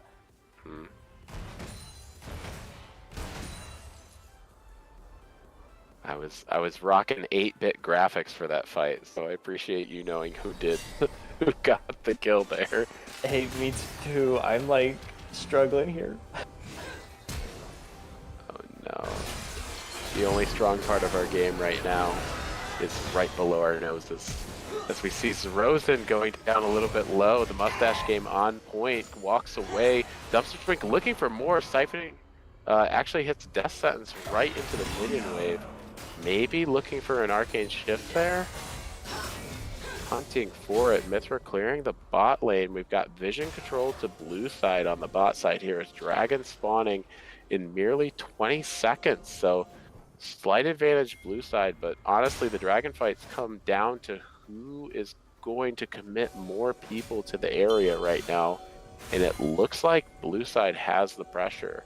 I was rocking 8-bit graphics for that fight, so I appreciate you knowing who got the kill there. Hey, me too. I'm like struggling here. Oh no. The only strong part of our game right now is right below our noses. As we see Rosen going down a little bit low, the mustache game on point, walks away. Dumpster Twink looking for more, siphoning, actually hits death sentence right into the minion wave. Maybe looking for an arcane shift there. Hunting for it. Mithra clearing the bot lane. We've got vision control to blue side on the bot side here. As Dragon spawning in merely 20 seconds. So slight advantage blue side, but honestly the Dragon fights come down to who is going to commit more people to the area right now. And it looks like blue side has the pressure.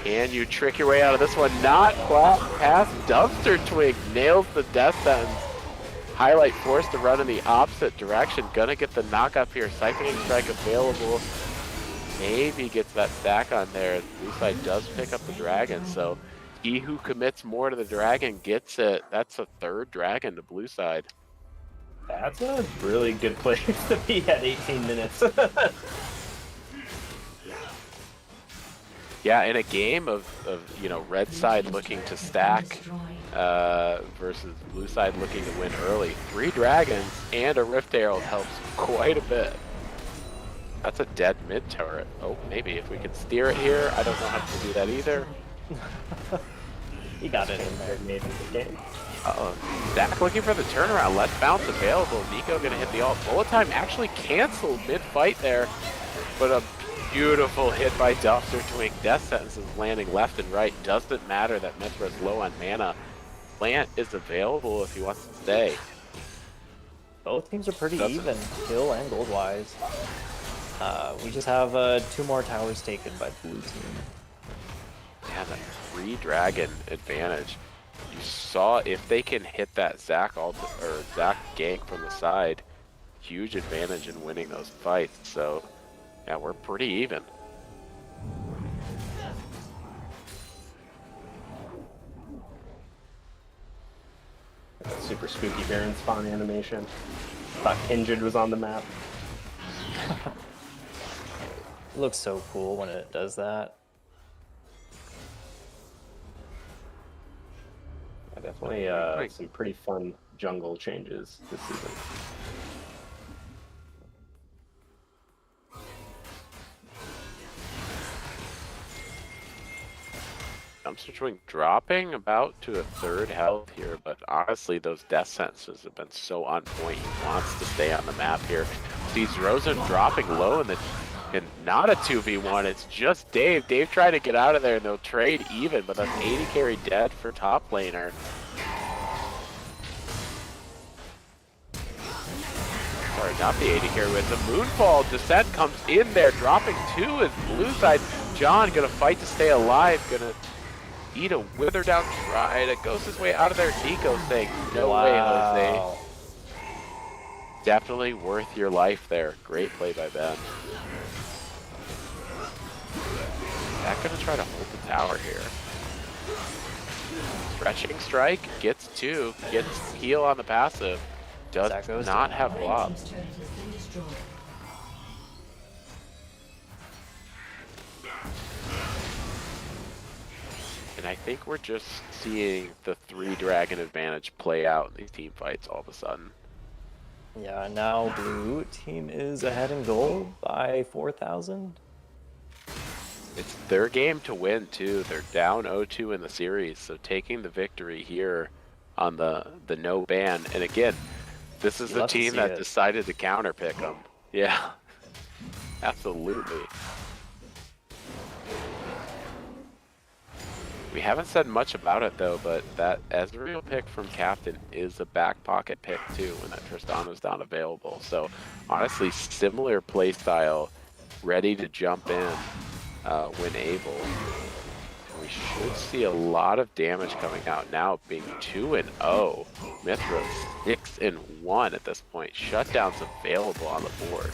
Can you trick your way out of this one? Not quite past Dumpster Twig. Nails the death sentence. Highlight forced to run in the opposite direction. Gonna get the knock up here. Siphoning Strike available. Maybe gets that stack on there. Blue side does pick up the dragon, so he who commits more to the dragon gets it. That's a third dragon to blue side. That's a really good place to be at 18 minutes. Yeah, in a game of red side looking to stack versus blue side looking to win early, 3 dragons and a Rift Herald helps quite a bit. That's a dead mid turret. Oh, maybe if we can steer it here. I don't know how to do that either. He got it in there. Made in the game. Uh-oh. Zach looking for the turnaround. Left bounce available. Nico gonna hit the ult. Bullet time actually canceled mid-fight there. But a beautiful hit by Dumpster Twink. Death sentences landing left and right. Doesn't matter that Mithra's low on mana. Plant is available if he wants to stay. Both teams are pretty even, kill and gold wise. We just have 2 more towers taken by the blue team. Yeah, that 3 dragon advantage. You saw if they can hit that Zac gank from the side, huge advantage in winning those fights. So yeah, we're pretty even. Super spooky Baron spawn animation. Thought Kindred was on the map. It looks so cool when it does that. Definitely some pretty fun jungle changes this season. Dumpster Twink dropping about to a 3rd health here, but honestly those death sentences have been so on point. He wants to stay on the map here. Sees Rosen dropping low and not a 2v1, it's just Dave. Dave tried to get out of there and they'll trade even, but that's 80 carry dead for top laner. Sorry, not the 80 carry with the Moonfall. Descent comes in there, dropping 2 is blue side. John gonna fight to stay alive, gonna eat a wither down try that goes his way out of there. Nico saying, no way, Jose. Definitely worth your life there. Great play by Ben. Zach gonna try to hold the tower here. Stretching strike, gets 2, gets heal on the passive. Does not have blob. And I think we're just seeing the 3 dragon advantage play out in these team fights all of a sudden. Yeah, now blue team is ahead in gold by 4,000. It's their game to win too. They're down 0-2 in the series, so taking the victory here on the no ban. And again, this is the team that decided to counter pick them. Yeah, absolutely. We haven't said much about it though, but that Ezreal pick from Captain is a back pocket pick too when that Tristana's not available. So honestly, similar play style, ready to jump in when able. We should see a lot of damage coming out now, being 2-0. Mithra 6-1 at this point. Shutdowns available on the board.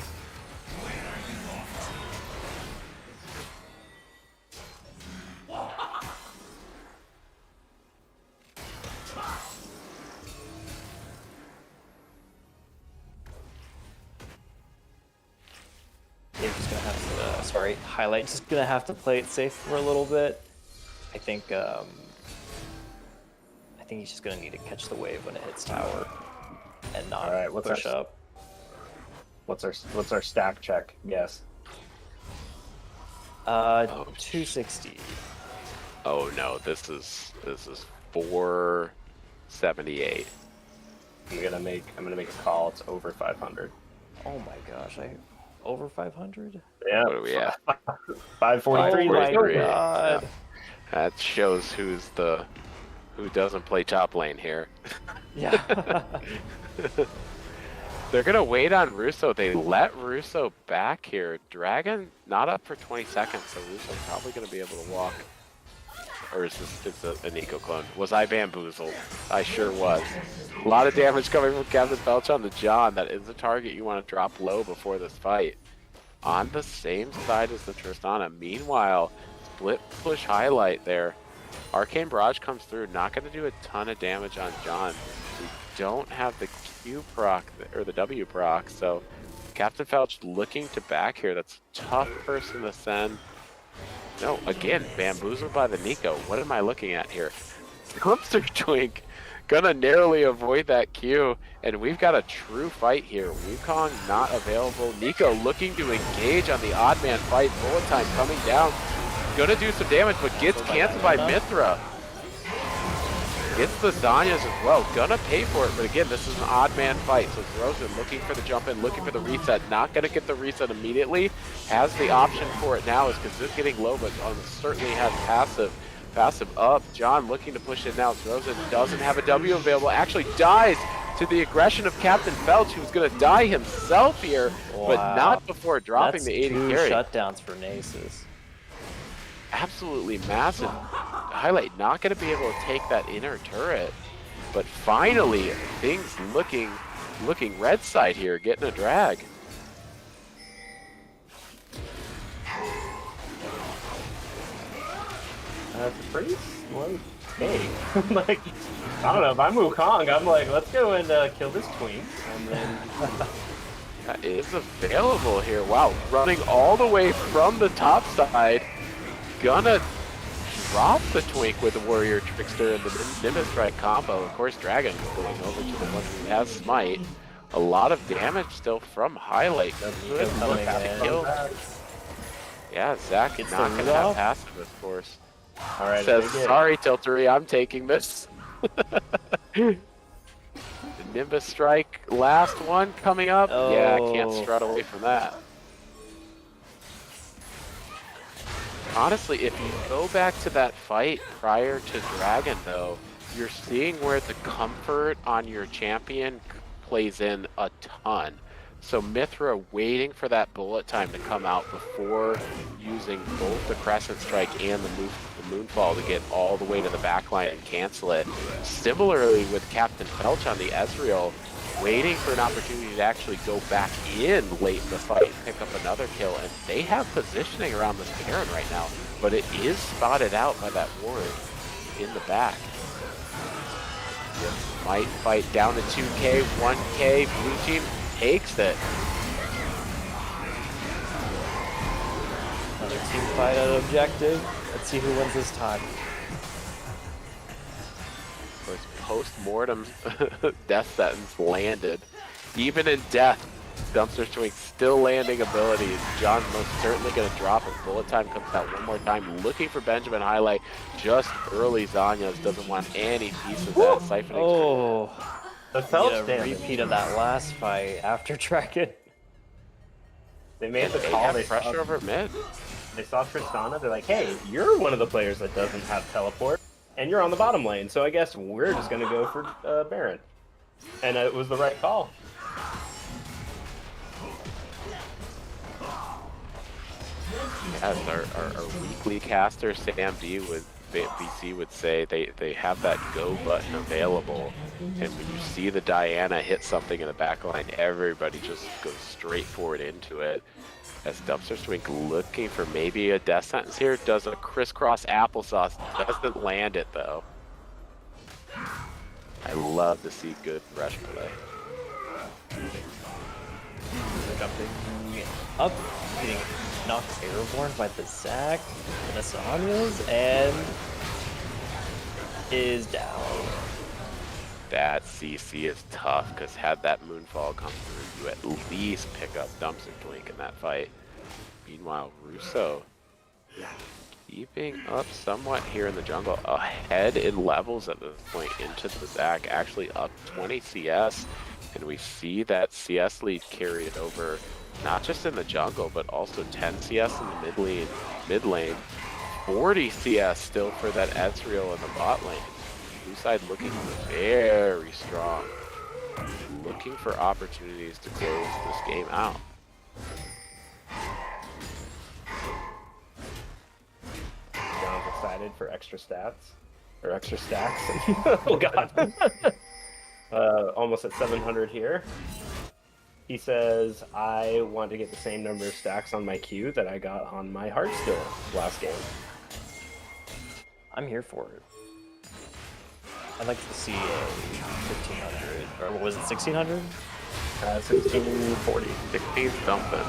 They're just gonna have to, Highlight just gonna have to play it safe for a little bit. I think he's just gonna need to catch the wave when it hits tower and not push up. What's our stack check? Yes. 260. Oh no, this is 478. I'm gonna make a call. It's over 500. Oh my gosh, over 500? Yeah. What are we at? 543. Oh my god. Yeah. That shows who doesn't play top lane here. Yeah. They're gonna wait on Russo. They let Russo back here. Dragon not up for 20 seconds, so Russo's probably gonna be able to walk Or is this a Nico clone? Was I bamboozled? I sure was. A lot of damage coming from Captain Felch on the John. That is a target you want to drop low before this fight. On the same side as the Tristana. Meanwhile, split push highlight there. Arcane Barrage comes through. Not going to do a ton of damage on John. We don't have the Q proc, or the W proc, so Captain Felch looking to back here. That's a tough person to send. No, again, bamboozled by the Nico. What am I looking at here? Dumpster Twink gonna narrowly avoid that Q, and we've got a true fight here. Wukong not available. Nico looking to engage on the odd man fight. Bullet time coming down. Gonna do some damage, but gets canceled by Mithra. Gets the Zanyas as well. Gonna pay for it, but again, this is an odd man fight. So Rosen looking for the jump in, looking for the reset. Not gonna get the reset immediately. Has the option for it now as Kazoo getting low, but certainly has passive. Passive up. John looking to push it now. Rosen doesn't have a W available. Actually dies to the aggression of Captain Felch, who's gonna die himself here, but not before dropping the 80 carry. That's 2 shutdowns for Nasus. Absolutely massive. Highlight not going to be able to take that inner turret, but finally things looking red side here, getting a drag. That's a pretty slow take. Like, I don't know, if I'm Wukong, I'm like, let's go and kill this twink, and then... That is available here. Wow, running all the way from the top side. Gonna drop the twink with the Warrior Trickster and the Nimbus Strike combo. Of course, Dragon going over to the one who has Smite. A lot of damage still from Highlight. Yeah, Zach is not gonna have passive, of course. All right, says, sorry, Tiltery, I'm taking this. The Nimbus Strike, last one coming up. Oh. Yeah, can't strut away from that. Honestly, if you go back to that fight prior to Dragon, though, you're seeing where the comfort on your champion plays in a ton. So Mithra waiting for that bullet time to come out before using both the Crescent Strike and the Moonfall to get all the way to the backline and cancel it. Similarly with Captain Felch on the Ezreal, waiting for an opportunity to actually go back in late in the fight and pick up another kill, and they have positioning around this Baron right now, but it is spotted out by that ward in the back. Might fight down to 2k, 1k, blue team takes it. Another team fight at objective. Let's see who wins this time. Post-mortem death sentence landed. Even in death, Dumpster Twink still landing abilities. John's most certainly going to drop as bullet time comes out one more time. Looking for Benjamin Highlight. Just early Zanyas doesn't want any piece of that siphoning. Oh, the Felch repeat of that last fight after Dragon. They made the call. They pressure over mid. They saw Tristana. They're like, hey, you're one of the players that doesn't have teleport. And you're on the bottom lane, so I guess we're just going to go for Baron. And it was the right call. As our weekly caster, Sam D would, BC would say they have that go button available. And when you see the Diana hit something in the back line, everybody just goes straight forward into it. As Dumpster Twink looking for maybe a death sentence here, does a crisscross applesauce, doesn't land it though. I love to see good rush play. Up, getting knocked airborne by the Zac, the Nasanias, and is down. That CC is tough, because had that Moonfall come through, you at least pick up Dumpster Twink in that fight. Meanwhile, Russo keeping up somewhat here in the jungle, ahead in levels at this point into the Zac, actually up 20 CS, and we see that CS lead carried over, not just in the jungle, but also 10 CS in the mid lane, 40 CS still for that Ezreal in the bot lane. Blue side looking very strong, looking for opportunities to close this game out. John's excited for extra stats or extra stacks. Oh god. Almost at 700 here. He says, I want to get the same number of stacks on my Q that I got on my Heartstone last game. I'm here for it. I'd like to see a 1500, or what was it, 1600? 1640. 16 something.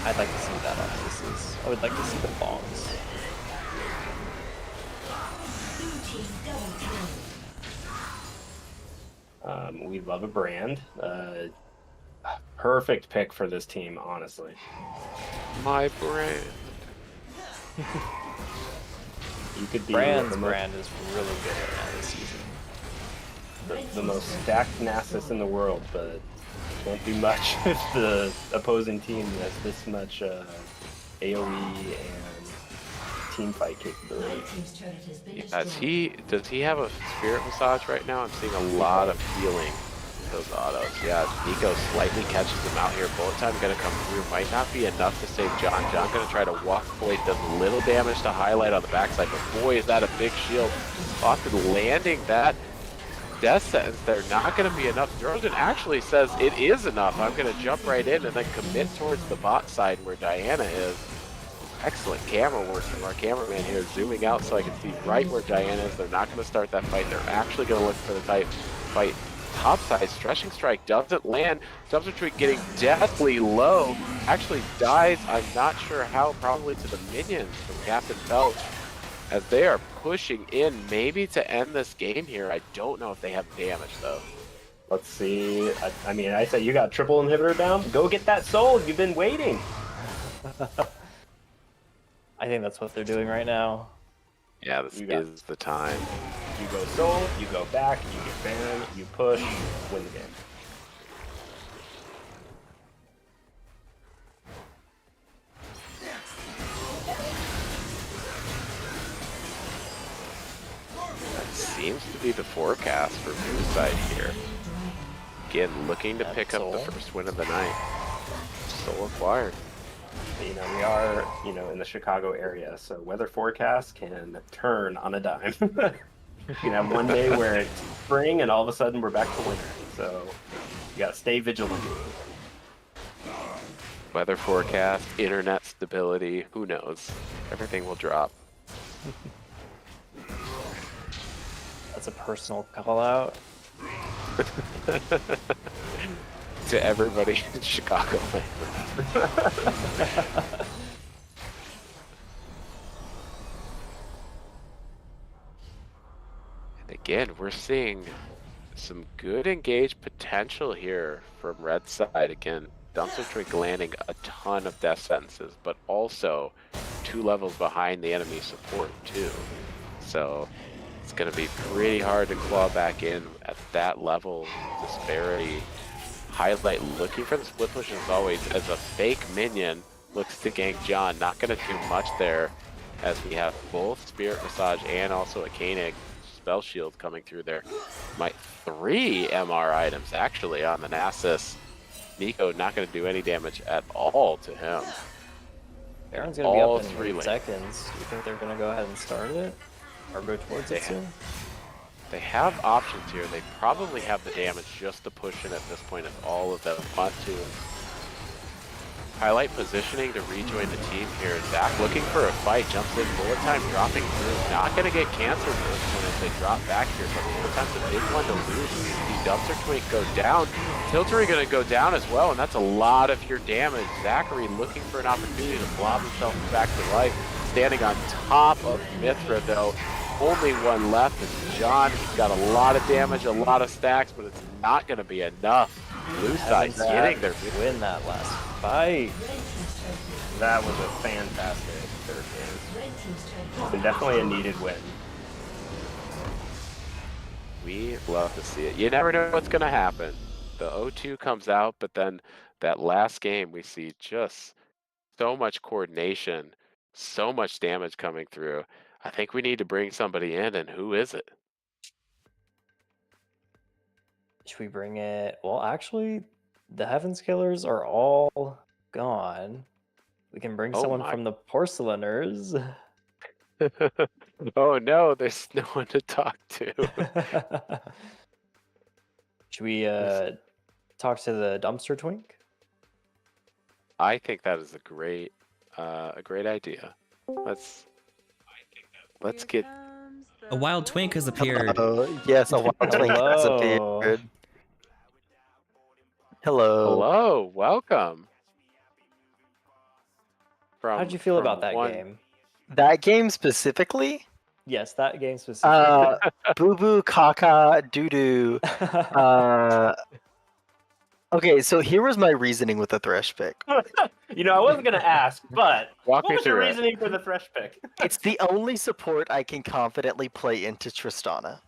I'd like to see that on aces. I would like to see the bongs. We love a brand. Perfect pick for this team, honestly. My brand. You could be Brand is really good right now this season. the most stacked Nasus in the world, but won't do much if the opposing team has this much AoE and team fight capability. Does he have a spirit massage right now? I'm seeing a lot of healing with those autos. Yeah, Nico slightly catches him out here. Bullet time gonna come through. Might not be enough to save John. John gonna try to walk away. Does a little damage to highlight on the backside, but boy, is that a big shield. Often landing that death sentence, they're not going to be enough. Drogen actually says it is enough. I'm going to jump right in and then commit towards the bot side where Diana is. Excellent camera work from our cameraman here, zooming out so I can see right where Diana is. They're not going to start that fight. They're actually going to look for the fight top side. Stretching strike doesn't land. Dumpster Tweak getting deathly low. Actually dies, I'm not sure how, probably to the minions from Captain Felch, as they are pushing in, maybe to end this game here. I don't know if they have damage, though. Let's see. I mean, I say you got triple inhibitor down. Go get that soul. You've been waiting. I think that's what they're doing right now. Yeah, this is the time. You go soul, you go back, you get Baron, you push, win the game. Seems to be the forecast for blue side here. Again, looking to pick up the first win of the night. Soul acquired. You know, we are, in the Chicago area, so weather forecast can turn on a dime. You can have one day where it's spring and all of a sudden we're back to winter. So you gotta stay vigilant. Weather forecast, internet stability, who knows? Everything will drop. That's a personal call out. To everybody in Chicago. And again, we're seeing some good engaged potential here from red side. Again, Dumpster Twink landing a ton of death sentences, but also 2 levels behind the enemy support too. So it's going to be pretty hard to claw back in at that level disparity. Highlight looking for the split push as always, as a fake minion looks to gank John. Not going to do much there, as we have both Spirit Massage and also a Koenig spell shield coming through there. 3 MR items actually on the Nasus. Nico not going to do any damage at all to him. Baron's going to be up in 8 seconds. Do you think they're going to go ahead and start it? Or go towards it soon? They have options here. They probably have the damage just to push in at this point if all of them want to. Highlight positioning to rejoin the team here. Zach looking for a fight, jumps in, bullet time dropping through. Not going to get canceled this one as they drop back here, but bullet time's a big one to lose. You see Dumpster Twink go down. Tiltery going to go down as well, and that's a lot of your damage. Zachary looking for an opportunity to blob himself back to life. Standing on top of Mithra though. Only one left is John. He's got a lot of damage, a lot of stacks, but it's not going to be enough. Blue side getting their win that last fight. That was a fantastic third game. And definitely a needed win. We love to see it. You never know what's going to happen. The 0-2 comes out, but then that last game we see just so much coordination, so much damage coming through. I think we need to bring somebody in, and who is it? Should we bring it? Well, actually, the Heavens Killers are all gone. We can bring someone from the Porcelainers. Oh no, there's no one to talk to. Should we talk to the dumpster twink? I think that is a great idea. Let's get. A wild twink has appeared. Yes, a wild twink has Hello. appeared. Hello. Hello, welcome. How'd you feel about that game? That game specifically? Yes, that game specifically. Boo boo caca doo doo. Okay, so here was my reasoning with the Thresh pick. You know, I wasn't gonna ask, but Walk what me was your through it. reasoning for the Thresh pick? It's the only support I can confidently play into Tristana.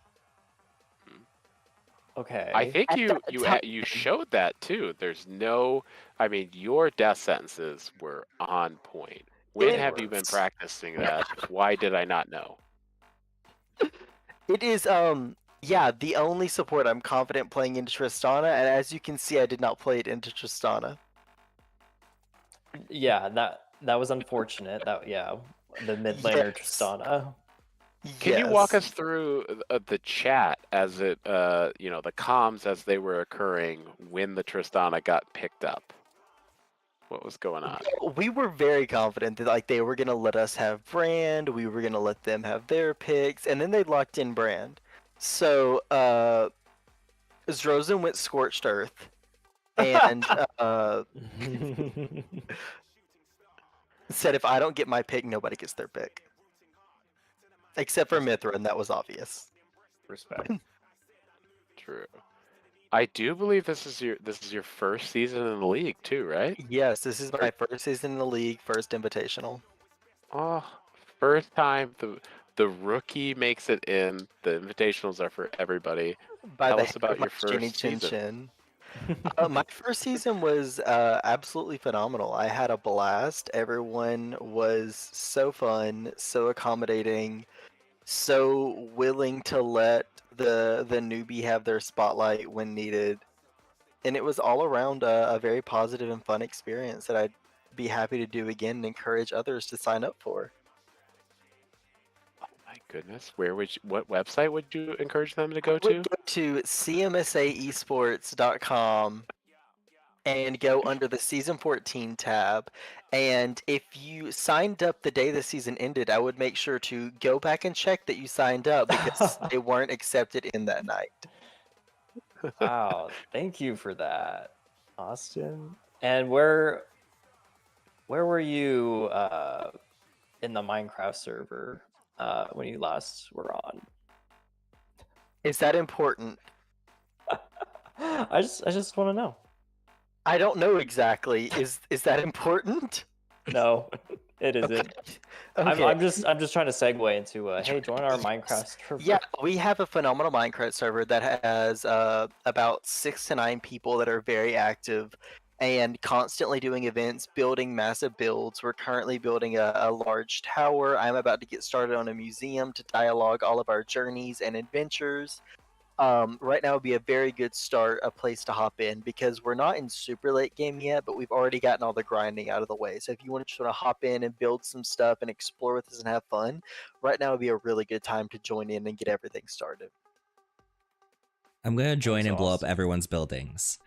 Okay. I think At you that you time- you showed that too. There's no, I mean, your death sentences were on point. When It have you been was. practicing that? Why did I not know? It is yeah, the only support I'm confident playing into Tristana, and as you can see, I did not play it into Tristana. Yeah, that was unfortunate. The mid laner Yes. Tristana. Can you walk Yes. us through the chat as it, the comms as they were occurring when the Tristana got picked up? What was going on? We were very confident that like they were gonna let us have Brand, we were gonna let them have their picks, and then they locked in Brand. So Zrozen went Scorched Earth, and said if I don't get my pick, nobody gets their pick. Except for Mithra, and that was obvious. Respect. True. I do believe this is your first season in the league too, right? Yes, this is my first season in the league, first invitational. Oh, first time the rookie makes it in. The invitationals are for everybody. By Tell the us hand about of your my Jenny first Chin season. Chin. My first season was absolutely phenomenal. I had a blast. Everyone was so fun, so accommodating, so willing to let the newbie have their spotlight when needed. And it was all around a very positive and fun experience that I'd be happy to do again and encourage others to sign up for. Oh my goodness, what website would you encourage them to go Would to? go to cmsaesports.com and go under the season 14 tab, and if you signed up the day the season ended, I would make sure to go back and check that you signed up because they weren't accepted in that night. Wow, thank you for that, Austin. And where were you in the Minecraft server when you last were on? Is that important? I just want to know. I don't know exactly. Is that important? No, it isn't. Okay. I'm just trying to segue into hey, join our Minecraft server. Yeah, we have a phenomenal Minecraft server that has about 6 to 9 people that are very active and constantly doing events, building massive builds. We're currently building a large tower. I'm about to get started on a museum to dialogue all of our journeys and adventures. Right now would be a very good start, a place to hop in, because we're not in super late game yet, but we've already gotten all the grinding out of the way. So if you want to just want to hop in and build some stuff and explore with us and have fun, right now would be a really good time to join in and get everything started. I'm gonna join That's and blow up awesome. everyone's buildings.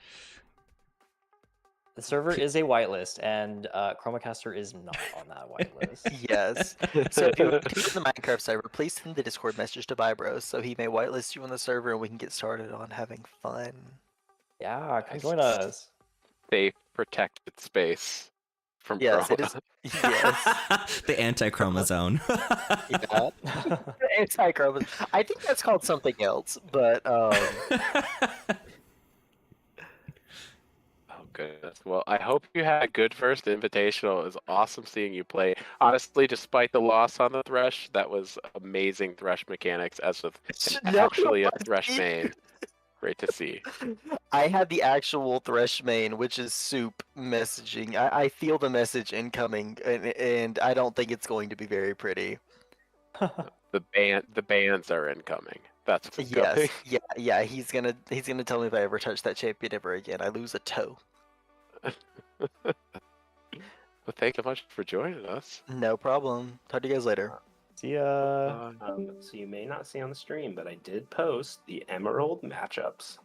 The server is a whitelist, and Chromacaster is not on that whitelist. Yes. So if you're in the Minecraft server, please send the Discord message to Vibros so he may whitelist you on the server and we can get started on having fun. Yeah, come join us. Safe, protected space from Yes, it Chroma. is. Yes. The anti-chromosome. Yeah. Anti-chromosome. I think that's called something else, but Oh goodness. Well, I hope you had a good first invitational. It was awesome seeing you play. Honestly, despite the loss on the Thresh, that was amazing Thresh mechanics as with actually a Thresh main. Great to see. I had the actual Thresh main, which is soup messaging. I feel the message incoming, and I don't think it's going to be very pretty. The bands are incoming. That's what's going. Yes, yeah. He's gonna tell me if I ever touch that champion ever again, I lose a toe. Well, thanks so much for joining us. No problem. Talk to you guys later. See ya. So you may not see on the stream, but I did post the Emerald matchups.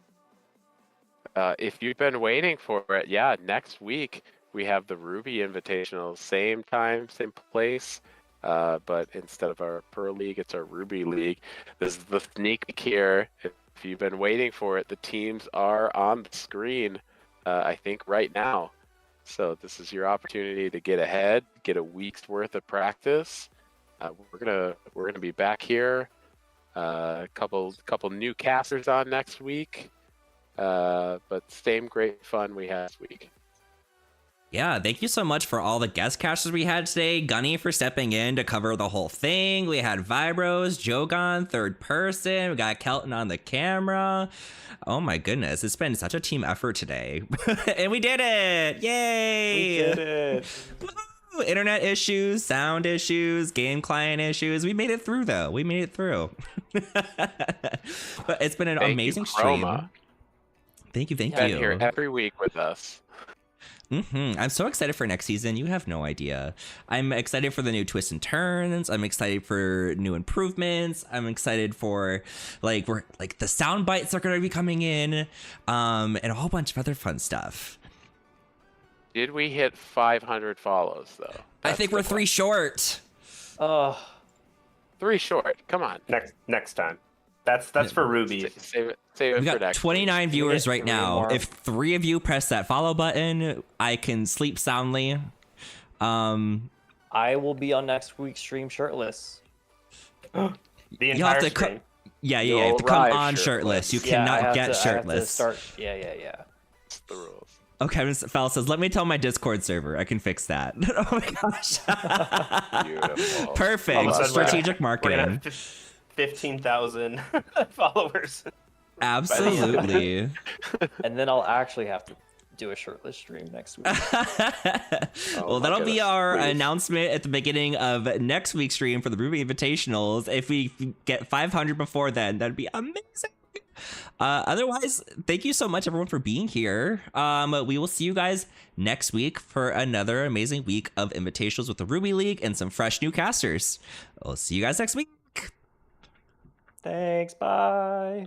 If you've been waiting for it, yeah, next week we have the Ruby Invitationals, same time, same place, but instead of our Pearl League, it's our Ruby League. This is the sneak peek here. If you've been waiting for it, the teams are on the screen, I think right now. So this is your opportunity to get ahead, get a week's worth of practice. We're gonna be back here. A couple new casters on next week. But same great fun we had this week. Yeah, thank you so much for all the guest casters we had today. Gunny for stepping in to cover the whole thing. We had Vibros, Jogon, third person. We got Kelton on the camera. Oh my goodness, it's been such a team effort today. And we did it! Yay! We did it. Woo! Internet issues, sound issues, game client issues. We made it through though. We made it through. But it's been an amazing stream. Thank you. Been here every week with us. I'm so excited for next season. You have no idea. I'm excited for the new twists and turns. I'm excited for new improvements. I'm excited for the sound bites are going to be coming in, and a whole bunch of other fun stuff. Did we hit 500 follows though? I think we're 3 short. 3 short. Come on. Next time. That's for Ruby. Save it We for got next 29 week. viewers right now. more. If 3 of you press that follow button, I can sleep soundly. I will be on next week's stream shirtless. The You'll entire have to stream. you You'll have to come arrive on shirtless. You Yeah, I cannot have get to- I have to shirtless. start. Yeah. That's the rules. Okay, Fell says, let me tell my Discord server. I can fix that. Oh my gosh. Beautiful. All Perfect. of a sudden, Strategic we're gonna marketing. have 15,000 followers. Absolutely. And then I'll actually have to do a shirtless stream next week. Well, my that'll be goodness, our please. announcement at the beginning of next week's stream for the Ruby Invitationals. If we get 500 before then, that'd be amazing. Otherwise, thank you so much, everyone, for being here. We will see you guys next week for another amazing week of Invitationals with the Ruby League and some fresh new casters. We'll see you guys next week. Thanks. Bye.